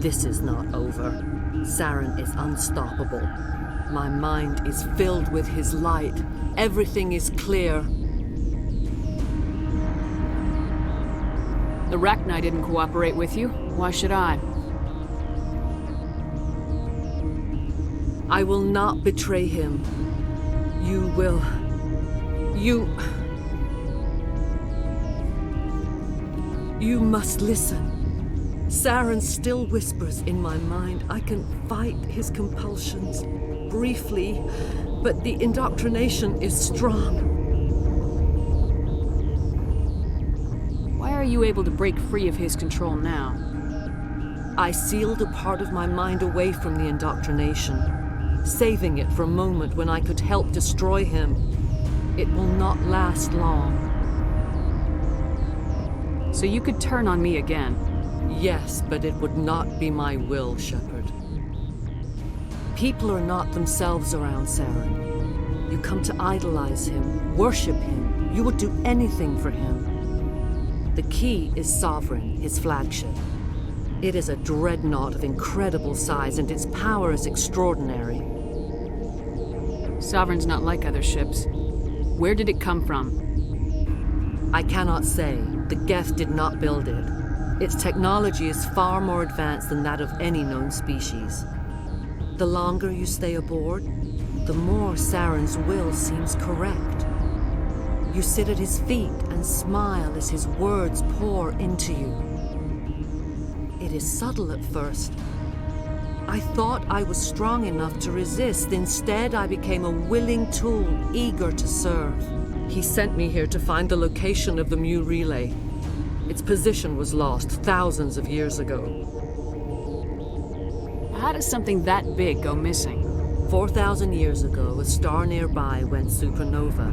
This is not over. Saren is unstoppable. My mind is filled with his light. Everything is clear. The Rachni didn't cooperate with you. Why should I? I will not betray him. You will... You must listen. Saren still whispers in my mind. I can fight his compulsions, briefly, but the indoctrination is strong. Why are you able to break free of his control now? I sealed a part of my mind away from the indoctrination, saving it for a moment when I could help destroy him. It will not last long. So you could turn on me again? Yes, but it would not be my will, Shepard. People are not themselves around Saren. You come to idolize him, worship him. You would do anything for him. The key is Sovereign, his flagship. It is a dreadnought of incredible size, and its power is extraordinary. Sovereign's not like other ships. Where did it come from? I cannot say. The Geth did not build it. Its technology is far more advanced than that of any known species. The longer you stay aboard, the more Saren's will seems correct. You sit at his feet and smile as his words pour into you. It is subtle at first. I thought I was strong enough to resist. Instead, I became a willing tool, eager to serve. He sent me here to find the location of the Mu relay. Its position was lost thousands of years ago. How does something that big go missing? 4,000 years ago, a star nearby went supernova.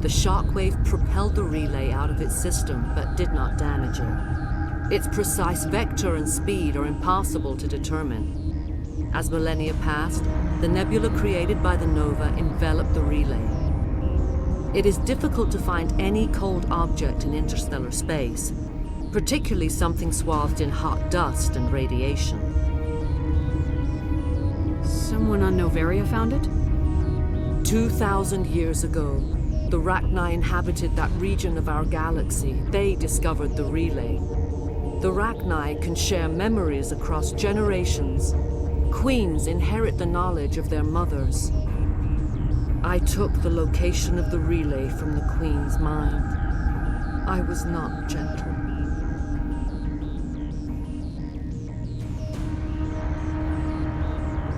The shockwave propelled the relay out of its system, but did not damage it. Its precise vector and speed are impossible to determine. As millennia passed, the nebula created by the nova enveloped the relay. It is difficult to find any cold object in interstellar space, particularly something swathed in hot dust and radiation. Someone on Noveria found it? 2,000 years ago, the Rachni inhabited that region of our galaxy. They discovered the relay. The Rachni can share memories across generations. Queens inherit the knowledge of their mothers. I took the location of the relay from the Queen's mind. I was not gentle.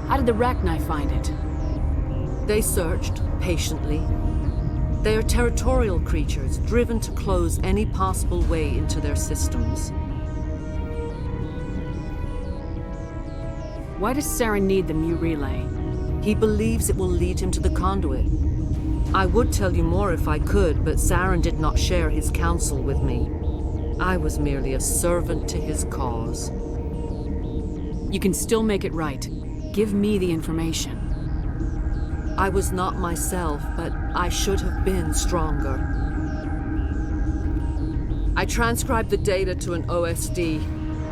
How did the Rachni find it? They searched, patiently. They are territorial creatures, driven to close any possible way into their systems. Why does Saren need the Mu relay? He believes it will lead him to the conduit. I would tell you more if I could, but Saren did not share his counsel with me. I was merely a servant to his cause. You can still make it right. Give me the information. I was not myself, but I should have been stronger. I transcribed the data to an OSD.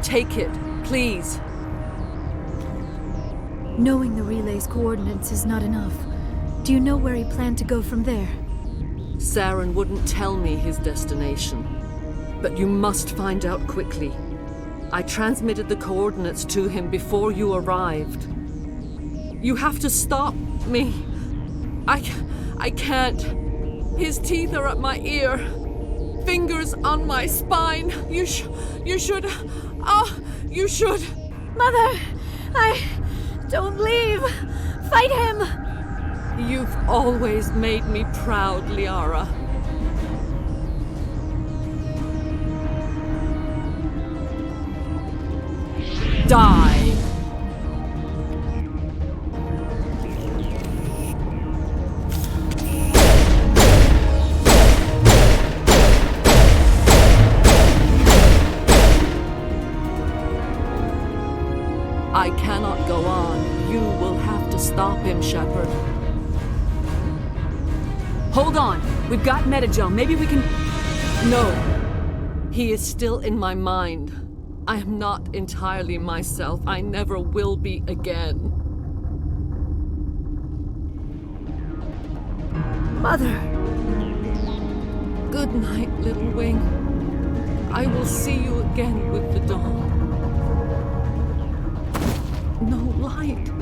Take it, please. Knowing the relay's coordinates is not enough. Do you know where he planned to go from there? Saren wouldn't tell me his destination. But you must find out quickly. I transmitted the coordinates to him before you arrived. You have to stop me. I can't. His teeth are at my ear. Fingers on my spine. You should. You should. Mother! Don't leave! Fight him! You've always made me proud, Liara. Die! I cannot go on. You will have to stop him, Shepard. Hold on. We've got Metagel. Maybe we can... No. He is still in my mind. I am not entirely myself. I never will be again. Mother! Good night, little wing. I will see you again with the dawn. No light.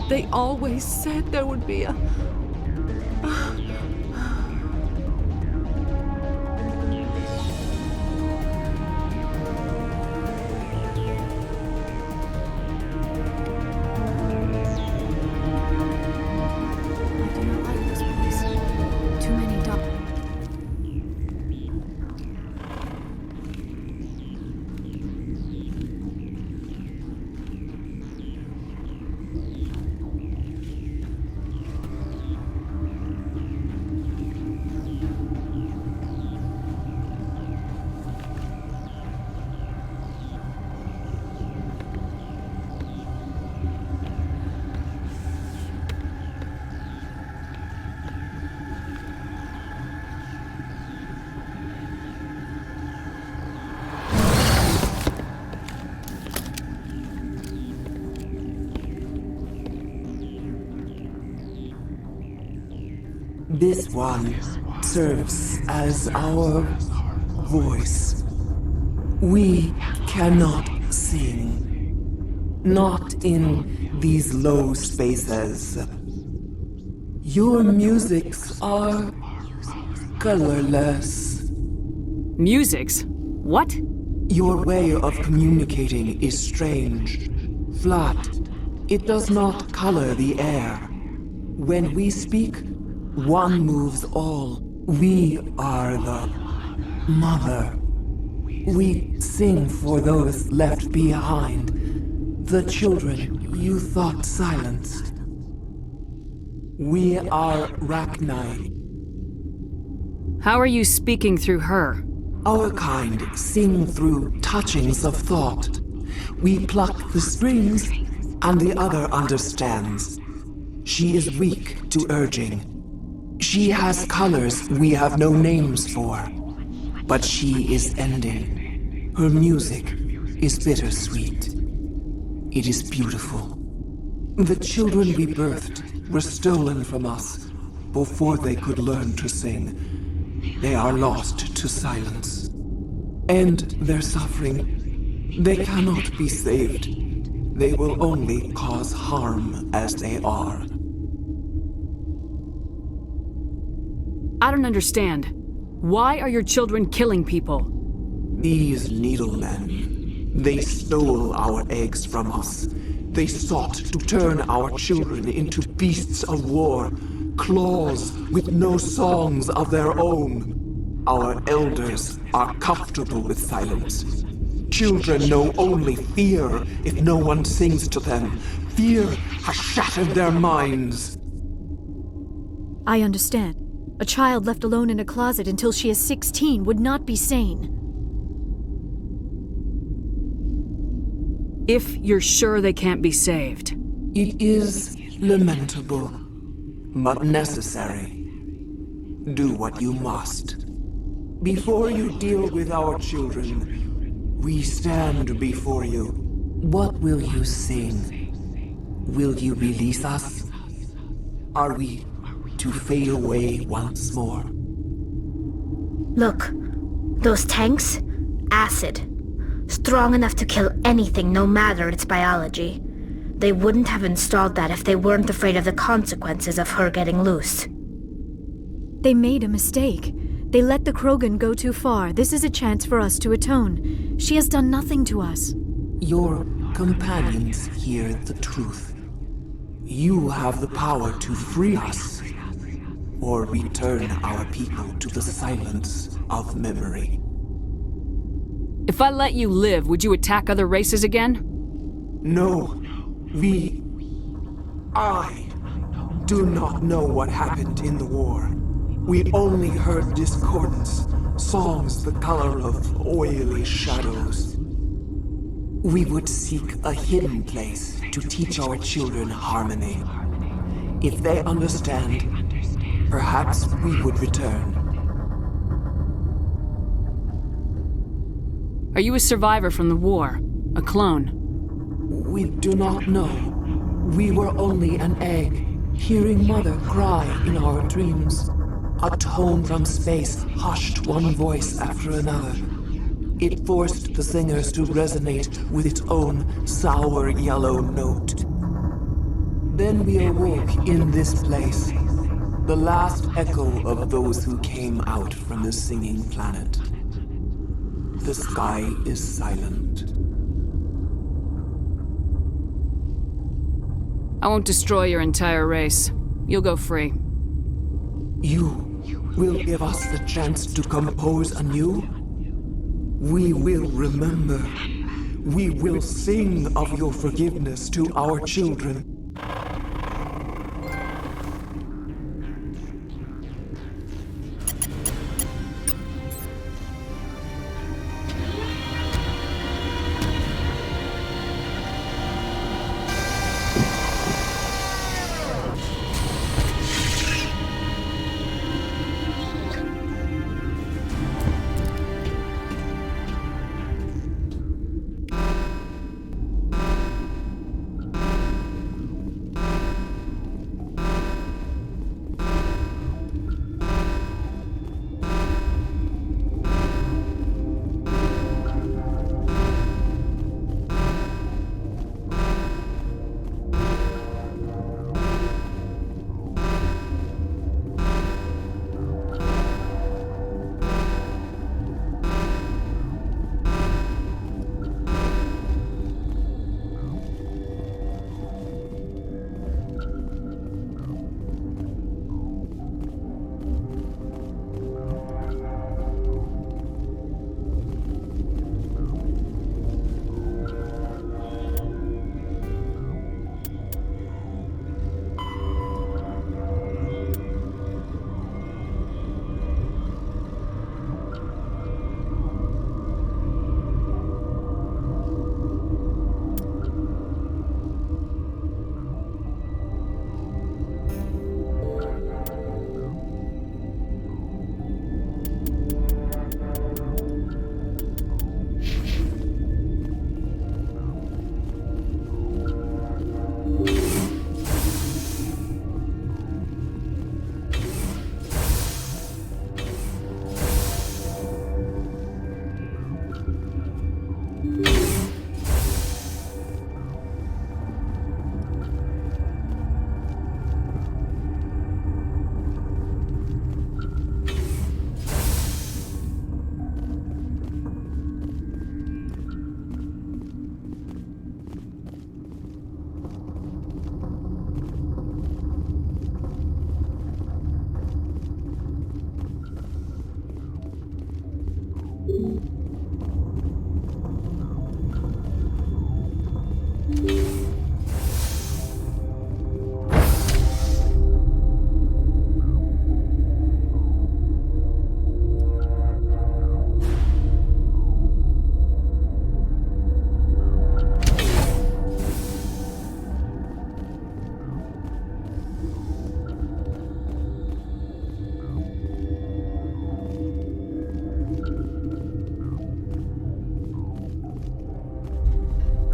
They always said there would be a... This one serves as our voice. We cannot sing. Not in these low spaces. Your musics are colorless. Musics? What? Your way of communicating is strange. Flat. It does not color the air. When we speak, one moves all. We are the mother. We sing for those left behind. The children you thought silenced. We are Rachni. How are you speaking through her? Our kind sing through touchings of thought. We pluck the strings, and the other understands. She is weak to urging. She has colors we have no names for. But she is ending. Her music is bittersweet. It is beautiful. The children we birthed were stolen from us before they could learn to sing. They are lost to silence. And their suffering, they cannot be saved. They will only cause harm as they are. I don't understand. Why are your children killing people? These needlemen, they stole our eggs from us. They sought to turn our children into beasts of war, claws with no songs of their own. Our elders are comfortable with silence. Children know only fear if no one sings to them. Fear has shattered their minds. I understand. A child left alone in a closet until she is 16 would not be sane. If you're sure they can't be saved. It is lamentable, but necessary. Do what you must. Before you deal with our children, we stand before you. What will you sing? Will you release us? Are we to fade away once more? Look, those tanks? Acid. Strong enough to kill anything, no matter its biology. They wouldn't have installed that if they weren't afraid of the consequences of her getting loose. They made a mistake. They let the Krogan go too far. This is a chance for us to atone. She has done nothing to us. Your companions hear the truth. You have the power to free us, or return our people to the silence of memory. If I let you live, would you attack other races again? No. I do not know what happened in the war. We only heard discordance, songs the color of oily shadows. We would seek a hidden place to teach our children harmony. If they understand, perhaps we would return. Are you a survivor from the war? A clone? We do not know. We were only an egg, hearing Mother cry in our dreams. A tone from space hushed one voice after another. It forced the singers to resonate with its own sour yellow note. Then we awoke in this place, the last echo of those who came out from the singing planet. The sky is silent. I won't destroy your entire race. You'll go free. You will give us the chance to compose anew? We will remember. We will sing of your forgiveness to our children.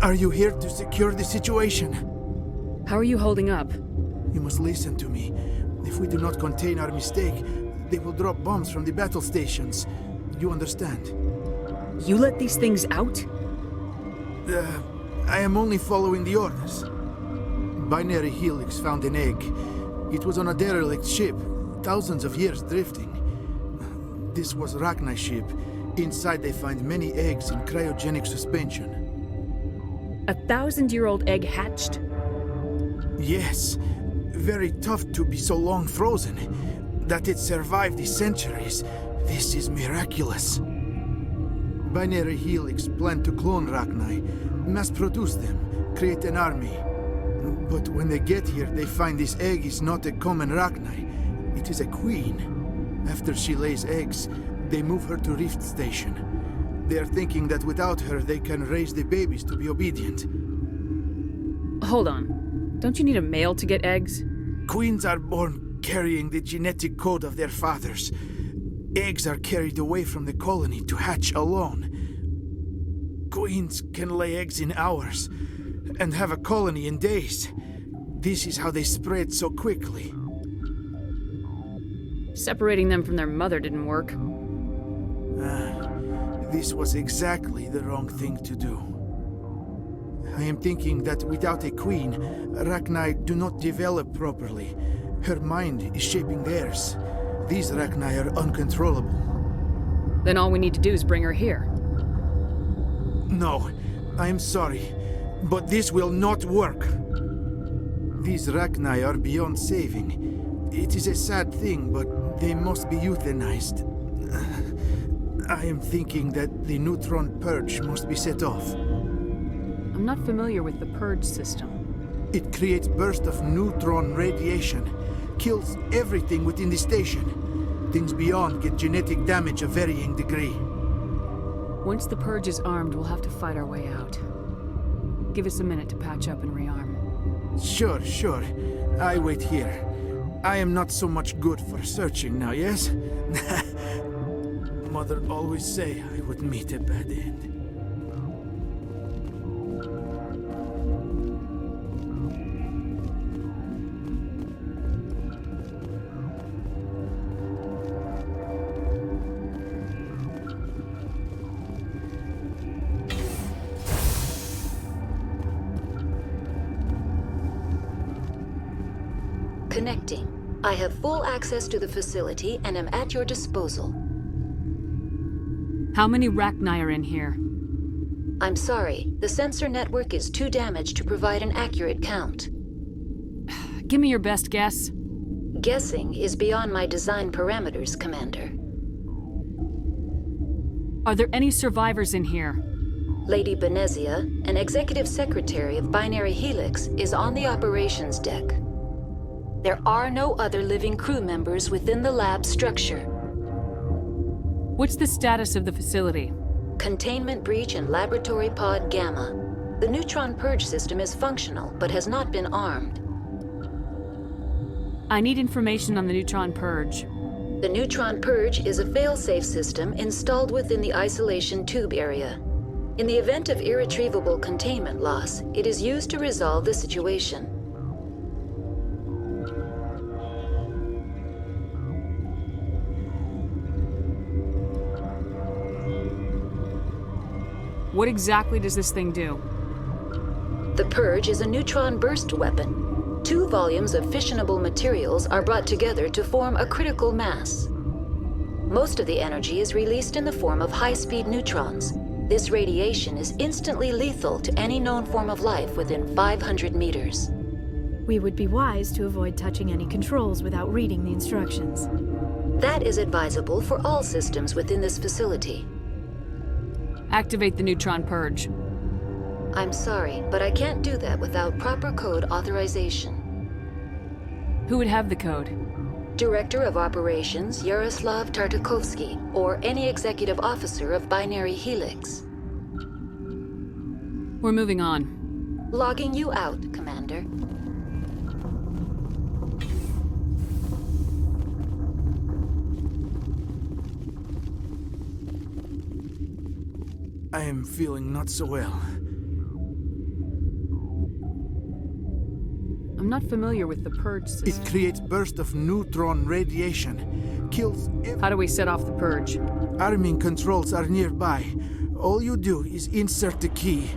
Are you here to secure the situation? How are you holding up? You must listen to me. If we do not contain our mistake, they will drop bombs from the battle stations. You understand? You let these things out? I am only following the orders. Binary Helix found an egg. It was on a derelict ship, thousands of years drifting. This was Rachni's ship. Inside they find many eggs in cryogenic suspension. A 1,000-year-old egg hatched? Yes. Very tough to be so long frozen. That it survived the centuries. This is miraculous. Binary Helix planned to clone Rachni, mass-produce them, create an army. But when they get here, they find this egg is not a common Rachni. It is a queen. After she lays eggs, they move her to Rift Station. They are thinking that without her, they can raise the babies to be obedient. Hold on. Don't you need a male to get eggs? Queens are born carrying the genetic code of their fathers. Eggs are carried away from the colony to hatch alone. Queens can lay eggs in hours and have a colony in days. This is how they spread so quickly. Separating them from their mother didn't work. This was exactly the wrong thing to do. I am thinking that without a queen, Rachni do not develop properly. Her mind is shaping theirs. These Rachni are uncontrollable. Then all we need to do is bring her here. No, I am sorry, but this will not work. These Rachni are beyond saving. It is a sad thing, but they must be euthanized. I am thinking that the neutron purge must be set off. I'm not familiar with the purge system. It creates bursts of neutron radiation, kills everything within the station. Things beyond get genetic damage of varying degree. Once the purge is armed, we'll have to fight our way out. Give us a minute to patch up and rearm. Sure. I wait here. I am not so much good for searching now, yes? Mother always say I would meet a bad end. Connecting. I have full access to the facility and am at your disposal. How many Rachni are in here? I'm sorry. The sensor network is too damaged to provide an accurate count. Give me your best guess. Guessing is beyond my design parameters, Commander. Are there any survivors in here? Lady Benezia, an executive secretary of Binary Helix, is on the operations deck. There are no other living crew members within the lab structure. What's the status of the facility? Containment breach in Laboratory Pod Gamma. The neutron purge system is functional, but has not been armed. I need information on the neutron purge. The neutron purge is a fail-safe system installed within the isolation tube area. In the event of irretrievable containment loss, it is used to resolve the situation. What exactly does this thing do? The purge is a neutron burst weapon. 2 volumes of fissionable materials are brought together to form a critical mass. Most of the energy is released in the form of high-speed neutrons. This radiation is instantly lethal to any known form of life within 500 meters. We would be wise to avoid touching any controls without reading the instructions. That is advisable for all systems within this facility. Activate the neutron purge. I'm sorry, but I can't do that without proper code authorization. Who would have the code? Director of Operations Yaroslav Tartakovsky, or any executive officer of Binary Helix. We're moving on. Logging you out, Commander. I am feeling not so well. I'm not familiar with the purge system. It creates bursts of neutron radiation. Kills How do we set off the purge? Arming controls are nearby. All you do is insert the key.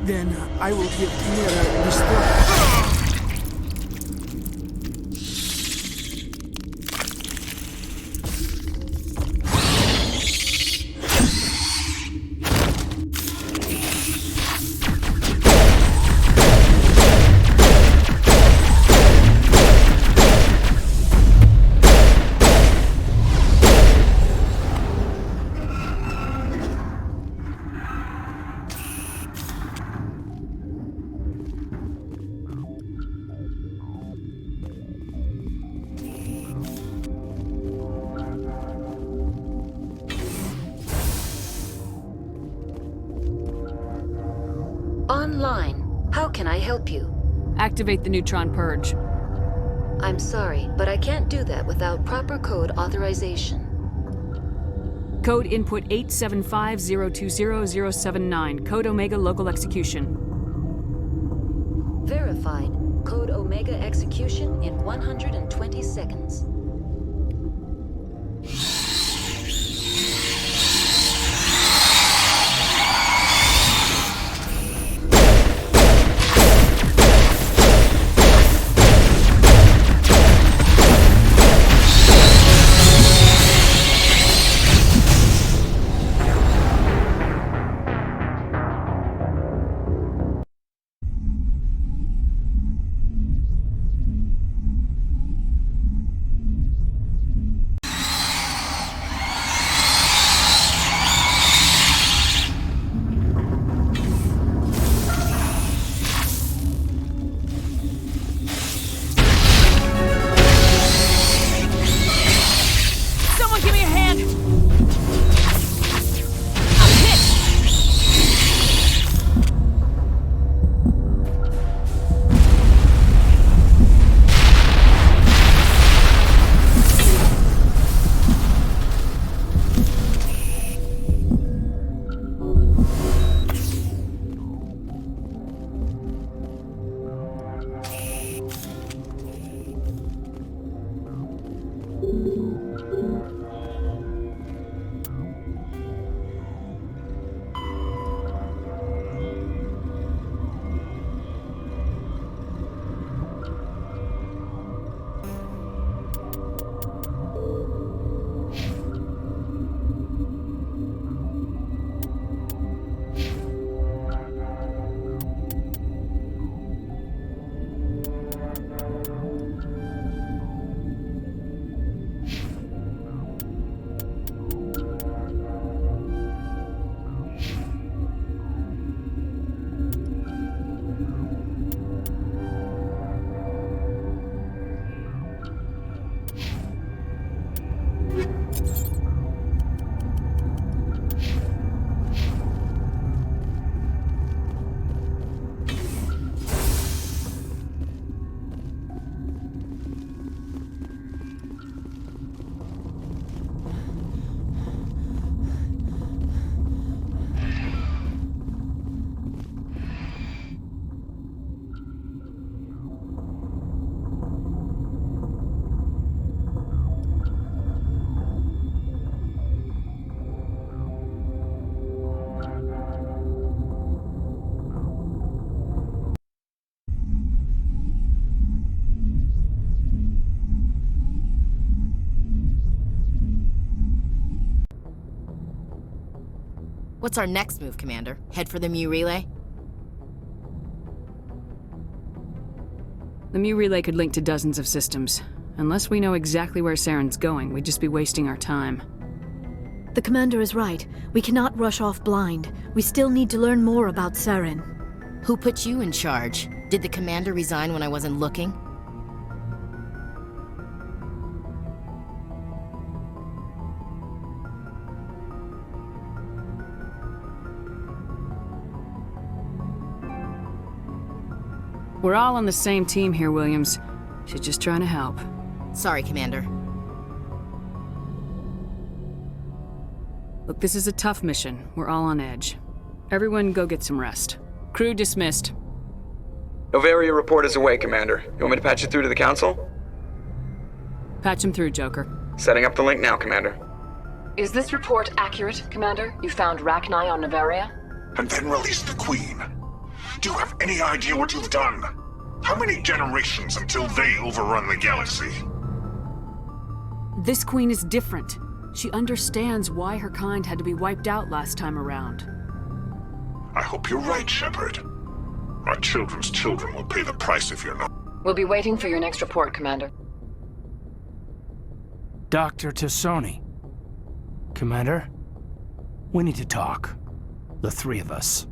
Then I will give Mira destruction. Online. How can I help you? Activate the neutron purge. I'm sorry, but I can't do that without proper code authorization. Code input 875020079. Code Omega local execution. Verified. Code Omega execution in 120 seconds. What's our next move, Commander? Head for the Mu Relay? The Mu Relay could link to dozens of systems. Unless we know exactly where Saren's going, we'd just be wasting our time. The Commander is right. We cannot rush off blind. We still need to learn more about Saren. Who put you in charge? Did the Commander resign when I wasn't looking? We're all on the same team here, Williams. She's just trying to help. Sorry, Commander. Look, this is a tough mission. We're all on edge. Everyone go get some rest. Crew dismissed. Novaria report is away, Commander. You want me to patch it through to the Council? Patch him through, Joker. Setting up the link now, Commander. Is this report accurate, Commander? You found Rachni on Novaria? And then released the Queen. Do you have any idea what you've done? How many generations until they overrun the galaxy? This Queen is different. She understands why her kind had to be wiped out last time around. I hope you're right, Shepard. Our children's children will pay the price if you're not. We'll be waiting for your next report, Commander. Dr. Tassoni. Commander, we need to talk. The three of us.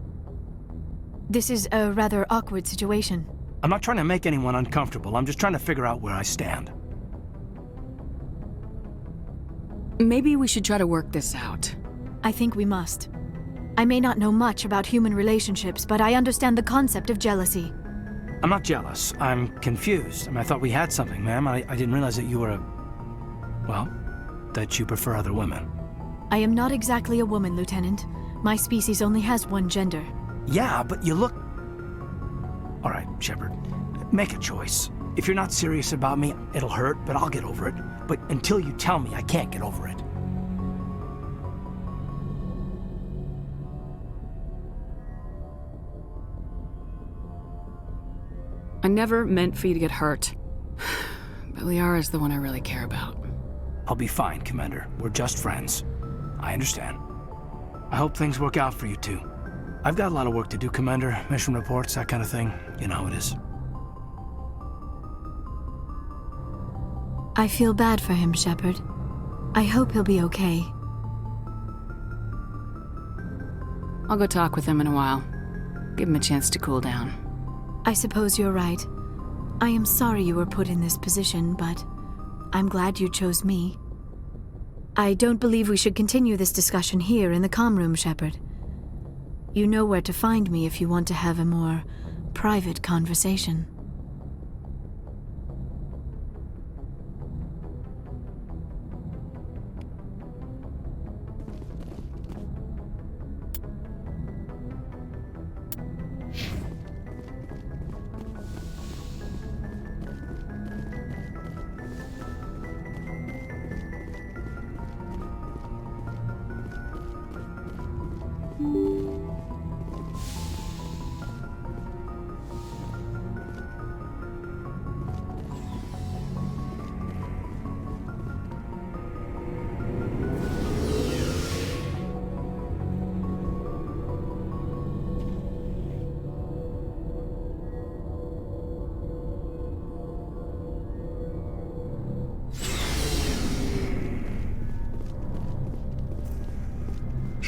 This is a rather awkward situation. I'm not trying to make anyone uncomfortable. I'm just trying to figure out where I stand. Maybe we should try to work this out. I think we must. I may not know much about human relationships, but I understand the concept of jealousy. I'm not jealous. I'm confused. I thought we had something, ma'am. I didn't realize that you were well, that you prefer other women. I am not exactly a woman, Lieutenant. My species only has one gender. Yeah, but you look... All right, Shepard. Make a choice. If you're not serious about me, it'll hurt, but I'll get over it. But until you tell me, I can't get over it. I never meant for you to get hurt. But Liara's the one I really care about. I'll be fine, Commander. We're just friends. I understand. I hope things work out for you two. I've got a lot of work to do, Commander. Mission reports, that kind of thing. You know how it is. I feel bad for him, Shepard. I hope he'll be okay. I'll go talk with him in a while. Give him a chance to cool down. I suppose you're right. I am sorry you were put in this position, but I'm glad you chose me. I don't believe we should continue this discussion here in the comm room, Shepard. You know where to find me if you want to have a more private conversation.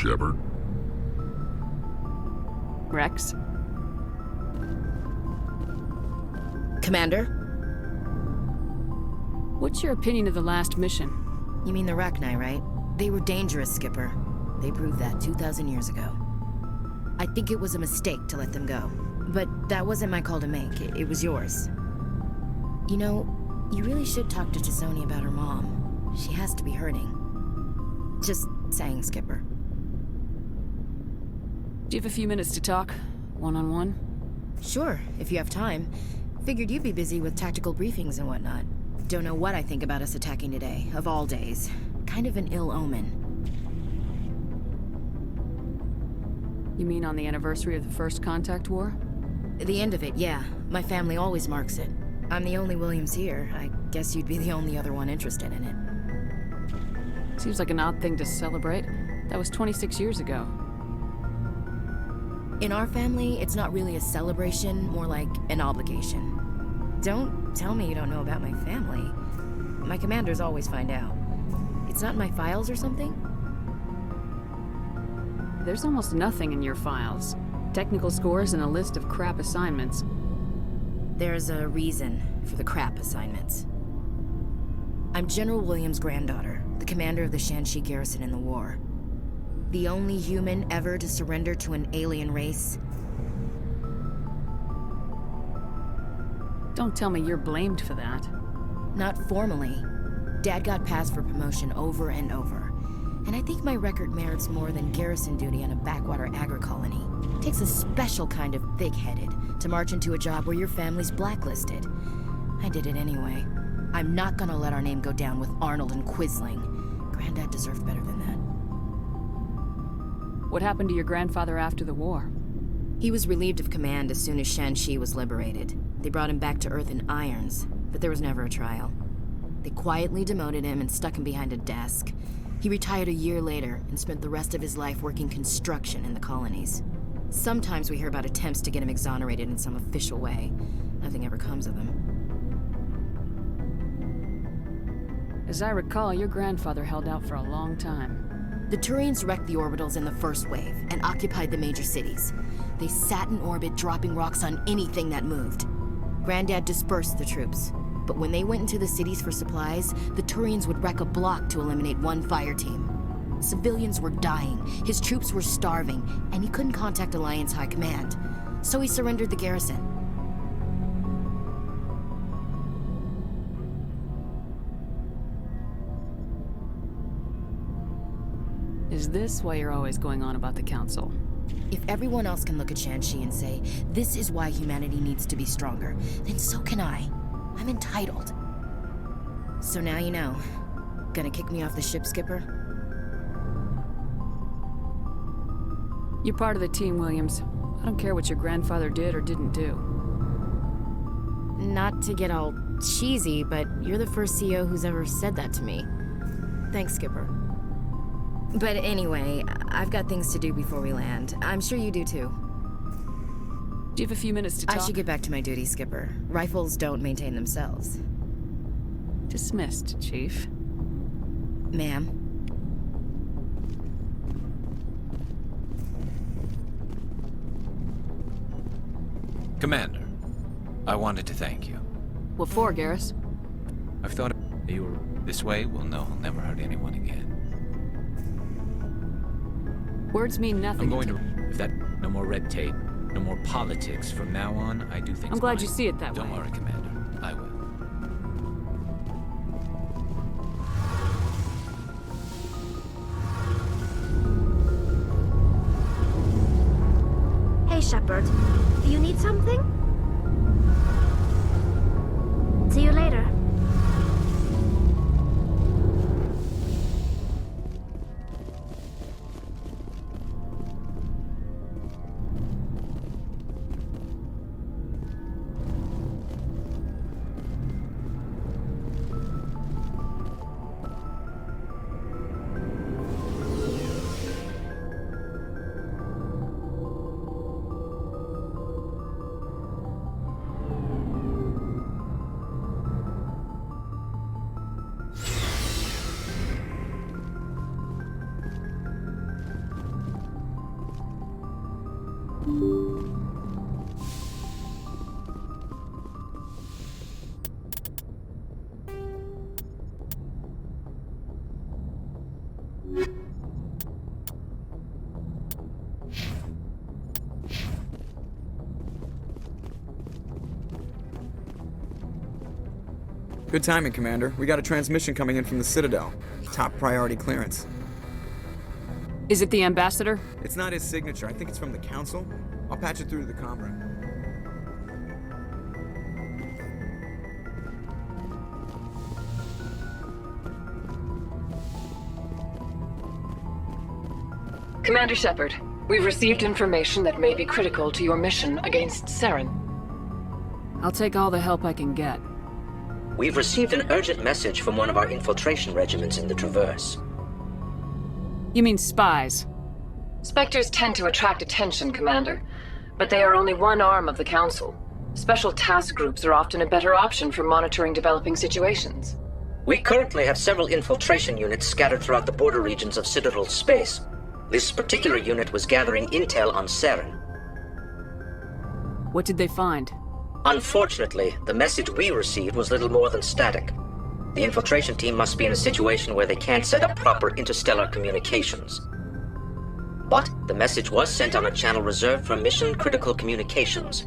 Shepard? Rex? Commander? What's your opinion of the last mission? You mean the Rachni, right? They were dangerous, Skipper. They proved that 2,000 years ago. I think it was a mistake to let them go. But that wasn't my call to make. It was yours. You know, you really should talk to T'Soni about her mom. She has to be hurting. Just saying, Skipper. Do you have a few minutes to talk? One-on-one? Sure, if you have time. Figured you'd be busy with tactical briefings and whatnot. Don't know what I think about us attacking today, of all days. Kind of an ill omen. You mean on the anniversary of the First Contact War? The end of it, yeah. My family always marks it. I'm the only Williams here. I guess you'd be the only other one interested in it. Seems like an odd thing to celebrate. That was 26 years ago. In our family, it's not really a celebration, more like an obligation. Don't tell me you don't know about my family. My commanders always find out. It's not in my files or something? There's almost nothing in your files. Technical scores and a list of crap assignments. There's a reason for the crap assignments. I'm General Williams' granddaughter, the commander of the Shanxi garrison in the war. The only human ever to surrender to an alien race. Don't tell me you're blamed for that. Not formally. Dad got passed for promotion over and over. And I think my record merits more than garrison duty on a backwater agri-colony. Takes a special kind of thick-headed to march into a job where your family's blacklisted. I did it anyway. I'm not gonna let our name go down with Arnold and Quisling. Granddad deserved better than that. What happened to your grandfather after the war? He was relieved of command as soon as Shanxi was liberated. They brought him back to Earth in irons, but there was never a trial. They quietly demoted him and stuck him behind a desk. He retired a year later and spent the rest of his life working construction in the colonies. Sometimes we hear about attempts to get him exonerated in some official way. Nothing ever comes of them. As I recall, your grandfather held out for a long time. The Turians wrecked the orbitals in the first wave and occupied the major cities. They sat in orbit, dropping rocks on anything that moved. Granddad dispersed the troops, but when they went into the cities for supplies, the Turians would wreck a block to eliminate one fire team. Civilians were dying, his troops were starving, and he couldn't contact Alliance High Command. So he surrendered the garrison. Is this why you're always going on about the Council? If everyone else can look at Shanxi and say, this is why humanity needs to be stronger, then so can I. I'm entitled. So now you know. Gonna kick me off the ship, Skipper? You're part of the team, Williams. I don't care what your grandfather did or didn't do. Not to get all cheesy, but you're the first CEO who's ever said that to me. Thanks, Skipper. But anyway, I've got things to do before we land. I'm sure you do too. Do you have a few minutes to talk? I should get back to my duties, Skipper. Rifles don't maintain themselves. Dismissed, Chief. Ma'am. Commander, I wanted to thank you. What for, Garrus? I've thought you were this way, we'll know he'll never hurt anyone again. Words mean nothing. I'm going to... If that... No more red tape. No more politics. From now on, I do things I'm glad mine. you see it that way. Don't worry, Commander. I will. Hey, Shepard. Do you need something? See you later. Good timing, Commander. We got a transmission coming in from the Citadel. Top priority clearance. Is it the Ambassador? It's not his signature. I think it's from the Council. I'll patch it through to the comm room. Commander Shepard, we've received information that may be critical to your mission against Saren. I'll take all the help I can get. We've received an urgent message from one of our infiltration regiments in the Traverse. You mean spies? Spectres tend to attract attention, Commander, but they are only one arm of the Council. Special task groups are often a better option for monitoring developing situations. We currently have several infiltration units scattered throughout the border regions of Citadel space. This particular unit was gathering intel on Saren. What did they find? Unfortunately, the message we received was little more than static. The infiltration team must be in a situation where they can't set up proper interstellar communications. But the message was sent on a channel reserved for mission-critical communications.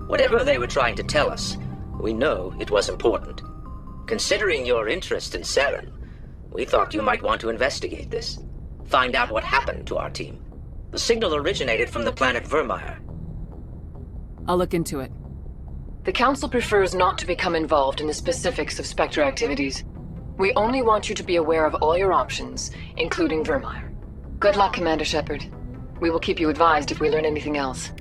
Whatever they were trying to tell us, we know it was important. Considering your interest in Saren, we thought you might want to investigate this. Find out what happened to our team. The signal originated from the planet Vermeer. I'll look into it. The Council prefers not to become involved in the specifics of Spectre activities. We only want you to be aware of all your options, including Vermeer. Good luck, Commander Shepard. We will keep you advised if we learn anything else.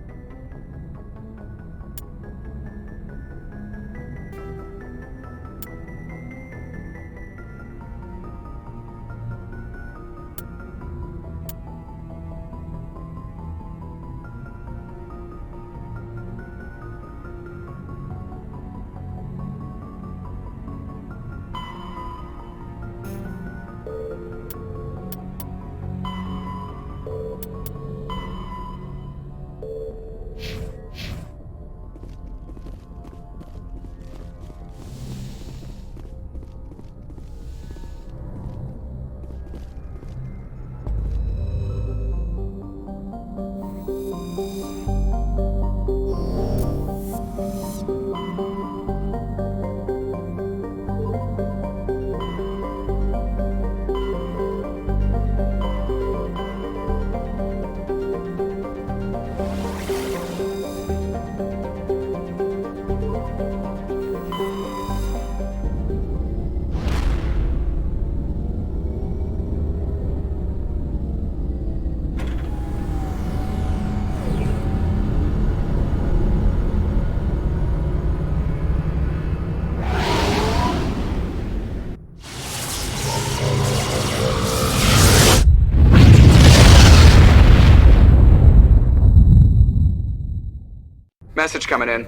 message coming in.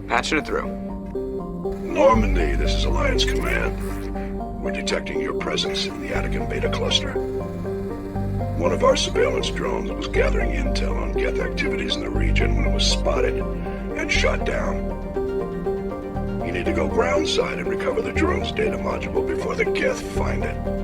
Patching it through. Normandy, this is Alliance Command. We're detecting your presence in the Attican Beta Cluster. One of our surveillance drones was gathering intel on Geth activities in the region when it was spotted and shot down. You need to go groundside and recover the drone's data module before the Geth find it.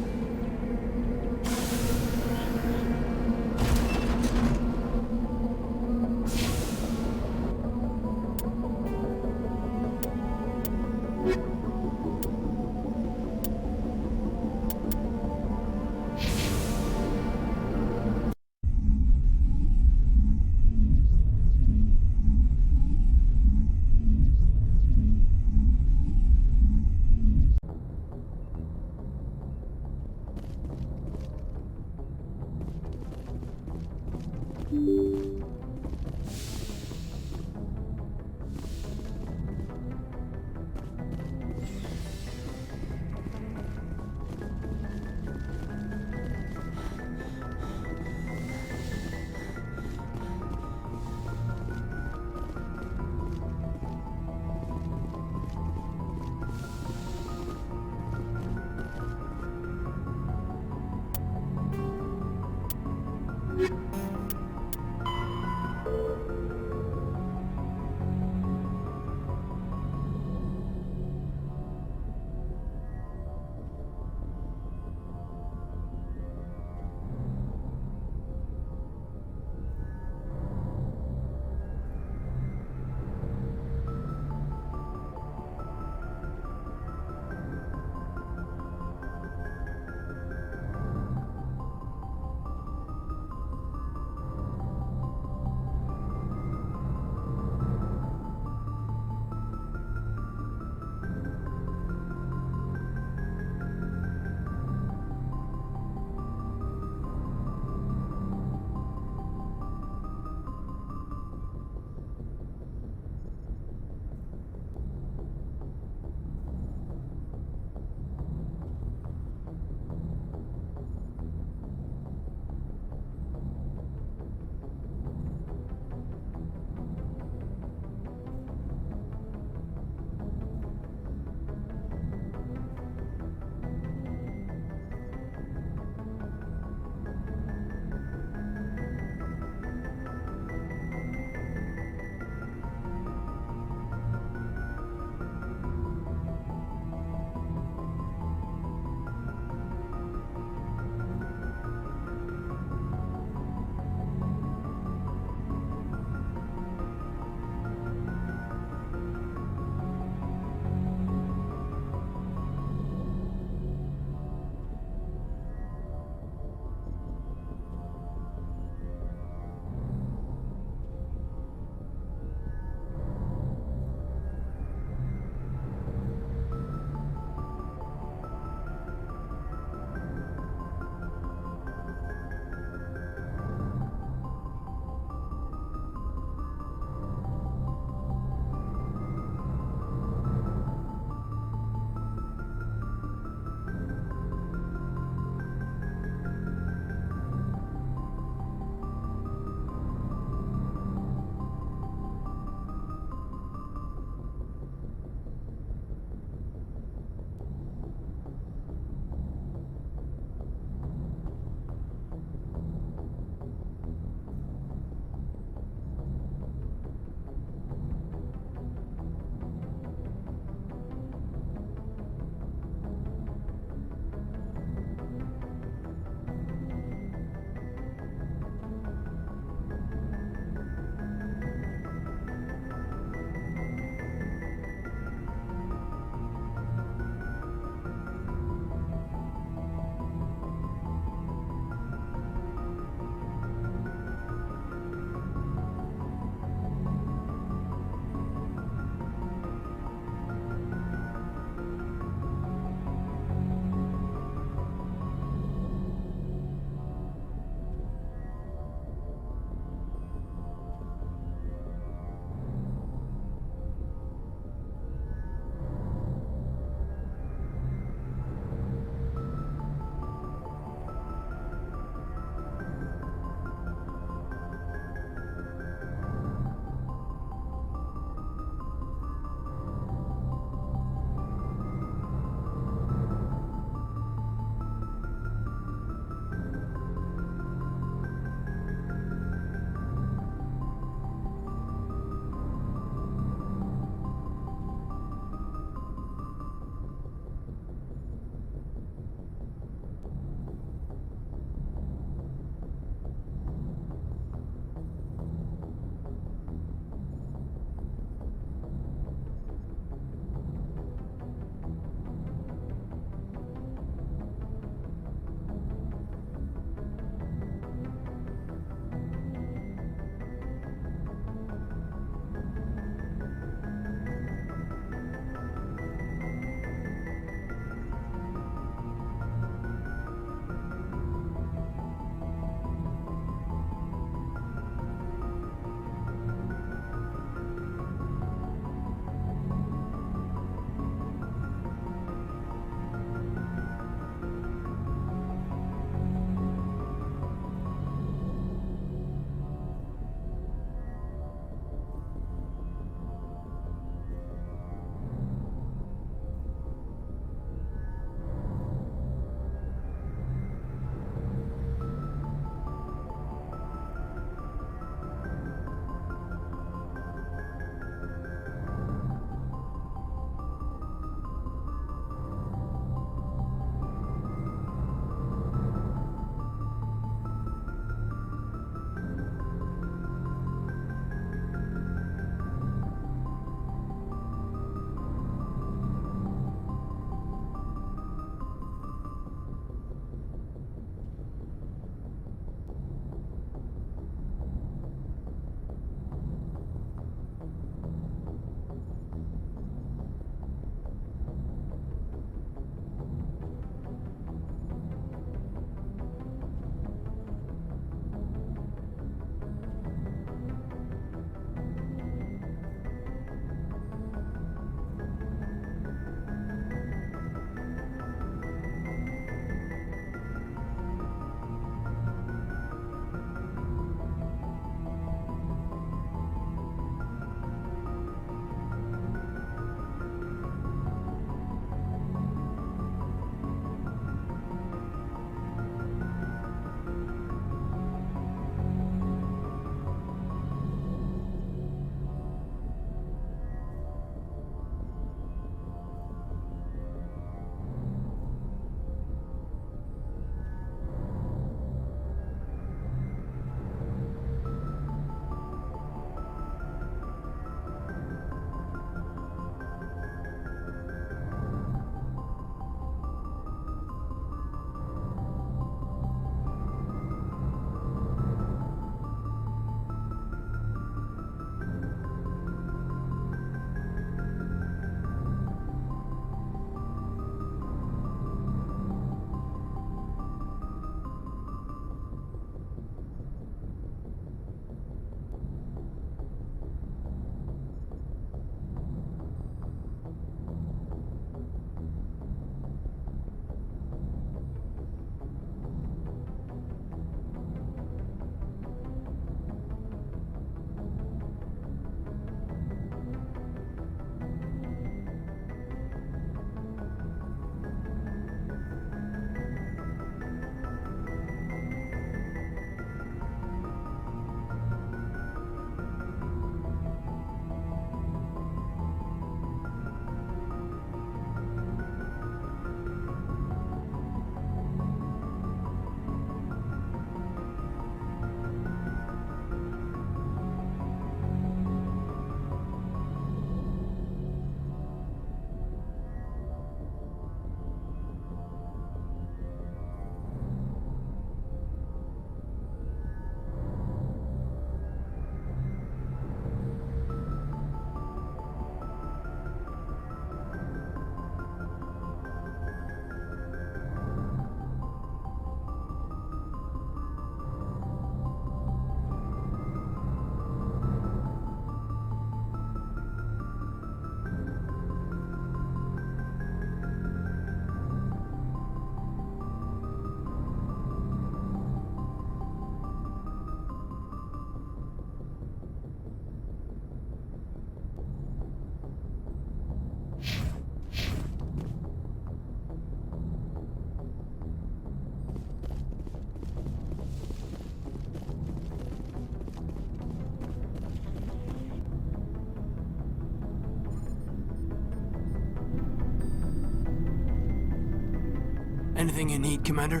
Anything you need, Commander?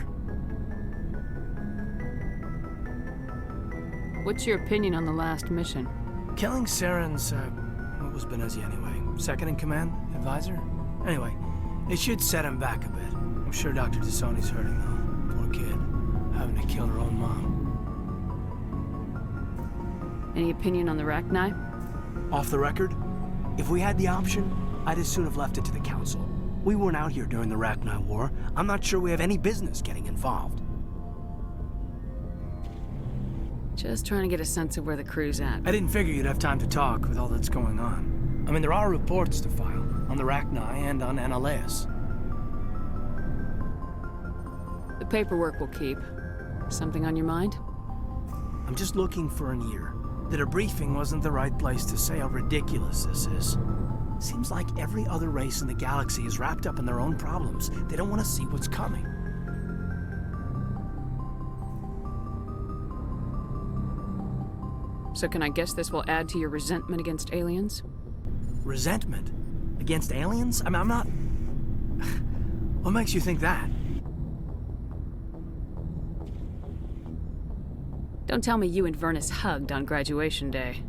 What's your opinion on the last mission? Killing Saren's, what was Benezia anyway? Second in command? Advisor? Anyway, it should set him back a bit. I'm sure Dr. T'Soni's hurting, though. Poor kid. Having to kill her own mom. Any opinion on the Rachni? Off the record, if we had the option, I'd as soon have left it to the Council. We weren't out here during the Rachni War. I'm not sure we have any business getting involved. Just trying to get a sense of where the crew's at. I didn't figure you'd have time to talk with all that's going on. I mean, there are reports to file on the Rachni and on Annaleis. The paperwork will keep. Something on your mind? I'm just looking for an ear. That a briefing wasn't the right place to say how ridiculous this is. Seems like every other race in the galaxy is wrapped up in their own problems. They don't want to see what's coming. So can I guess this will add to your resentment against aliens? Resentment? Against aliens? I mean, I'm not... What makes you think that? Don't tell me you and Vernus hugged on graduation day.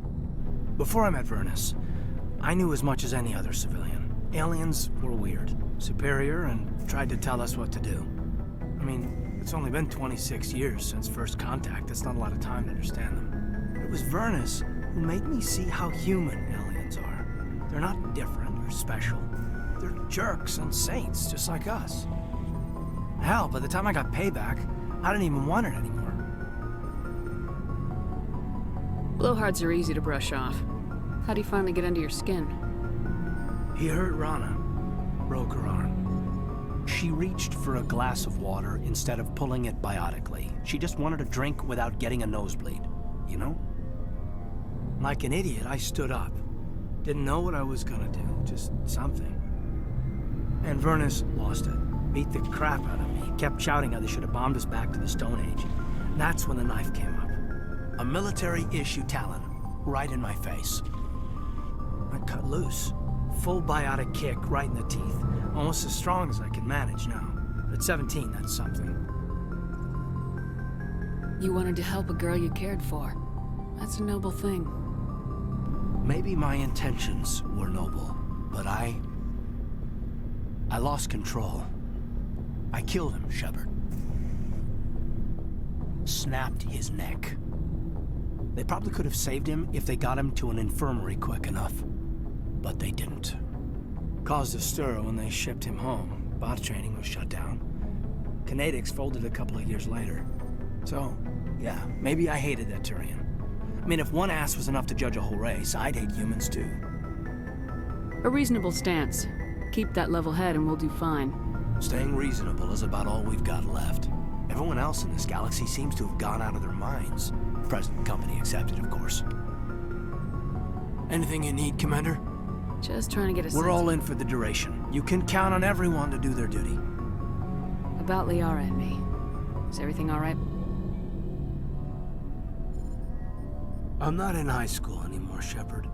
Before I met Vernus, I knew as much as any other civilian. Aliens were weird, superior, and tried to tell us what to do. I mean, it's only been 26 years since first contact. That's not a lot of time to understand them. It was Vernus who made me see how human aliens are. They're not different or special. They're jerks and saints, just like us. Hell, by the time I got payback, I didn't even want it anymore. Blowhards are easy to brush off. How'd he finally get under your skin? He hurt Rana. Broke her arm. She reached for a glass of water instead of pulling it biotically. She just wanted a drink without getting a nosebleed, you know? Like an idiot, I stood up. Didn't know what I was gonna do, just something. And Vernus lost it. Beat the crap out of me. Kept shouting how they should have bombed us back to the Stone Age. And that's when the knife came up. A military-issue Talon, right in my face. I cut loose. Full biotic kick right in the teeth. Almost as strong as I can manage now. At 17, that's something. You wanted to help a girl you cared for. That's a noble thing. Maybe my intentions were noble, but I lost control. I killed him, Shepard. Snapped his neck. They probably could have saved him if they got him to an infirmary quick enough. But they didn't. Caused a stir when they shipped him home. Bot training was shut down. Kinetics folded a couple of years later. So, yeah, maybe I hated that Turian. I mean, if one ass was enough to judge a whole race, I'd hate humans too. A reasonable stance. Keep that level head and we'll do fine. Staying reasonable is about all we've got left. Everyone else in this galaxy seems to have gone out of their minds. Present company accepted, of course. Anything you need, Commander? Just trying to get a sense. We're all in for the duration. You can count on everyone to do their duty. About Liara and me. Is everything all right? I'm not in high school anymore, Shepard.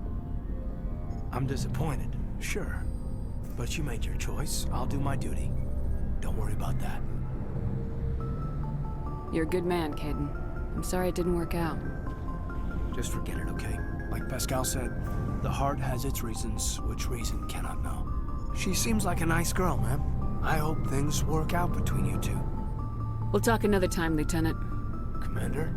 I'm disappointed, sure. But you made your choice. I'll do my duty. Don't worry about that. You're a good man, Kaidan. I'm sorry it didn't work out. Just forget it, okay? Like Pascal said, the heart has its reasons, which reason cannot know. She seems like a nice girl, man. I hope things work out between you two. We'll talk another time, Lieutenant. Commander?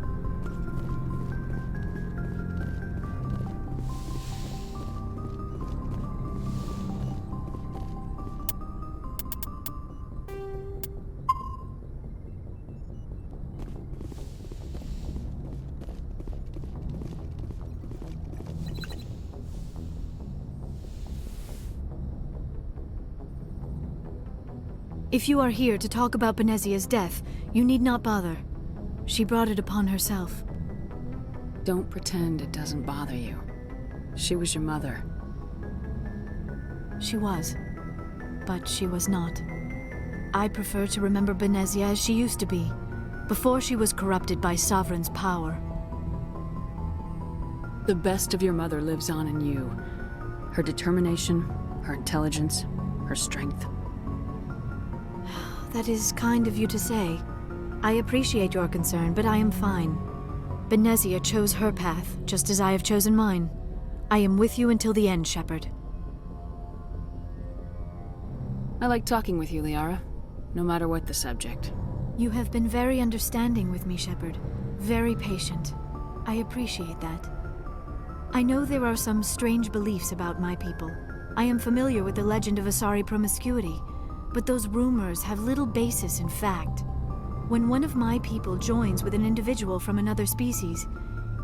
If you are here to talk about Benezia's death, you need not bother. She brought it upon herself. Don't pretend it doesn't bother you. She was your mother. She was. But she was not. I prefer to remember Benezia as she used to be, before she was corrupted by Sovereign's power. The best of your mother lives on in you. Her determination, her intelligence, her strength. That is kind of you to say. I appreciate your concern, but I am fine. Benezia chose her path, just as I have chosen mine. I am with you until the end, Shepard. I like talking with you, Liara, no matter what the subject. You have been very understanding with me, Shepard. Very patient. I appreciate that. I know there are some strange beliefs about my people. I am familiar with the legend of Asari promiscuity, but those rumors have little basis in fact. When one of my people joins with an individual from another species,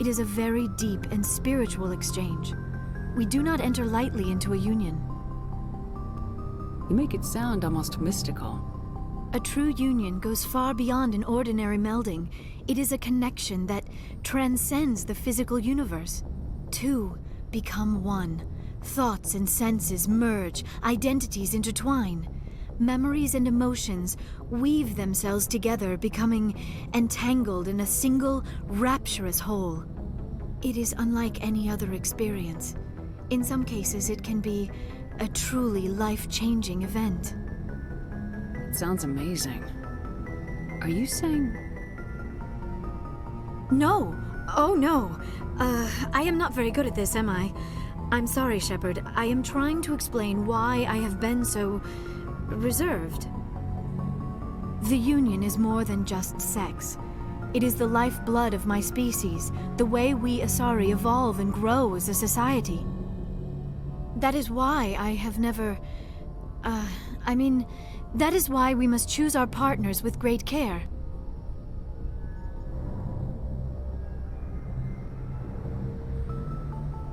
it is a very deep and spiritual exchange. We do not enter lightly into a union. You make it sound almost mystical. A true union goes far beyond an ordinary melding. It is a connection that transcends the physical universe. Two become one. Thoughts and senses merge, identities intertwine. Memories and emotions weave themselves together, becoming entangled in a single, rapturous whole. It is unlike any other experience. In some cases, it can be a truly life-changing event. It sounds amazing. Are you saying... No! Oh, no! I am not very good at this, am I? I'm sorry, Shepard. I am trying to explain why I have been so... reserved. The Union is more than just sex. It is the lifeblood of my species, the way we Asari evolve and grow as a society. That is why I have never... that is why we must choose our partners with great care.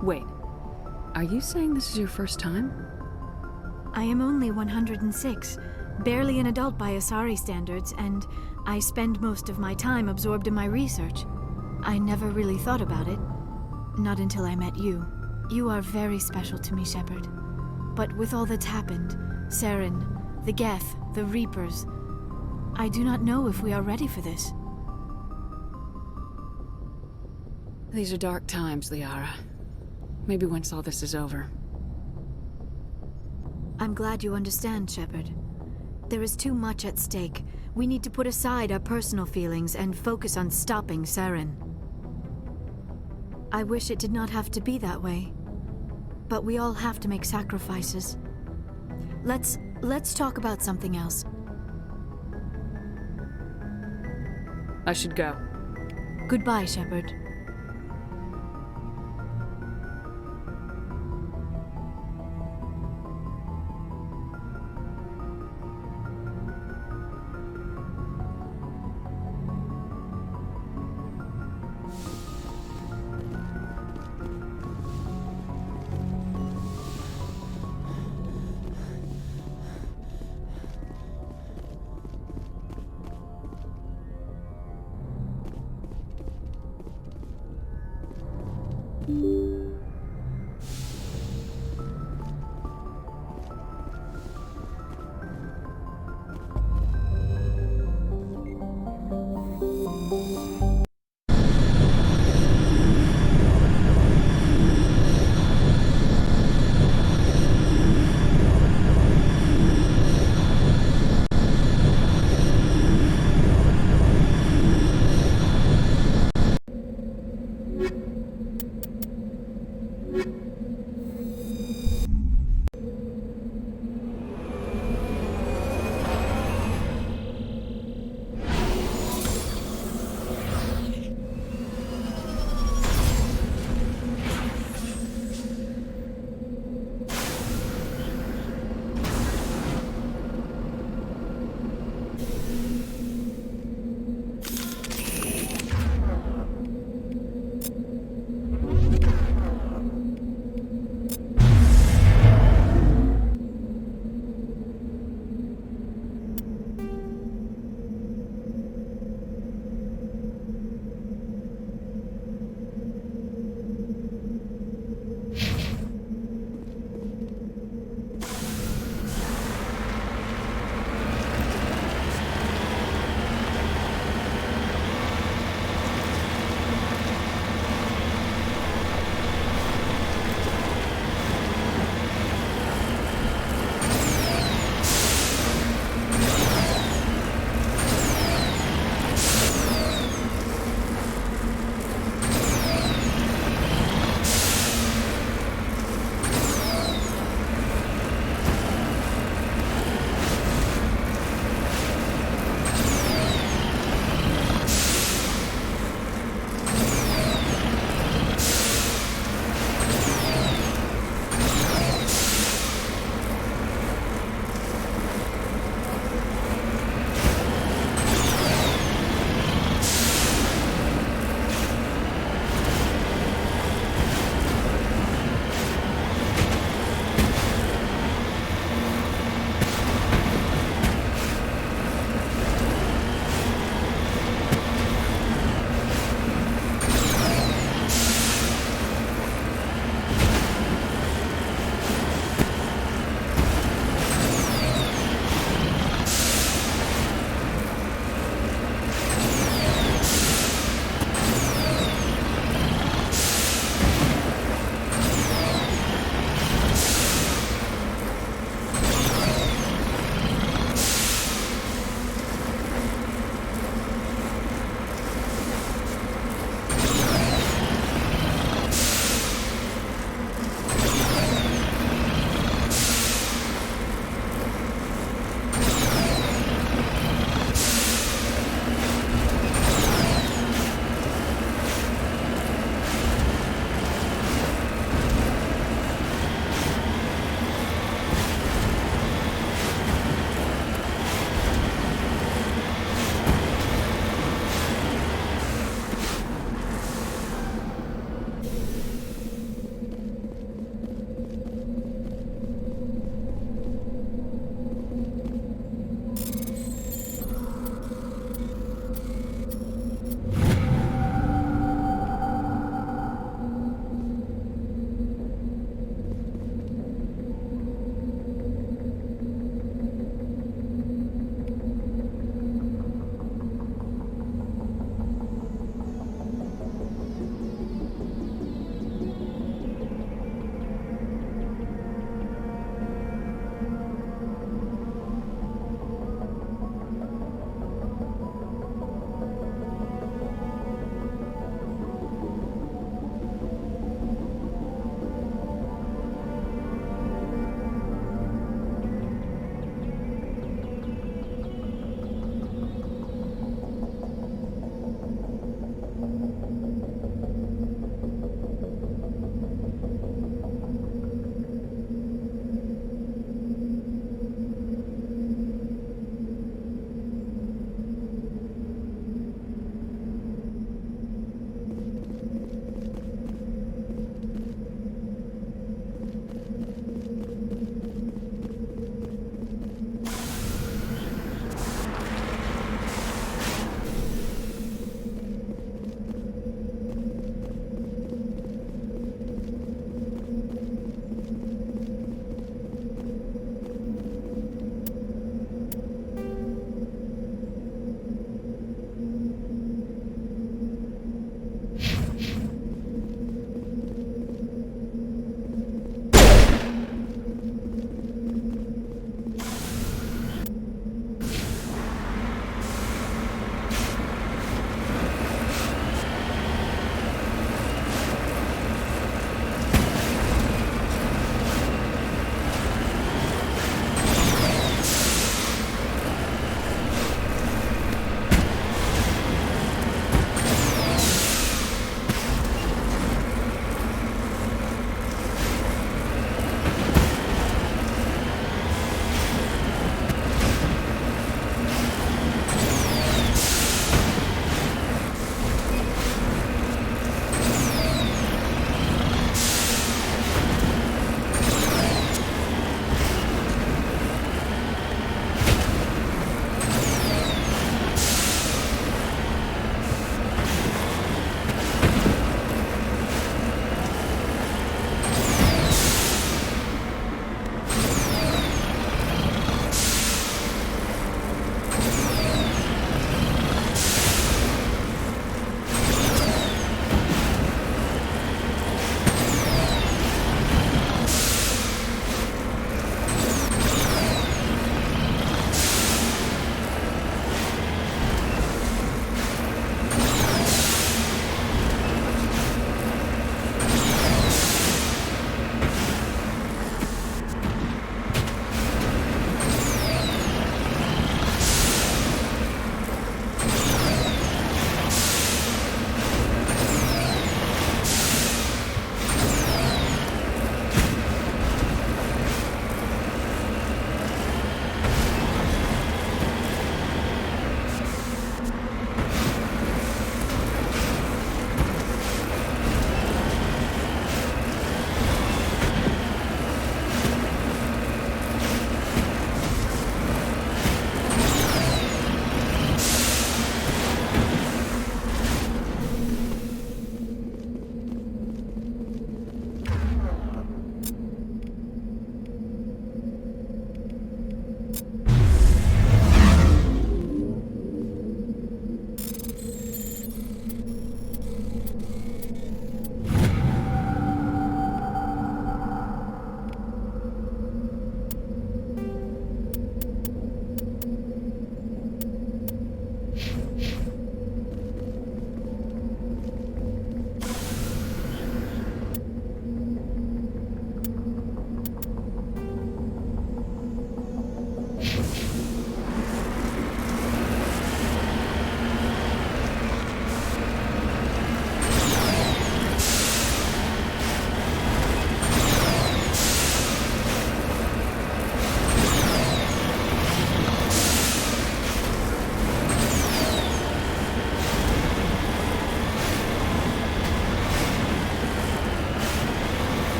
Wait, are you saying this is your first time? I am only 106, barely an adult by Asari standards, and I spend most of my time absorbed in my research. I never really thought about it. Not until I met you. You are very special to me, Shepard. But with all that's happened, Saren, the Geth, the Reapers, I do not know if we are ready for this. These are dark times, Liara. Maybe once all this is over. I'm glad you understand, Shepard. There is too much at stake. We need to put aside our personal feelings and focus on stopping Saren. I wish it did not have to be that way. But we all have to make sacrifices. Let's talk about something else. I should go. Goodbye, Shepard.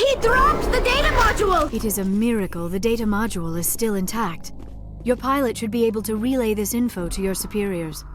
He dropped the data module! It is a miracle the data module is still intact. Your pilot should be able to relay this info to your superiors.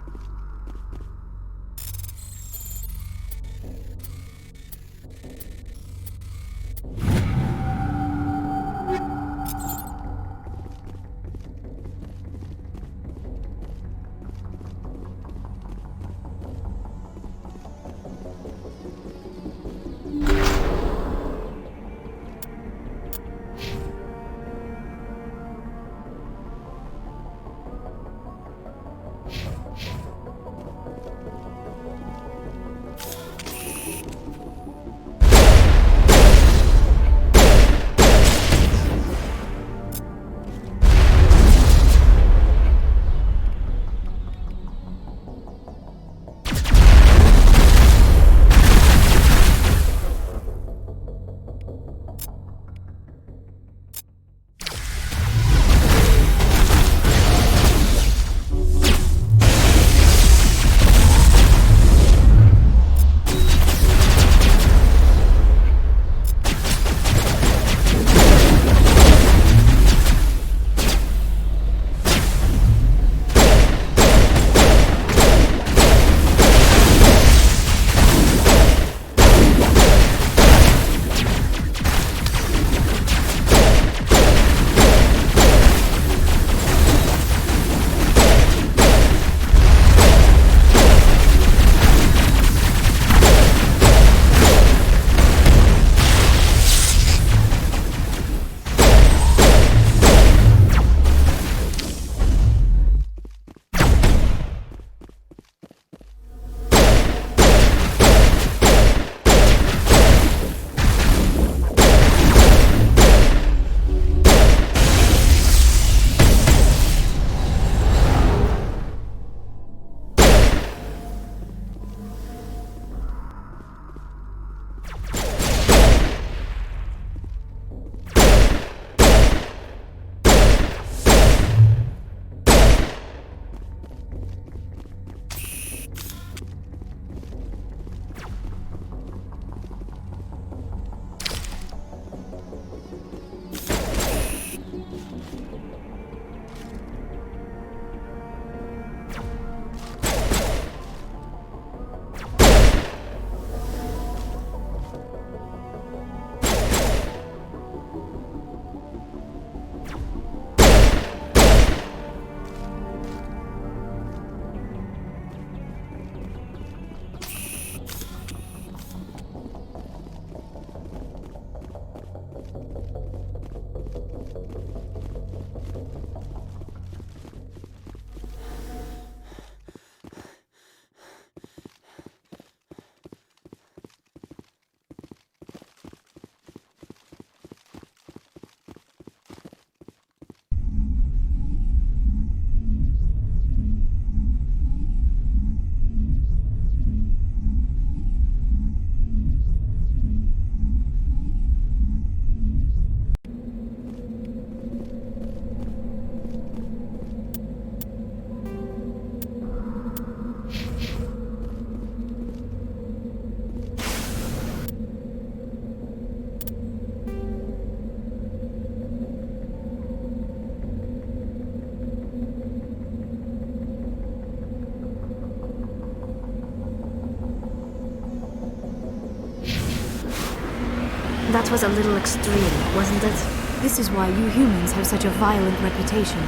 That was a little extreme, wasn't it? This is why you humans have such a violent reputation.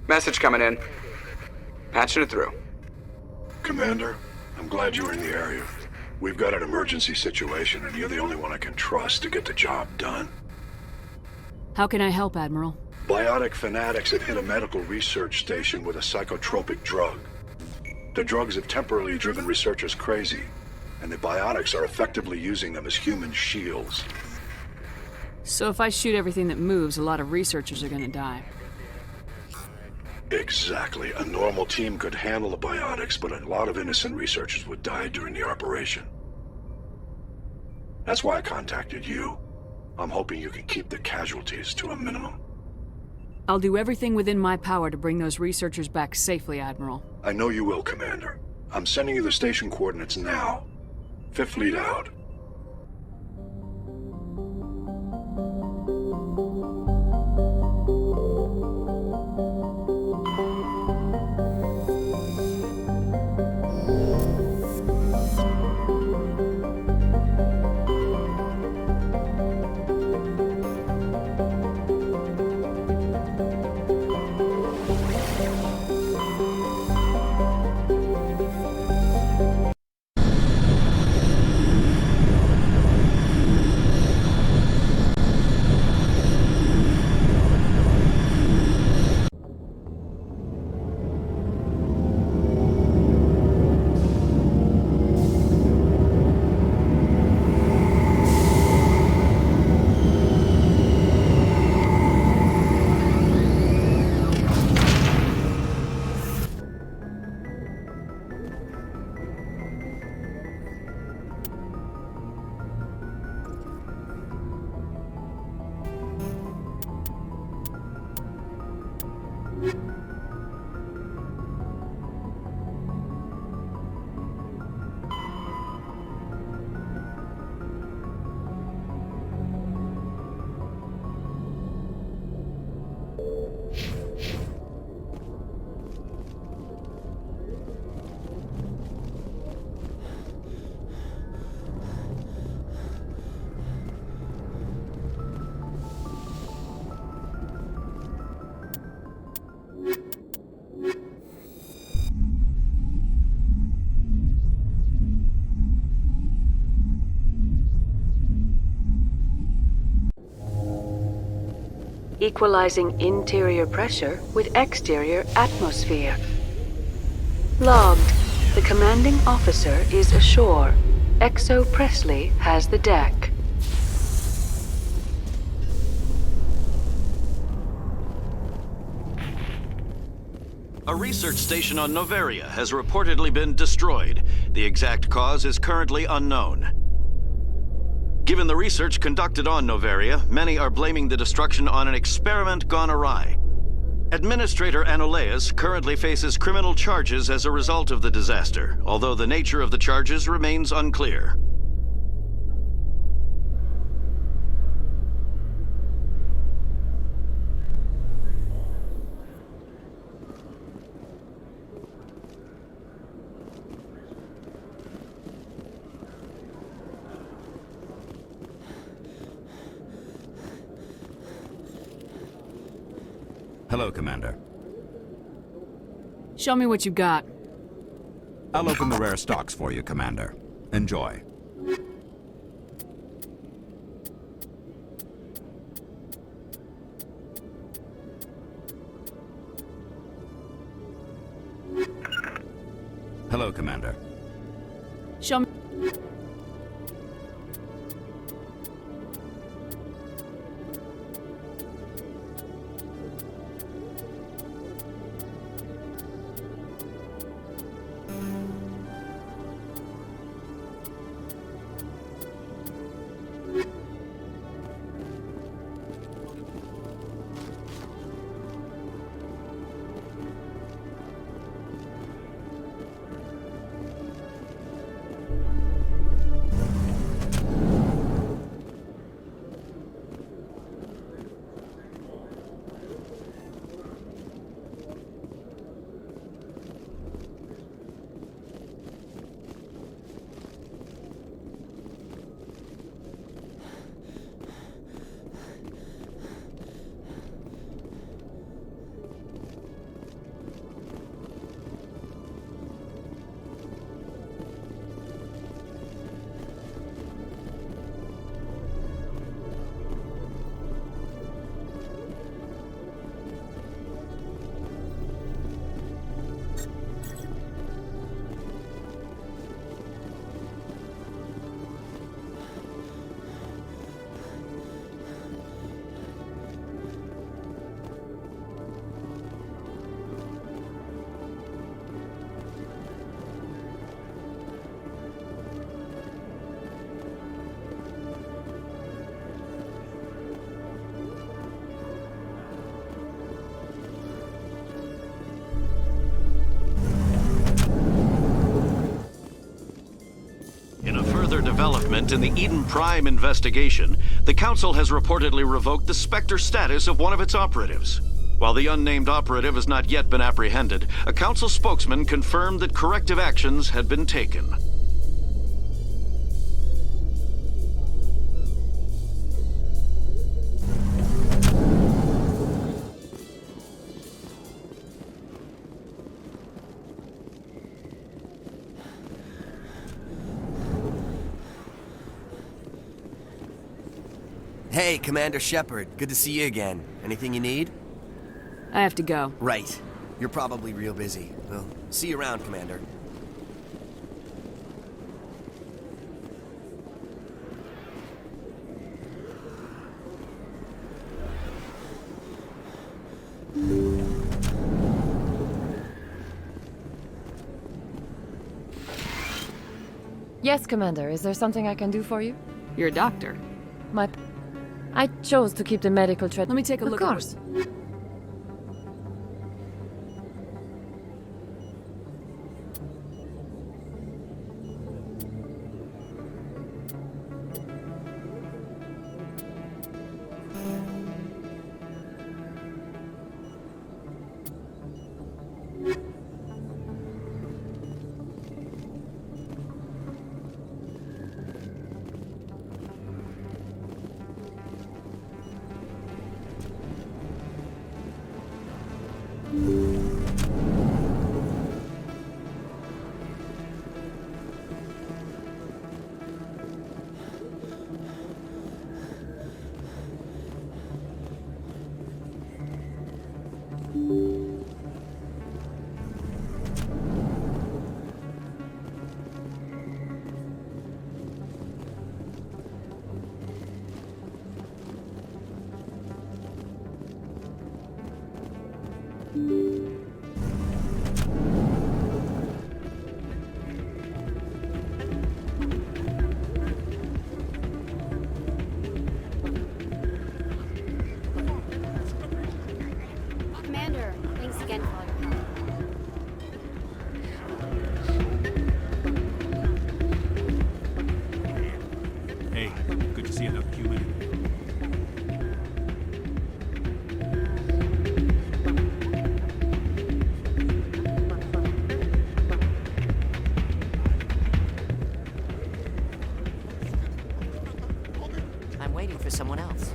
Message coming in. Patching it through. Commander, I'm glad you're in the area. We've got an emergency situation, and you're the only one I can trust to get the job done. How can I help, Admiral? Biotic fanatics have hit a medical research station with a psychotropic drug. The drugs have temporarily driven researchers crazy, and the biotics are effectively using them as human shields. So if I shoot everything that moves, a lot of researchers are gonna die. Exactly. A normal team could handle the biotics, but a lot of innocent researchers would die during the operation. That's why I contacted you. I'm hoping you can keep the casualties to a minimum. I'll do everything within my power to bring those researchers back safely, Admiral. I know you will, Commander. I'm sending you the station coordinates now. Fifth Fleet out. equalizing interior pressure with exterior atmosphere. Logged. The commanding officer is ashore. Exo Presley has the deck. A research station on Noveria has reportedly been destroyed. The exact cause is currently unknown. Given the research conducted on Noveria, many are blaming the destruction on an experiment gone awry. Administrator Anoleus currently faces criminal charges as a result of the disaster, although the nature of the charges remains unclear. Hello, Commander. Show me what you got. I'll open the rare stocks for you, Commander. Enjoy. Hello, Commander. Show me. Development in the Eden Prime investigation, the Council has reportedly revoked the Spectre status of one of its operatives. While the unnamed operative has not yet been apprehended, a Council spokesman confirmed that corrective actions had been taken. Hey, Commander Shepard. Good to see you again. Anything you need? I have to go. Right. You're probably real busy. Well, see you around, Commander. Yes, Commander. Is there something I can do for you? You're a doctor. I chose to keep the medical Let me take a look. Of course. Commander, thanks again for all your help. Hey, good to see another human. I'm waiting for someone else.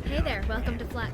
Hey there, welcome to Flex.